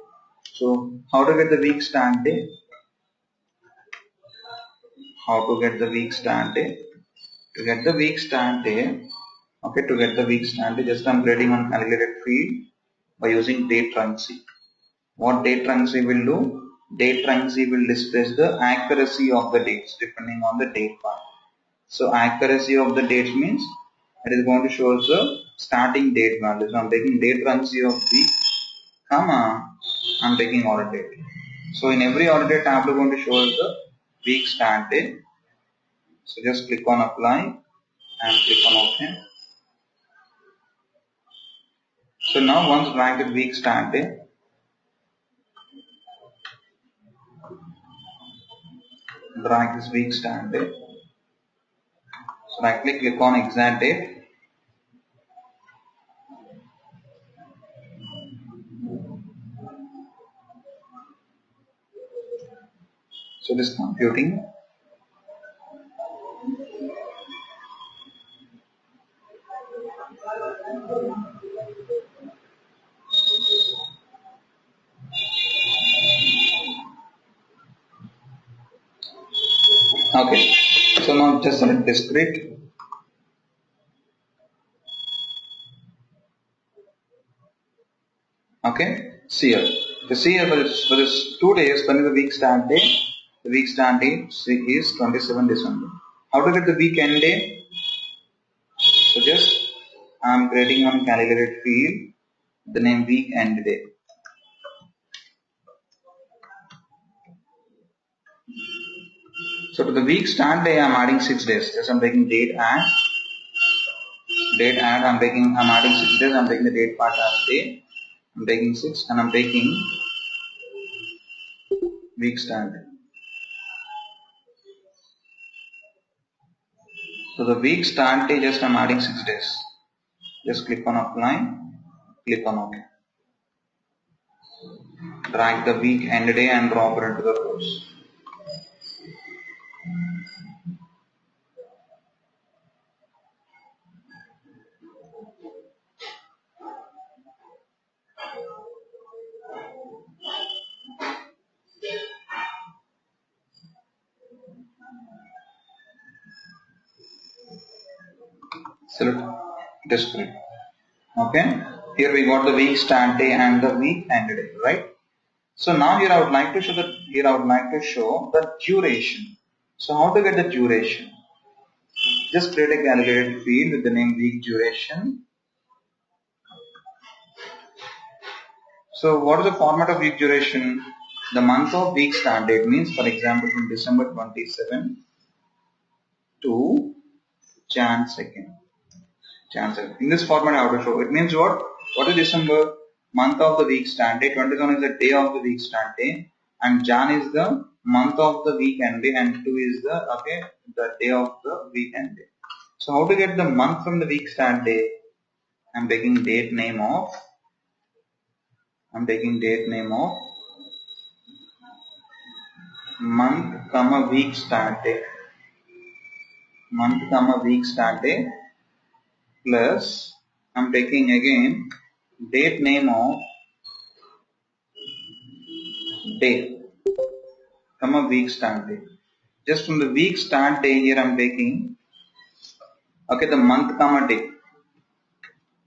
So how to get the week start day? How to get the week start day? To get the week start day, okay, to get the week start day, just I am creating one calculated field by using date trunc. What date trunc will do? Date trunc will display the accuracy of the dates depending on the date part. So accuracy of the dates means it is going to show us the starting date value. So I am taking date trunc of week, comma, I am taking order date. So in every order date Tableau going to show us the week start date. So just click on apply and click on OK. So now once drag the week start date, drag this week start date. So right click on exact date. So this computing. Okay, so now just select discrete. Okay, see here. So see here for this 2 days, when is the week start day? The week start date is 27 December. How to get the week end day? So just I am creating one calculated field, the name week end day. So to the week start day, I am adding 6 days. Just I am taking date add. I'm adding 6 days. I am taking the date part as day. I am taking 6 and I am taking week start day. So the week start day, just I'm adding 6 days. Just click on apply, click on OK. Drag the week end day and drop it into the course. Select display. Okay. Here we got the week start day and the week end day, right? So now here I would like to show the duration. So how to get the duration? Just create a calculated field with the name week duration. So what is the format of week duration? The month of week start date means, for example, from December 27 to Jan 2nd. In this format I have to show. It means what? What is December? Month of the week start day. 27 is the day of the week start day, and Jan is the month of the week end day, and 2 is the day of the week end day. So how to get the month from the week start day? I'm taking date name of month comma week start day. Month comma week start day plus I'm taking again date name of day comma week start day. Just from the week start day here I'm taking the month comma day.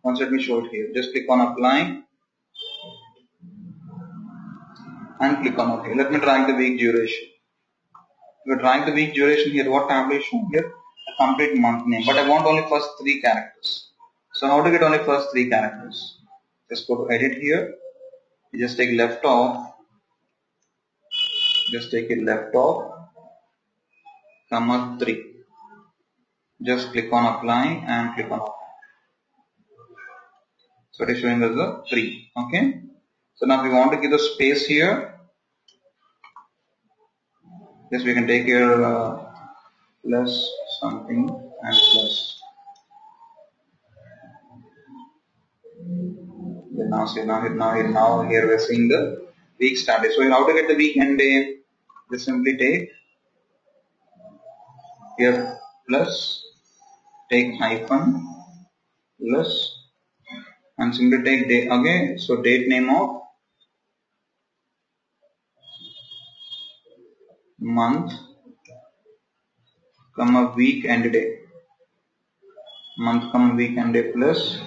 Once let me show it here. Just click on apply and click on OK. Let me drag the week duration. We drag the week duration here. What tablet is shown here? A complete month name. But I want only first 3 characters. So how to get only first 3 characters? Just go to edit here. You just take left off. Just take it left off, comma 3. Just click on apply and click on OK. So it is showing us the 3. Okay. So now we want to give the space here. Yes, we can take here plus something and plus. Then now here we are seeing the week start day. So how to get the week end day? Just simply take here plus, take hyphen, plus, and simply take day again. So date name of month comma week end day. Month comma week end day plus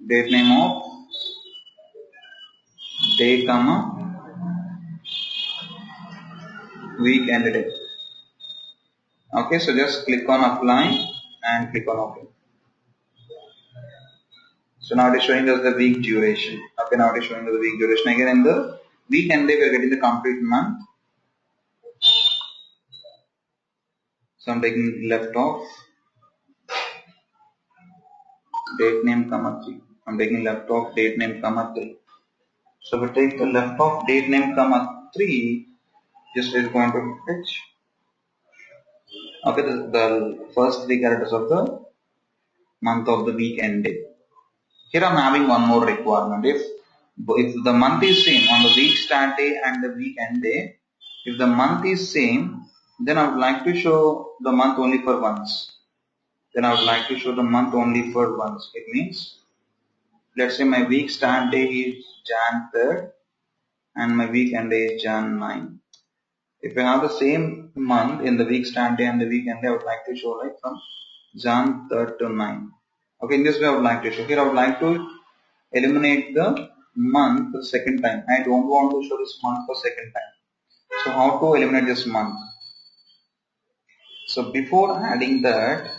date name of day comma week end day. Okay, so just click on apply and click on OK. So now it is showing us the week duration. Okay, now it is showing us the week duration. Again, in the week end day, we are getting the complete month. So I'm taking left off date name comma 3. I'm taking left off date name comma 3. So we take the left off date name comma 3. Just is going to fetch. Okay, the first 3 characters of the month of the week end day. Here I'm having one more requirement. If the month is same on the week start day and the week end day, if the month is same, then I would like to show the month only for once. It means, let's say my week start day is Jan 3rd and my week end day is Jan 9. If I have the same month in the week start day and the week end day, I would like to show like from Jan 3rd to 9. Okay, in this way I would like to show. Here I would like to eliminate the month for the second time. I don't want to show this month for second time. So how to eliminate this month? So before adding that,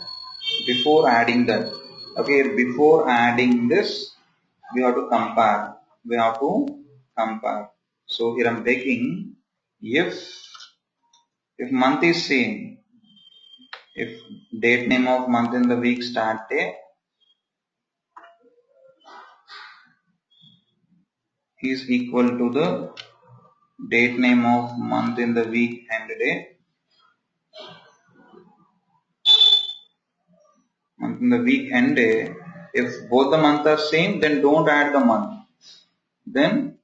okay, before adding this, we have to compare. So here I'm taking if month is same, if date name of month in the week start day is equal to the date name of month in the week end day. Month in the week end day. If both the months are same, then don't add the month. Then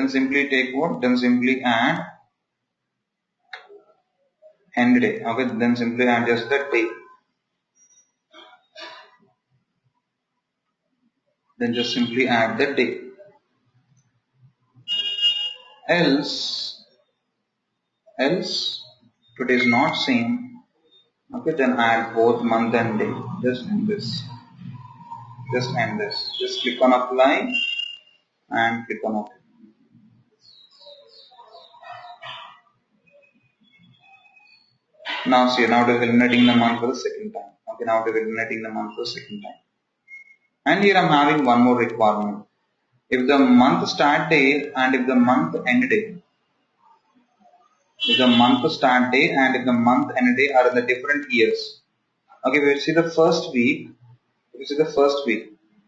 simply take what? Then simply add end day. Okay, then simply add just the day. Then just simply add the day. Else if it is not same, okay, then add both month and day. Just end this. Just click on apply and click on OK. Now see, now it is eliminating the month for the second time. Okay, now it is eliminating the month for the second time. And here I am having one more requirement. If the month start day and if the month end day, if the month start day and if the month end day are in the different years. Okay, we will see the first week.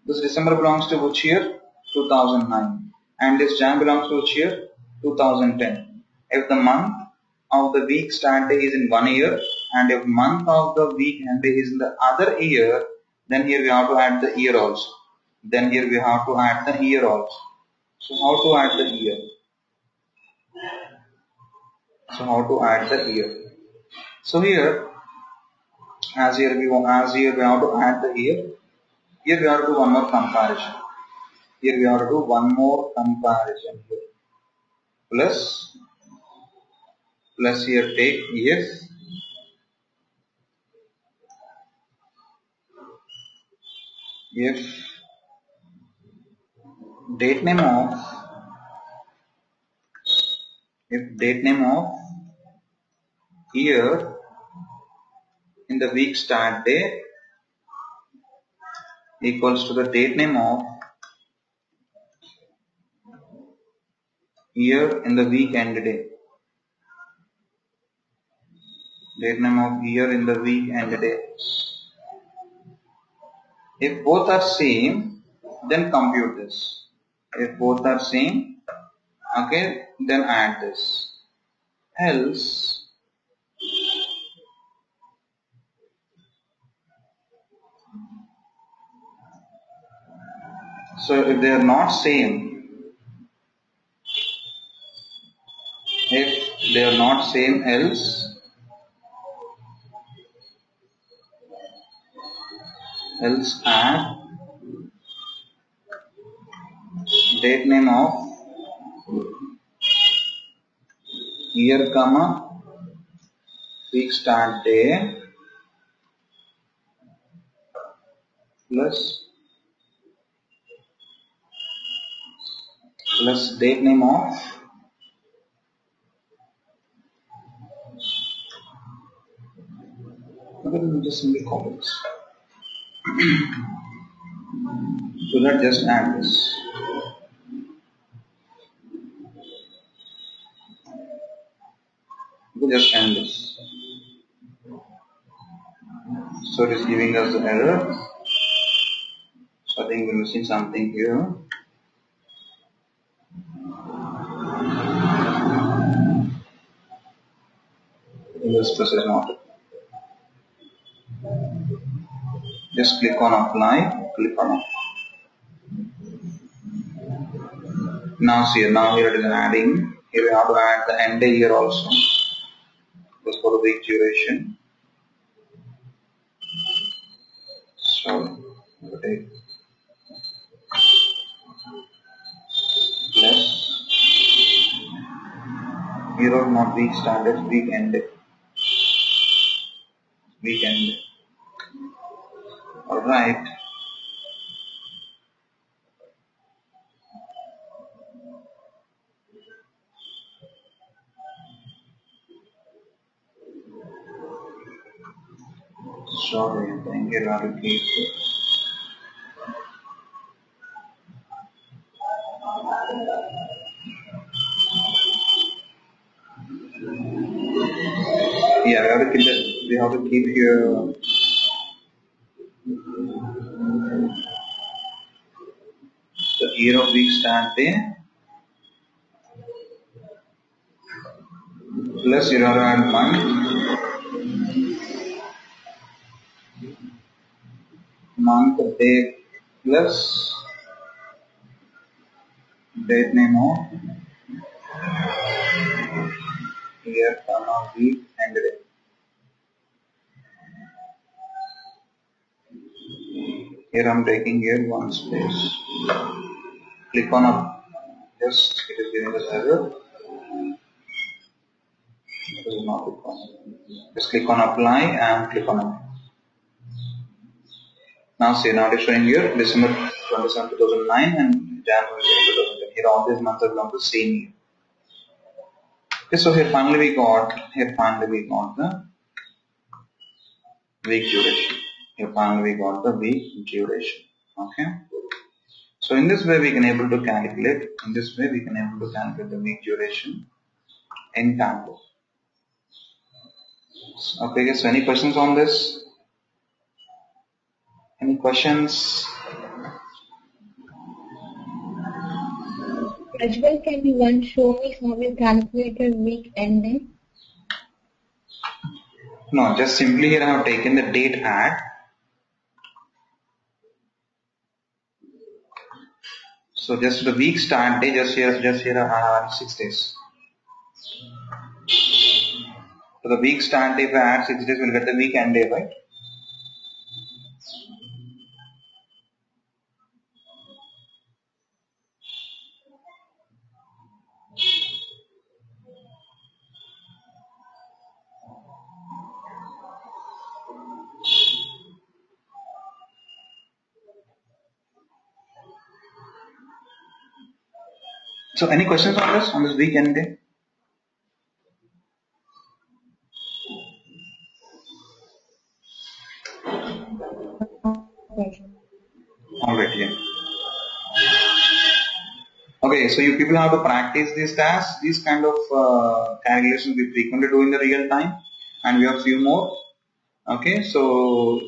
This December belongs to which year? 2009. And this Jan belongs to which year? 2010. If the month of the week start day is in one year and if month of the week end day is in the other year, then here we have to add the year also. So how to add the year? So here, as here we have to add the year. Here we have to do one more comparison. Here. Plus here take if date name of year in the week start day equals to the date name of year in the week end day. Date name of year in the week end day. If both are same, then compute this. If both are same, okay, then add this. Else, so if they are not same, else add date name of year comma week start day plus date name of just simply copy this. So that just add this. Just end this. So it is giving us an error. So I think we're missing something here. This process is not. Just click on apply. Now see, now here it is adding. Here we have to add the end day year also. Just for the week duration. So we'll take plus year of not week standard, week end. Alright. Sorry, I think you have to keep it. Yeah, we have to keep here the year of week start day plus you have to add month, date plus date name of year, comma, week and day. Here I'm taking here one space. Click on up. Just it is giving us error. It is not required. Just click on apply and click on apply. Now see, now it is showing here December 27, 2009 and January 2010. Here all these months are belong to same year. Okay, so here finally we got the week duration. Here finally we got the week duration. Okay. So in this way we can able to calculate. The week duration in Tableau. Okay, so any questions on this? Any questions? As well, can you once show me how you calculated week ending? No, just simply here I have taken the date add. So just the week start day, just here I have 6 days. So the week start day, if I add 6 days, we'll get the week end day, right? So any questions on this week end day? Alright, yeah. Okay, so you people have to practice these tasks. These kind of calculations we frequently do in the real time, and we have few more. Okay, so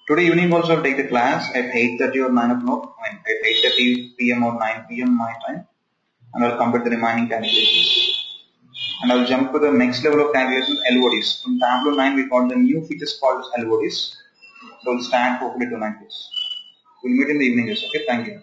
today evening also I'll take the class at 8:30 or 9 o'clock. I mean, at 8:30 p.m. or 9 p.m. my time, and I'll complete the remaining calculations. And I'll jump to the next level of calculations, LODs. From Tableau 9, we got the new features called as LODs. So we'll start hopefully tonight. We'll meet in the evening. Okay, thank you.